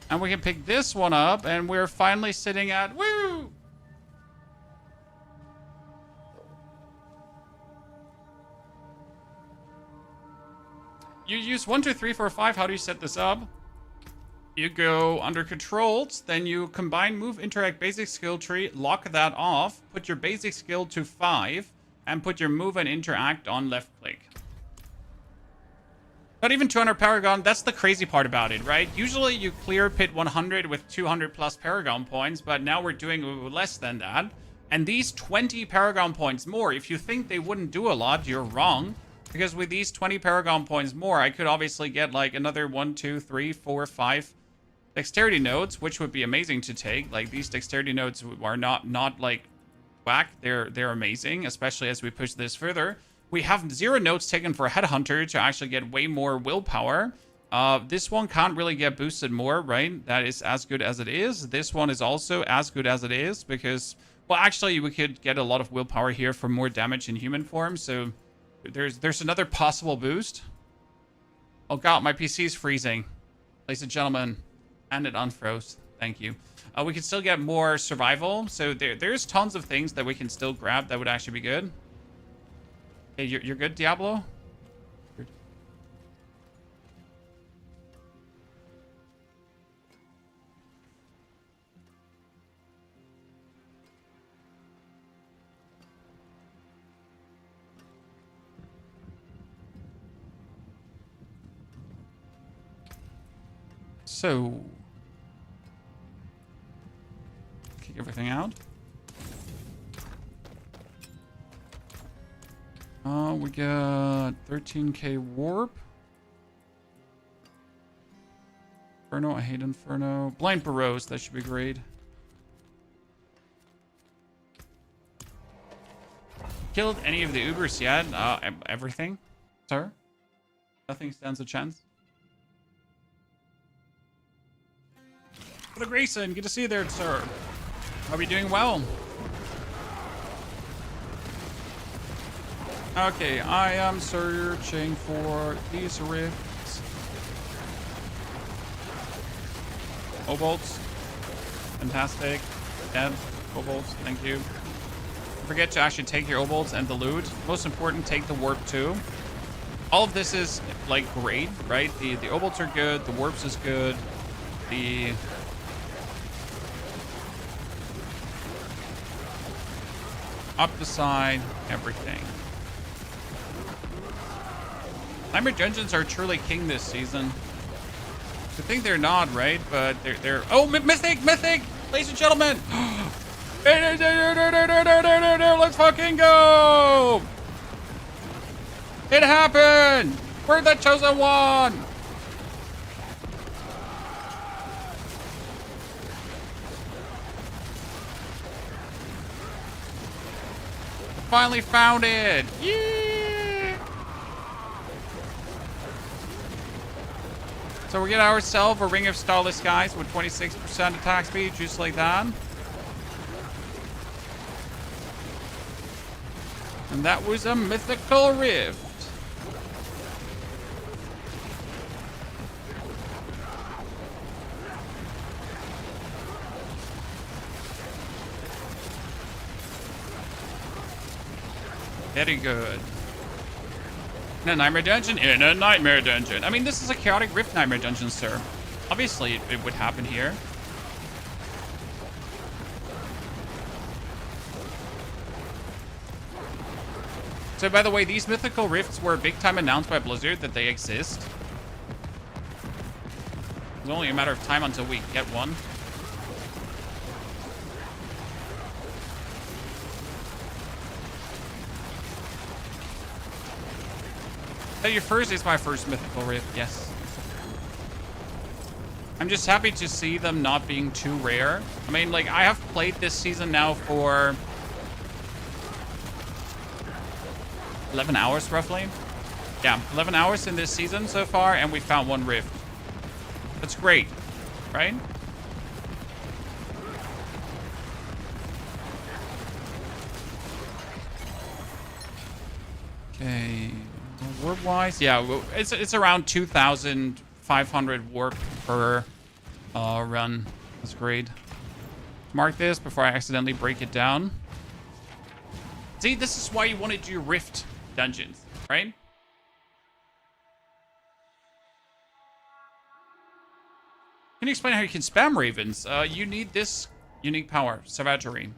And we can pick this one up, and we're finally sitting at... Woo! You use 1, 2, 3, 4, 5. How do you set this up? You go under controls, then you combine move, interact, basic skill tree, lock that off, put your basic skill to 5, and put your move and interact on left click. Not even 200 Paragon. That's the crazy part about it, right? Usually you clear pit 100 with 200 plus Paragon points, but now we're doing less than that. And these 20 Paragon points more, if you think they wouldn't do a lot, you're wrong. Because with these 20 Paragon points more, I could obviously get like another 1, 2, 3, 4, 5 dexterity nodes, which would be amazing to take. Like these dexterity nodes are not like whack. They're amazing, especially as we push this further. We have 0 nodes taken for Headhunter to actually get way more willpower. This one can't really get boosted more, right? That is as good as it is. This one is also as good as it is because, well, actually we could get a lot of willpower here for more damage in human form. So there's another possible boost. Oh god, my PC is freezing, ladies and gentlemen, and it unfroze. Thank you. We can still get more survival, so there's tons of things that we can still grab that would actually be good. Hey, you're good, Diablo? Good. So, kick everything out. We got 13k warp. Inferno, I hate Inferno. Blind Burrows, that should be great. Killed any of the Ubers yet? Everything, sir. Nothing stands a chance. Brother Grayson, good to see you there, sir. Are we doing well? Okay, I am searching for these rifts. Kobolds. Fantastic. Dead. Kobolds, thank you. Don't forget to actually take your obols and the loot. Most important, take the warp too. All of this is like great, right? The obols are good, the warps is good, the up the side, everything. Nightmare Dungeons are truly king this season. I think they're not, right? But they're oh, Mythic, ladies and gentlemen. Let's fucking go! It happened! We're the chosen one! Finally found it! Yeah! So we get ourselves a Ring of Starless Skies with 26% attack speed, just like that. And that was a mythical rift. Very good. In a nightmare dungeon? In a nightmare dungeon. I mean, this is a chaotic rift nightmare dungeon, sir. Obviously, it would happen here. So, by the way, these mythical rifts were big time announced by Blizzard that they exist. It's only a matter of time until we get one. Your first is my first mythical rift, yes. I'm just happy to see them not being too rare. I mean, like, I have played this season now for 11 hours, roughly. Yeah, 11 hours in this season so far, and we found one rift. That's great, right? Okay. Warp wise, yeah, it's around 2,500 warp per run. That's great. Mark this before I accidentally break it down. See, this is why you want to do rift dungeons, right? Can you explain how you can spam ravens? You need this unique power, savagery.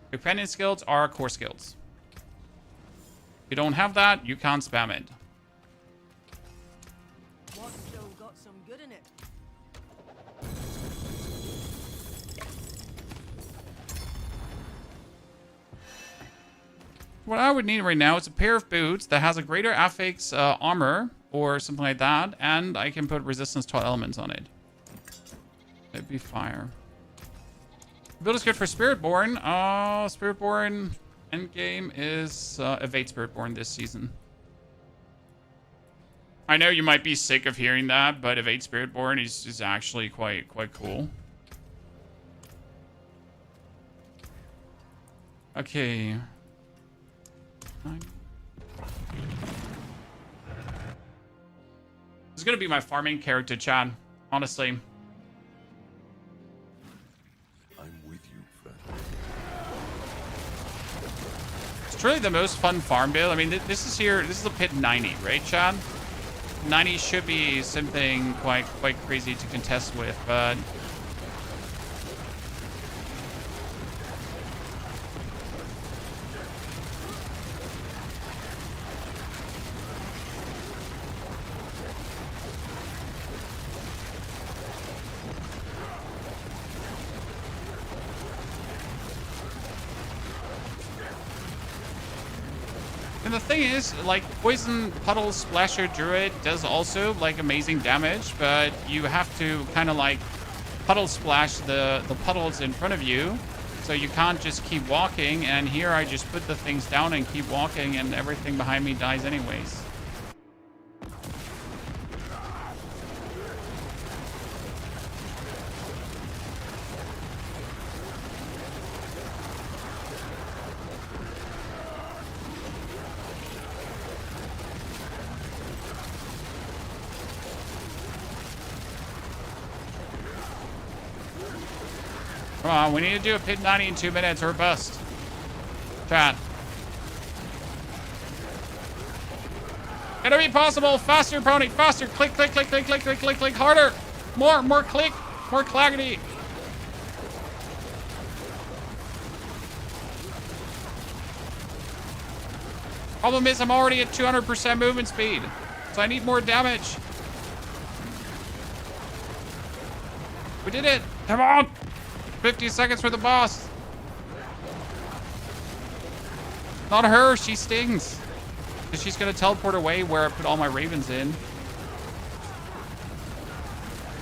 Companion skills are core skills. If you don't have that, you can't spam it. What's still got some good in it? What I would need right now is a pair of boots that has a greater affix armor or something like that, and I can put resistance to all elements on it. It'd be fire. Build is good for Spiritborn. Spiritborn Endgame is evade Spiritborn this season. I know you might be sick of hearing that, but evade Spiritborn is actually quite cool. Okay. This is gonna be my farming character, Chad. Honestly. It's really the most fun farm build. I mean, this is a pit 90, right, Chad? 90 should be something quite crazy to contest with, but and the thing is, like, Poison Puddle Splasher Druid does also, like, amazing damage, but you have to kind of, like, puddle splash the puddles in front of you, so you can't just keep walking, and here I just put the things down and keep walking, and everything behind me dies anyways. Come on, we need to do a pit 90 in 2 minutes or bust. Chat. It'll be possible. Faster, pony. Faster. Click, click, click, click, click, click, click, click. Harder. More click. More claggity. Problem is I'm already at 200% movement speed. So I need more damage. We did it. Come on. 50 seconds for the boss. Not her. She stings. Because she's going to teleport away where I put all my ravens in.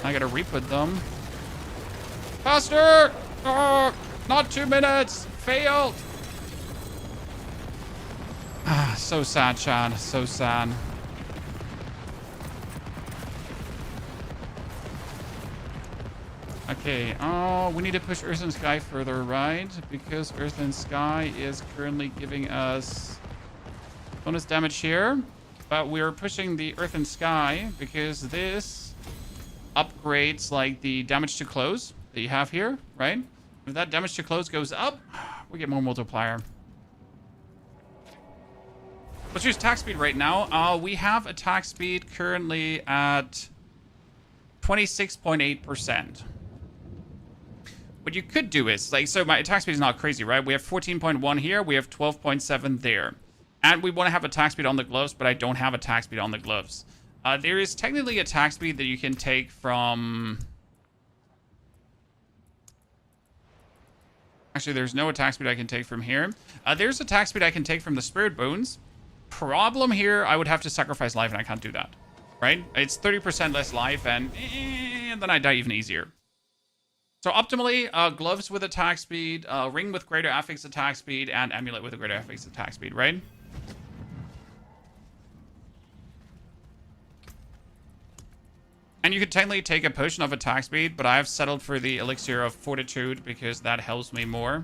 I got to re-put them. Faster. Oh, not 2 minutes. Failed. Ah, so sad, Chad. So sad. Okay, oh, we need to push Earth and Sky further, right? Because Earth and Sky is currently giving us bonus damage here. But we're pushing the Earth and Sky because this upgrades, like, the damage to close that you have here, right? If that damage to close goes up, we get more multiplier. Let's use attack speed right now. We have attack speed currently at 26.8%. What you could do is, like, so my attack speed is not crazy, right? We have 14.1 here. We have 12.7 there. And we want to have attack speed on the gloves, but I don't have attack speed on the gloves. There is technically attack speed that you can take from... Actually, there's no attack speed I can take from here. There's attack speed I can take from the Spirit Bones. Problem here, I would have to sacrifice life, and I can't do that. Right? It's 30% less life, and then I die even easier. So optimally, gloves with attack speed, ring with greater affix attack speed, and amulet with a greater affix attack speed, right? And you could technically take a potion of attack speed, but I have settled for the elixir of fortitude because that helps me more.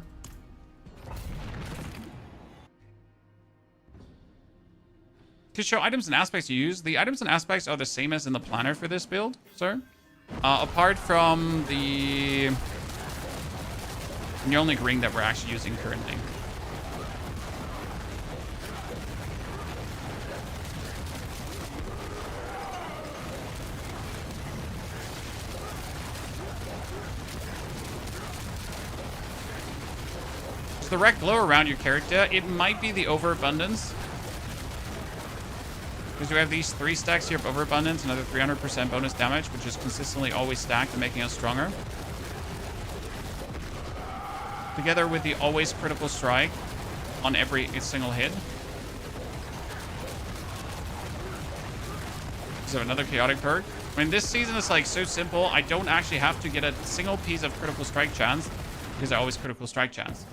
To show items and aspects you use, the items and aspects are the same as in the planner for this build, sir. Apart from the only ring that we're actually using currently. Does the wreck glow around your character? It might be the overabundance. Because we have these 3 stacks here of overabundance, another 300% bonus damage, which is consistently always stacked and making us stronger. Together with the always critical strike on every single hit. So another chaotic perk. I mean, this season is like so simple. I don't actually have to get a single piece of critical strike chance because I always critical strike chance.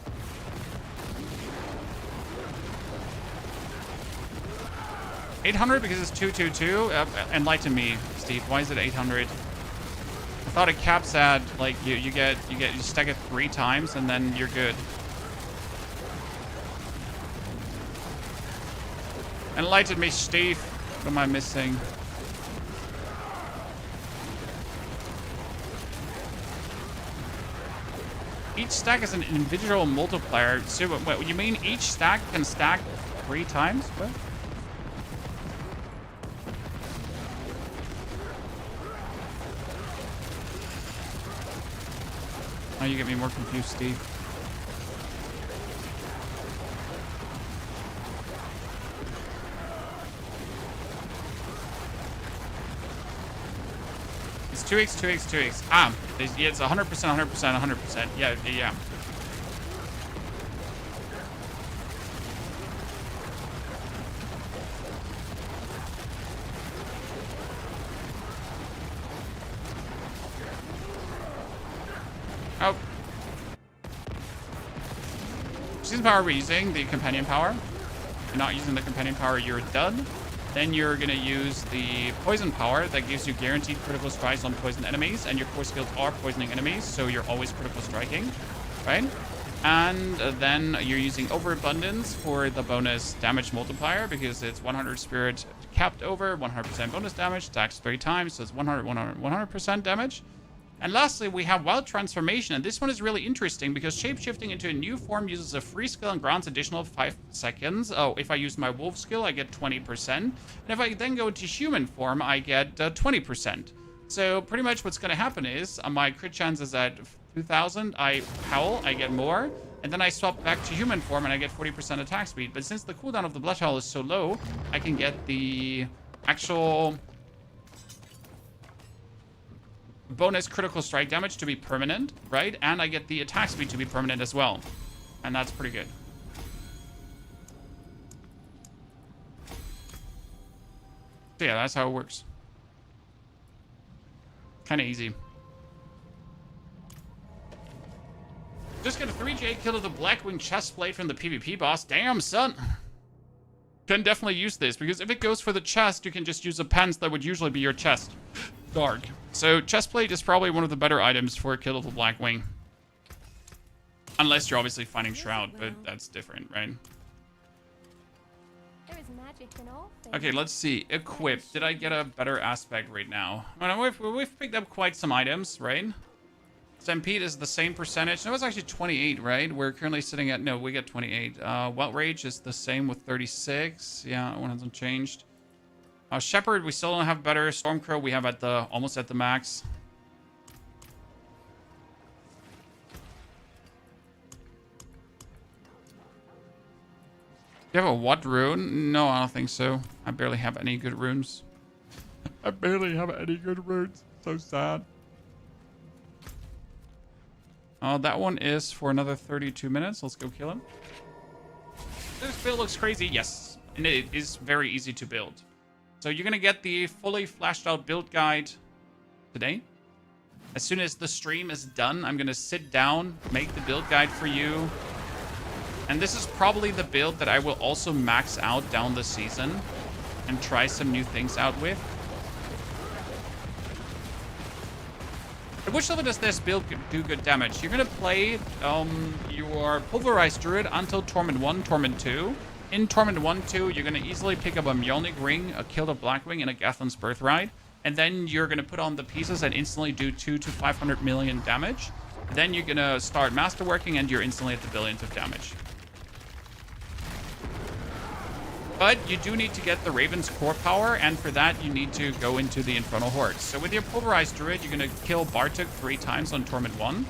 $800 because it's 222. Enlighten me, Steve. Why is it 800? I thought it caps at like you stack it 3 times and then you're good. Enlighten me, Steve. What am I missing? Each stack is an individual multiplier. So what you mean each stack can stack 3 times? What? Oh, you get me more confused, Steve. It's 2x, 2x, 2x. Ah, yeah, it's 100%, 100%, 100%. Yeah, yeah. Oh. Season power we're using, the companion power. If you're not using the companion power, you're done. Then you're going to use the poison power that gives you guaranteed critical strikes on poison enemies, and your core skills are poisoning enemies, so you're always critical striking, right? And then you're using overabundance for the bonus damage multiplier because it's 100 spirit capped over, 100% bonus damage, attacks 3 times, so it's 100% damage. And lastly, we have Wild Transformation, and this one is really interesting because shapeshifting into a new form uses a free skill and grants additional 5 seconds. Oh, if I use my wolf skill, I get 20%. And if I then go to human form, I get 20%. So pretty much what's going to happen is my crit chance is at 2,000. I howl, I get more. And then I swap back to human form and I get 40% attack speed. But since the cooldown of the Blood Howl is so low, I can get the actual bonus critical strike damage to be permanent, right? And I get the attack speed to be permanent as well. And that's pretty good. So yeah, that's how it works. Kind of easy. Just get a 3J kill to the Blackwing chestplate from the PvP boss. Damn, son. Can definitely use this, because if it goes for the chest, you can just use a pants that would usually be your chest. Dark. So chestplate is probably one of the better items for a kill of the Blackwing. Unless you're obviously finding Shroud, but that's different, right? There is magic in all things. Okay, let's see. Equip. Did I get a better aspect right now? Well, we've picked up quite some items, right? Stampede is the same percentage. No, it's actually 28, right? We're currently sitting at... No, we get 28. Wild Rage is the same with 36. Yeah, that one hasn't changed. Shepherd, we still don't have better. Stormcrow, we have at the almost at the max. Do you have a what rune? No, I don't think so. I barely have any good runes. I barely have any good runes. So sad. That one is for another 32 minutes. Let's go kill him. This build looks crazy. Yes. And it is very easy to build. So you're going to get the fully fleshed out build guide today. As soon as the stream is done, I'm going to sit down, make the build guide for you. And this is probably the build that I will also max out down the season and try some new things out with. At which level does this build do good damage? You're going to play your Pulverized Druid until Torment 1, Torment 2. In Torment 1, 2, you're going to easily pick up a Mjolnir Ring, a Kill of Blackwing, and a Gathlon's Birthright. And then you're going to put on the pieces and instantly do 2 to 500 million damage. Then you're going to start Masterworking and you're instantly at the billions of damage. But you do need to get the Raven's core power, and for that you need to go into the Infernal Hordes. So with your Pulverized Druid, you're going to kill Bartok 3 times on Torment 1,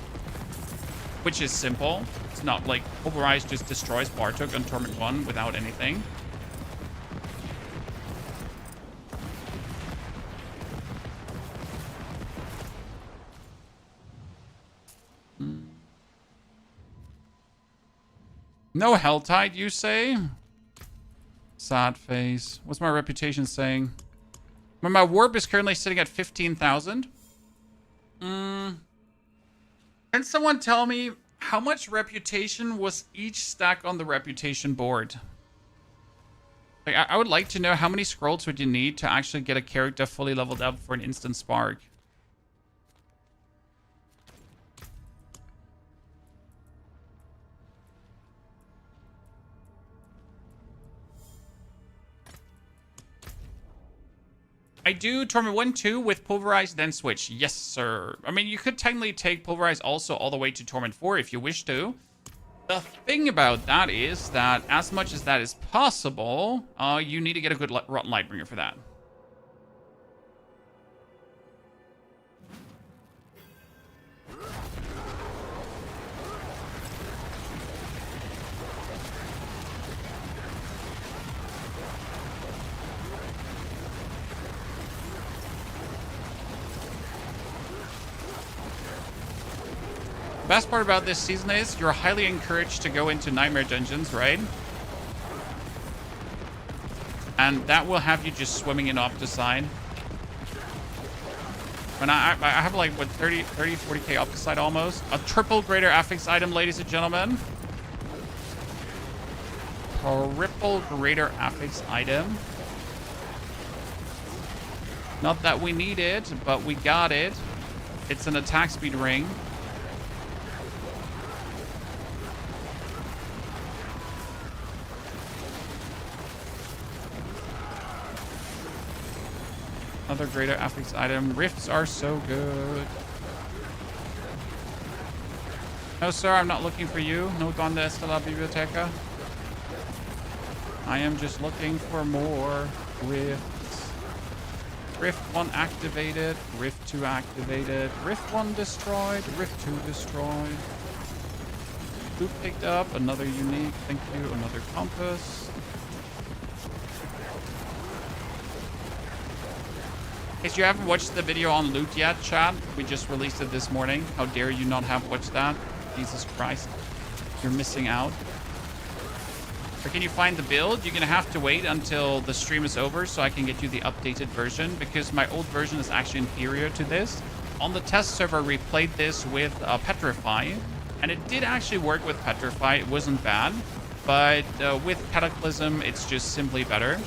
which is simple. It's not like Pulverized just destroys Bartok on Torment 1 without anything. No Helltide, you say? Sad face. What's my reputation saying? Well, my warp is currently sitting at 15,000. Can someone tell me how much reputation was each stack on the reputation board? Like, I would like to know how many scrolls would you need to actually get a character fully leveled up for an instant spark. I do Torment 1, 2 with Pulverized, then switch. Yes, sir. I mean, you could technically take Pulverized also all the way to Torment 4 if you wish to. The thing about that is that as much as that is possible, you need to get a good Rotten Lightbringer for that. Best part about this season is you're highly encouraged to go into Nightmare Dungeons, right? And that will have you just swimming in Opticide. And I have like, what, 40k Opticide almost. A triple greater affix item, ladies and gentlemen. Triple greater affix item. Not that we need it, but we got it. It's an attack speed ring. Another greater affix item. Rifts are so good. No, sir, I'm not looking for you. No donde está la biblioteca. I am just looking for more rifts. Rift 1 activated. Rift 2 activated. Rift 1 destroyed. Rift 2 destroyed. Loot picked up. Another unique. Thank you. Another compass. In case you haven't watched the video on loot yet, chat, we just released it this morning. How dare you not have watched that? Jesus Christ. You're missing out. Or can you find the build? You're going to have to wait until the stream is over so I can get you the updated version, because my old version is actually inferior to this. On the test server, we played this with Petrify, and it did actually work with Petrify. It wasn't bad, but with Cataclysm, it's just simply better.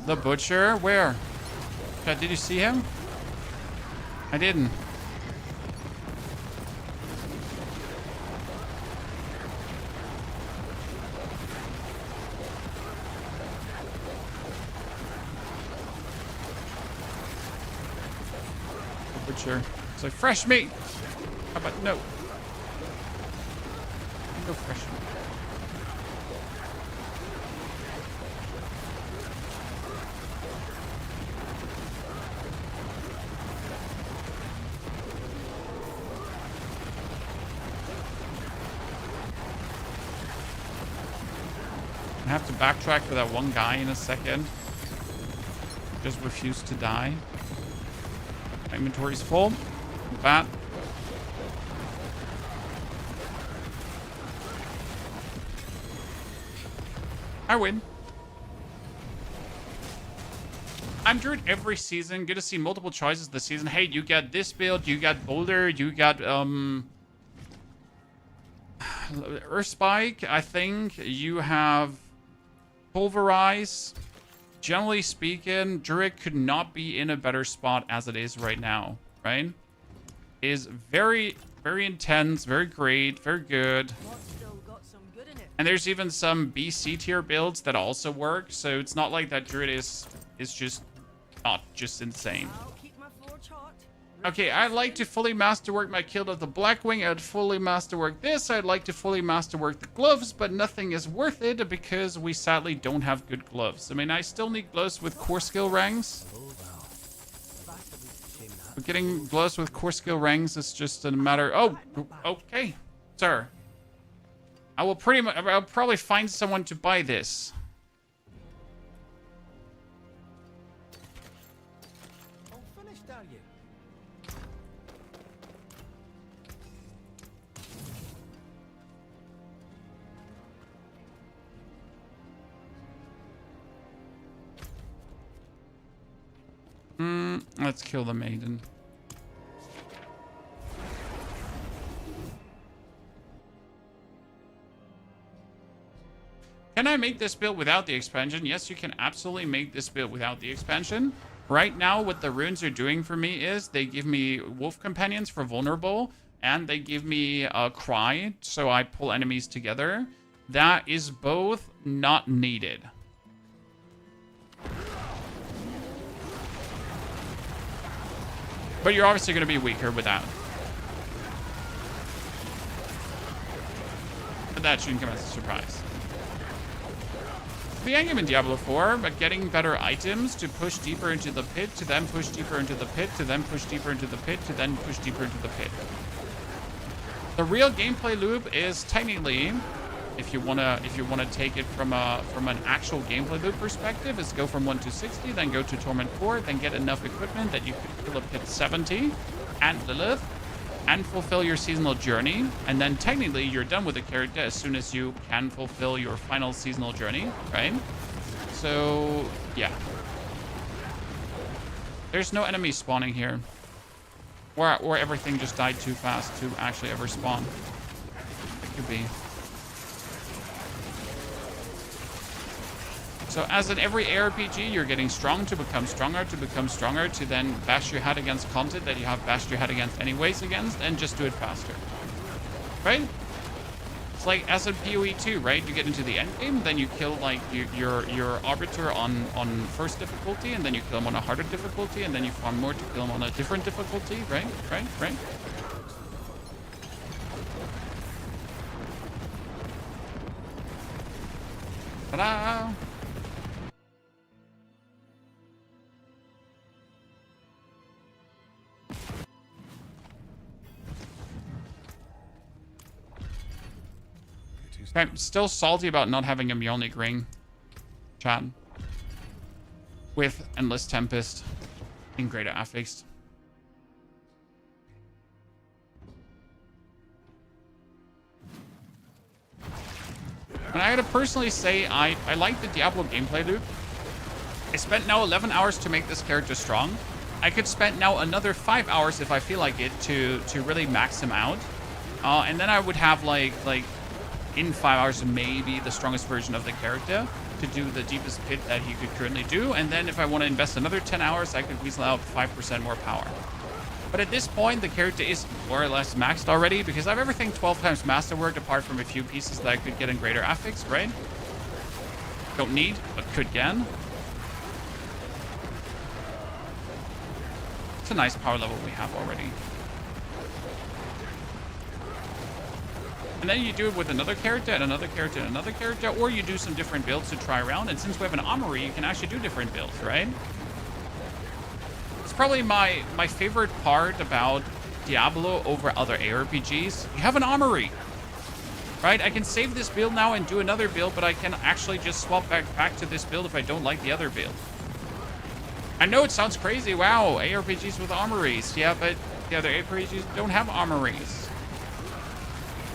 The Butcher? Where? Did you see him? I didn't. The Butcher. It's like fresh meat. How about no? No fresh meat. I have to backtrack for that one guy in a second. Just refused to die. My inventory's full. Bat. I win. I'm Druid every season. Good to see multiple choices this season. Hey, you got this build, you got Boulder, you got Earthspike, I think. You have Pulverize. Generally speaking, Druid could not be in a better spot as it is right now, right? It is very, very intense, very great, very good. And there's even some BC tier builds that also work, so it's not like that Druid is just not just insane. Okay, I'd like to fully masterwork my Kill of the Blackwing. I'd fully masterwork this. I'd like to fully masterwork the gloves, but nothing is worth it because we sadly don't have good gloves. I mean, I still need gloves with core skill ranks. But getting gloves with core skill ranks is just a matter... Oh, okay, sir. I'll probably find someone to buy this. Let's kill the maiden. Can I make this build without the expansion? Yes, you can absolutely make this build without the expansion. Right now, what the runes are doing for me is they give me wolf companions for vulnerable, and they give me a cry, so I pull enemies together. That is both not needed. But you're obviously going to be weaker with that. But that shouldn't come as a surprise. The endgame in Diablo 4, but getting better items to push deeper into the pit, to then push deeper into the pit, to then push deeper into the pit, to then push deeper into the pit. The real gameplay loop is technically, if you wanna take it from an actual gameplay loop perspective, is go from 1 to 60, then go to Torment 4, then get enough equipment that you can kill a pit 70 and Lilith, and fulfill your seasonal journey, and then technically you're done with the character as soon as you can fulfill your final seasonal journey, right? So yeah, there's no enemies spawning here, or everything just died too fast to actually ever spawn. It could be. So as in every ARPG, you're getting strong to become stronger, to then bash your head against content that you have bashed your head against anyways and just do it faster. Right? It's like as in PoE 2, right? You get into the end game, then you kill like your arbiter on first difficulty, and then you kill him on a harder difficulty, and then you farm more to kill him on a different difficulty, right? Right. Ta-da! I'm still salty about not having a Mjolnir ring, chat. With Endless Tempest in Greater Affix. And I gotta personally say, I like the Diablo gameplay loop. I spent now 11 hours to make this character strong. I could spend now another 5 hours if I feel like it to really max him out. And then I would have like in 5 hours maybe the strongest version of the character to do the deepest pit that he could currently do. And then if I want to invest another 10 hours, I could weasel out 5% more power. But at this point, the character is more or less maxed already because I have everything 12 times masterworked apart from a few pieces that I could get in Greater Affix, right? Don't need, but could get. It's a nice power level we have already. And then you do it with another character and another character and another character, or you do some different builds to try around. And since we have an armory, you can actually do different builds, right? It's probably my favorite part about Diablo over other ARPGs. You have an armory, right? I can save this build now and do another build, but I can actually just swap back to this build if I don't like the other build. I know it sounds crazy. Wow, ARPGs with armories. Yeah, but the other ARPGs don't have armories.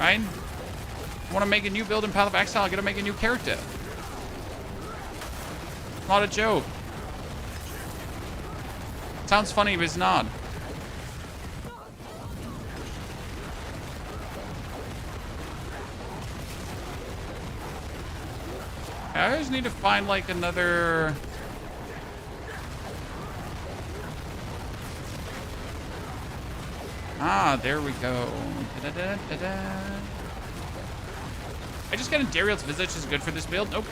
Right? I want to make a new build in Path of Exile, I gotta make a new character. Not a joke. Sounds funny, but it's not. I just need to find like another... Ah, there we go. Da-da-da-da-da. I just getting Dariel's Visage is good for this build. Nope.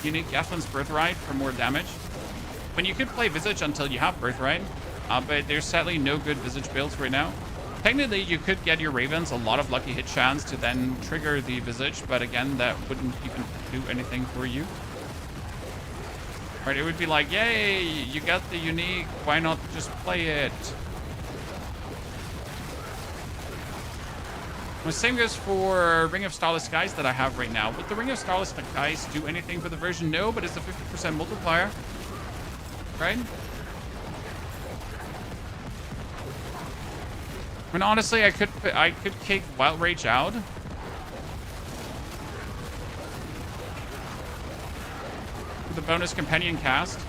Unique Gathlin's Birthright for more damage. When you could play Visage until you have Birthright, but there's sadly no good Visage builds right now. Technically, you could get your Ravens a lot of lucky hit chance to then trigger the Visage, but again, that wouldn't even do anything for you. Right, it would be like, yay, you got the Unique, why not just play it? The same goes for Ring of Starless Skies that I have right now. Would the Ring of Starless Skies do anything for the version? No, but it's a 50% multiplier. Right? I mean, honestly, I could kick Wild Rage out. With the bonus companion cast.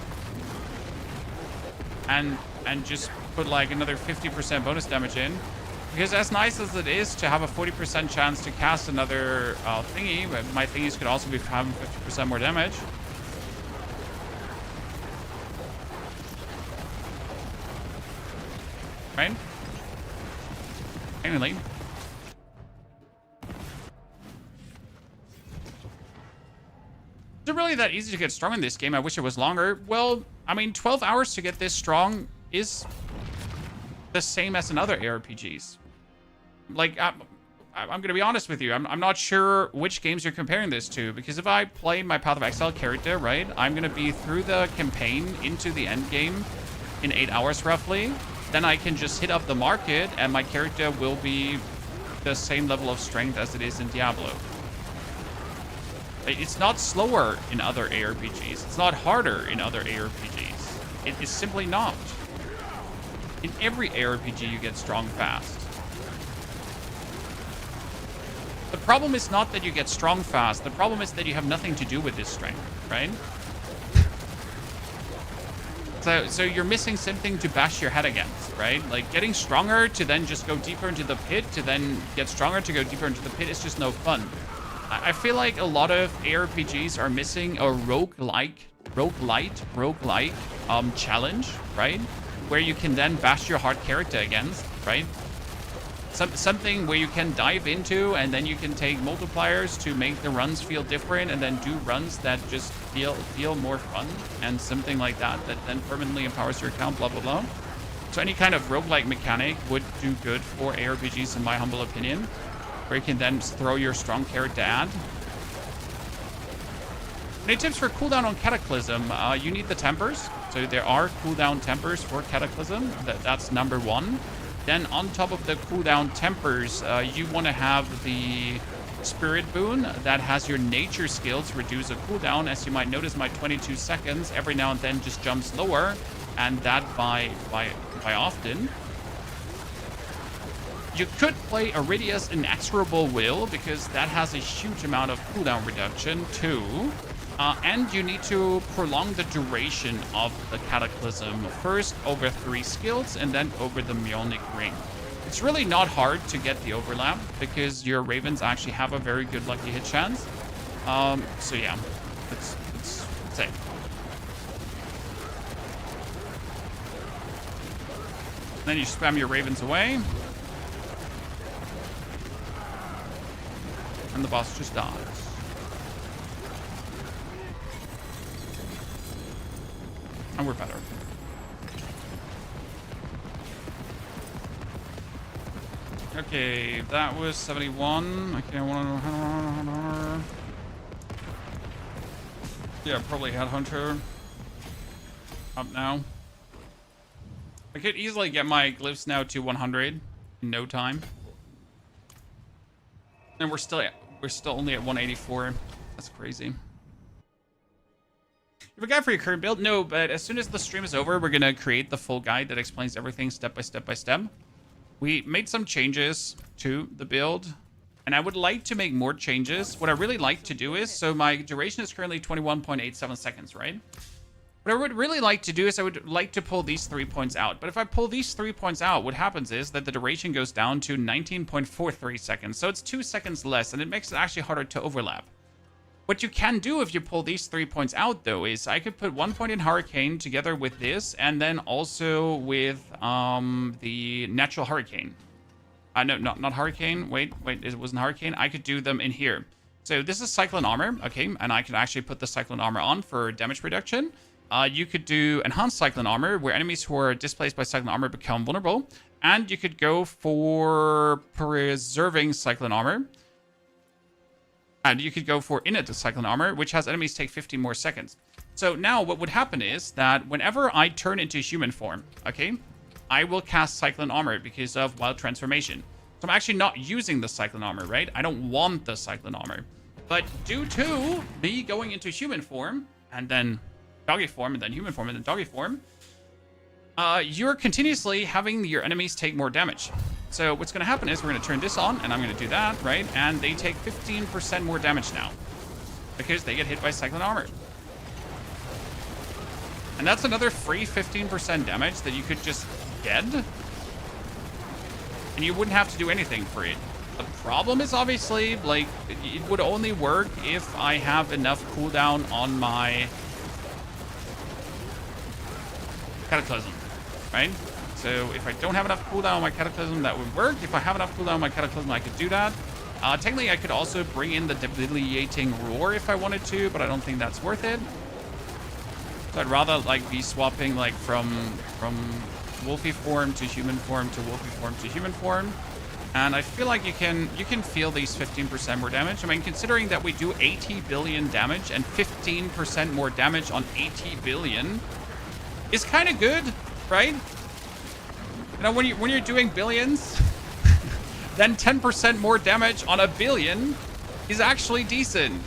And just put like another 50% bonus damage in. Because as nice as it is to have a 40% chance to cast another thingy, but my thingies could also be having 50% more damage. Right? Anyway. Is it really that easy to get strong in this game? I wish it was longer. Well, I mean, 12 hours to get this strong is the same as in other ARPGs. Like, I'm going to be honest with you. I'm not sure which games you're comparing this to, because if I play my Path of Exile character, right, I'm going to be through the campaign into the end game in 8 hours roughly. Then I can just hit up the market and my character will be the same level of strength as it is in Diablo. It's not slower in other ARPGs. It's not harder in other ARPGs. It is simply not. In every ARPG, you get strong fast. The problem is not that you get strong fast. The problem is that you have nothing to do with this strength, right? So you're missing something to bash your head against, right? Like getting stronger to then just go deeper into the pit, to then get stronger to go deeper into the pit is just no fun. I feel like a lot of ARPGs are missing a roguelite challenge, right? Where you can then bash your hard character against, right? something where you can dive into, and then you can take multipliers to make the runs feel different, and then do runs that just feel more fun, and something like that then permanently empowers your account, blah, blah, blah. So any kind of roguelike mechanic would do good for ARPGs, in my humble opinion, where you can then throw your strong carrot to add. Any tips for cooldown on Cataclysm? You need the tempers. So there are cooldown tempers for Cataclysm. That's number one. Then on top of the cooldown tempers, you want to have the Spirit Boon that has your nature skills reduce a cooldown. As you might notice, my 22 seconds every now and then just jumps lower, and that by often. You could play Iridia's Inexorable Will, because that has a huge amount of cooldown reduction too. And you need to prolong the duration of the Cataclysm, first over 3 skills and then over the Mjolnir Ring. It's really not hard to get the overlap, because your Ravens actually have a very good lucky hit chance. So yeah, it's safe. Then you spam your Ravens away. And the boss just dies. And we're better. Okay, that was 71. Okay, I want to... Yeah, probably Headhunter. Up now. I could easily get my glyphs now to 100 in no time. And we're still only at 184. That's crazy. You have a guide for your current build? No, but as soon as the stream is over, we're going to create the full guide that explains everything step by step by step. We made some changes to the build, and I would like to make more changes. What I really like to do is, so my duration is currently 21.87 seconds, right? What I would really like to do is I would like to pull these 3 points out. But if I pull these 3 points out, what happens is that the duration goes down to 19.43 seconds. So it's 2 seconds less, and it makes it actually harder to overlap. What you can do if you pull these 3 points out, though, is I could put 1 point in Hurricane together with this, and then also with the Natural Hurricane. No, not Hurricane. Wait, it wasn't Hurricane. I could do them in here. So this is Cyclone Armor, okay, and I could actually put the Cyclone Armor on for damage reduction. You could do Enhanced Cyclone Armor, where enemies who are displaced by Cyclone Armor become vulnerable. And you could go for Preserving Cyclone Armor. And you could go for Innate Cyclone Armor, which has enemies take 15 more seconds. So now what would happen is that whenever I turn into human form, okay, I will cast Cyclone Armor because of Wild Transformation. So I'm actually not using the Cyclone Armor, right? I don't want the Cyclone Armor. But due to me going into human form, and then doggy form, and then human form, and then doggy form, you're continuously having your enemies take more damage. So what's going to happen is we're going to turn this on, and I'm going to do that, right? And they take 15% more damage now, because they get hit by Cyclone Armor. And that's another free 15% damage that you could just get, and you wouldn't have to do anything for it. The problem is obviously, like, it would only work if I have enough cooldown on my Cataclysm, right? So if I don't have enough cooldown on my Cataclysm, that would work. If I have enough cooldown on my Cataclysm, I could do that. Technically, I could also bring in the Debilitating Roar if I wanted to, but I don't think that's worth it. So I'd rather, like, be swapping, like, from Wolfie form to human form to Wolfie form to human form. And I feel like you can feel these 15% more damage. I mean, considering that we do 80 billion damage and 15% more damage on 80 billion is kind of good, right? You know, when you're doing billions, then 10% more damage on a billion is actually decent.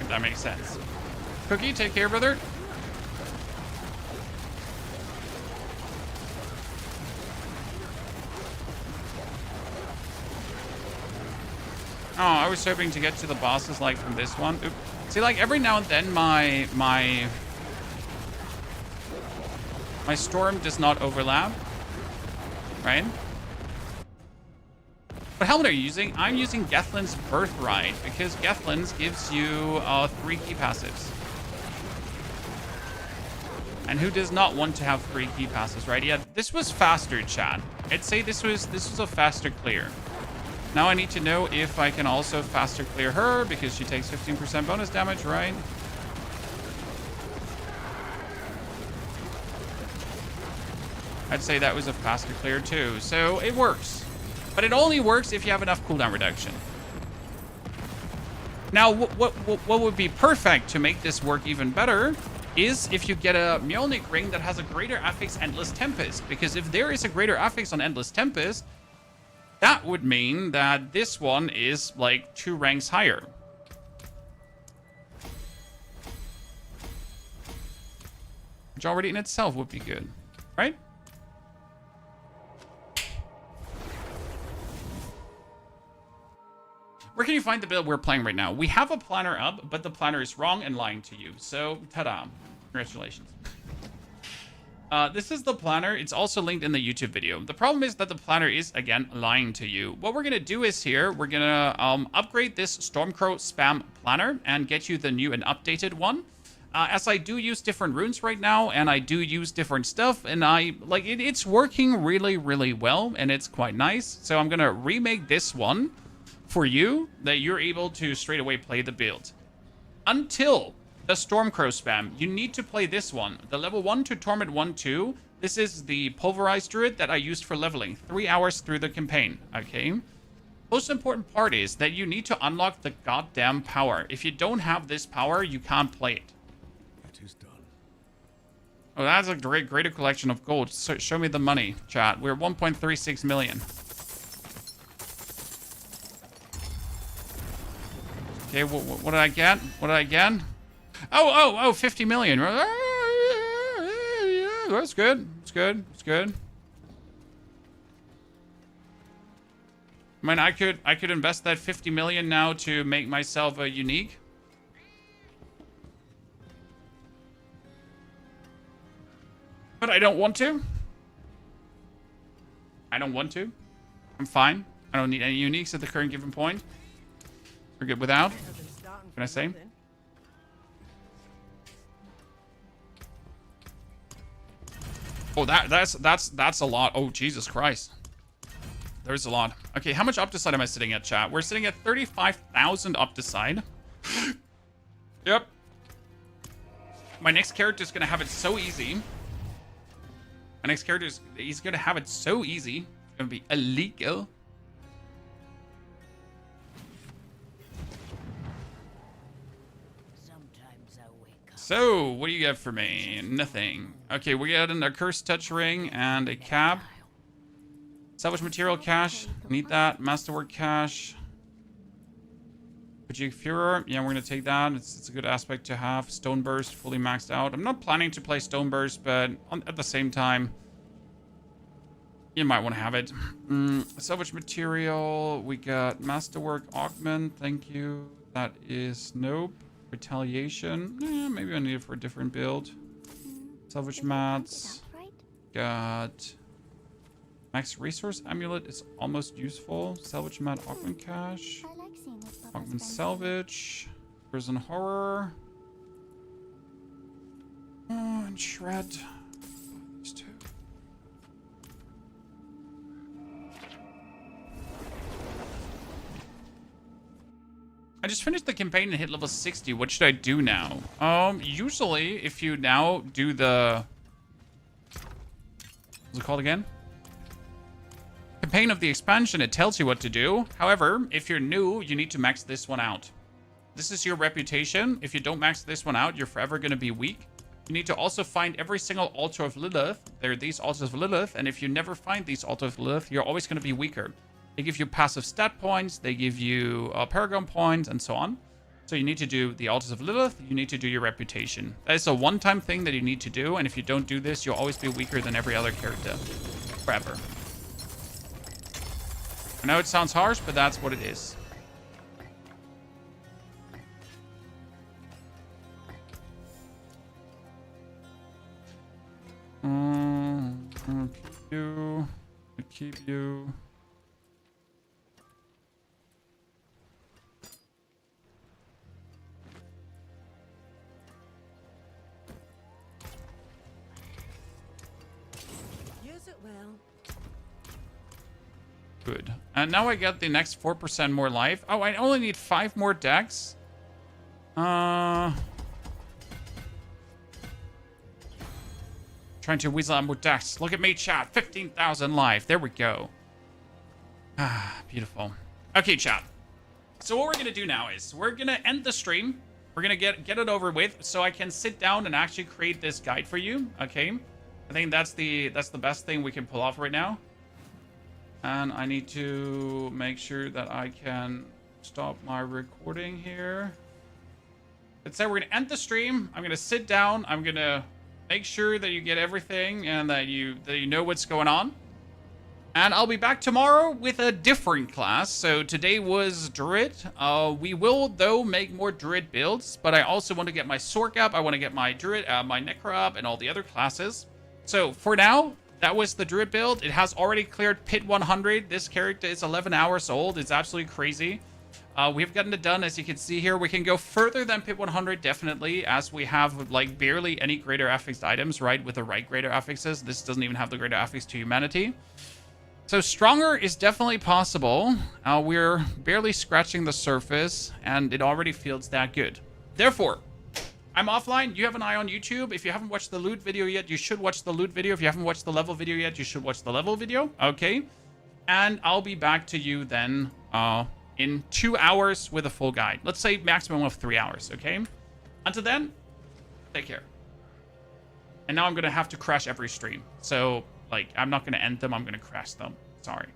If that makes sense. Cookie, take care, brother. Oh, I was hoping to get to the bosses like from this one. Oop. See, like every now and then my storm does not overlap, right? What helmet are you using? I'm using Gethlin's Birthright because Gethlin's gives you 3 key passives. And who does not want to have 3 key passes, right? Yeah, this was faster, chat. I'd say this was a faster clear. Now I need to know if I can also faster clear her because she takes 15% bonus damage, right? I'd say that was a faster clear too. So it works. But it only works if you have enough cooldown reduction. Now, what would be perfect to make this work even better is if you get a Mjolnir ring that has a greater affix Endless Tempest. Because if there is a greater affix on Endless Tempest, that would mean that this one is like 2 ranks higher. Which already in itself would be good, right? Where can you find the build we're playing right now? We have a planner up, but the planner is wrong and lying to you. So, ta-da. Congratulations. This is the planner. It's also linked in the YouTube video. The problem is that the planner is, again, lying to you. What we're going to do is here, we're going to upgrade this Stormcrow spam planner and get you the new and updated one. As I do use different runes right now, and I do use different stuff, and it's working really, really well, and it's quite nice. So I'm going to remake this one for you, that you're able to straight away play the build. Until the Stormcrow spam, you need to play this one. The level 1 to Torment 1-2. This is the Pulverized Druid that I used for leveling. 3 hours through the campaign, okay? Most important part is that you need to unlock the goddamn power. If you don't have this power, you can't play it. That is done. Oh, that's a greater collection of gold. So show me the money, chat. We're 1.36 million. Okay, what did I get? What did I get? Oh, 50 million. That's good. It's good. It's good. I mean, I could invest that 50 million now to make myself a unique. But I don't want to. I don't want to. I'm fine. I don't need any uniques at the current given point. We're good without. Can I say? Oh, that's a lot. Oh, Jesus Christ. There's a lot. Okay, how much Opticide am I sitting at, chat? We're sitting at 35,000 Opticide. Yep. My next character is gonna have it so easy. My next character he's gonna have it so easy. It's gonna be illegal. So, what do you get for me? Nothing. Okay, we got a Cursed Touch Ring and a cab. Salvage Material Cash. Need that. Masterwork Cash. Fatigue Furor. Yeah, we're going to take that. It's a good aspect to have. Stone Burst, fully maxed out. I'm not planning to play Stone Burst, but at the same time, you might want to have it. Salvage Material. We got Masterwork Augment. Thank you. That is nope. Retaliation. Maybe I need it for a different build. Salvage mats. Got max resource amulet is almost useful. Salvage mat augment cash. Augment salvage. Prison horror. And shred. These two. I just finished the campaign and hit level 60. What should I do now? Usually, if you now do the... What's it called again? Campaign of the expansion, it tells you what to do. However, if you're new, you need to max this one out. This is your reputation. If you don't max this one out, you're forever going to be weak. You need to also find every single altar of Lilith. There are these altars of Lilith, and if you never find these altars of Lilith, you're always going to be weaker. They give you passive stat points, they give you Paragon points, and so on. So you need to do the Altars of Lilith, you need to do your reputation. That is a one-time thing that you need to do, and if you don't do this, you'll always be weaker than every other character. Forever. I know it sounds harsh, but that's what it is. Keep you. Use it well. Good. And now I get the next 4% more life. Oh, I only need 5 more decks. Trying to weasel out more decks. Look at me, chat. 15,000 life. There we go. Ah, beautiful. Okay, chat. So what we're going to do now is we're going to end the stream. We're going to get it over with so I can sit down and actually create this guide for you. Okay. I think that's the best thing we can pull off right now. And I need to make sure that I can stop my recording here. Let's say we're going to end the stream. I'm going to sit down. I'm going to make sure that you get everything and that you know what's going on. And I'll be back tomorrow with a different class. So today was Druid. We will, though, make more Druid builds. But I also want to get my Sork up. I want to get my Druid, my Necro up, and all the other classes. So for now, that was the Druid build. It has already cleared Pit 100. This character is 11 hours old. It's absolutely crazy. We've gotten it done, as you can see here. We can go further than Pit 100, definitely, as we have, like, barely any greater affixed items, right? With the right greater affixes. This doesn't even have the greater affix to humanity. So stronger is definitely possible. We're barely scratching the surface, and it already feels that good. Therefore, I'm offline. You have an eye on YouTube. If you haven't watched the loot video yet, you should watch the loot video. If you haven't watched the level video yet, you should watch the level video. Okay. And I'll be back to you then in 2 hours with a full guide. Let's say maximum of 3 hours, okay? Until then, take care. And now I'm going to have to crash every stream. So, like, I'm not going to end them. I'm going to crash them. Sorry.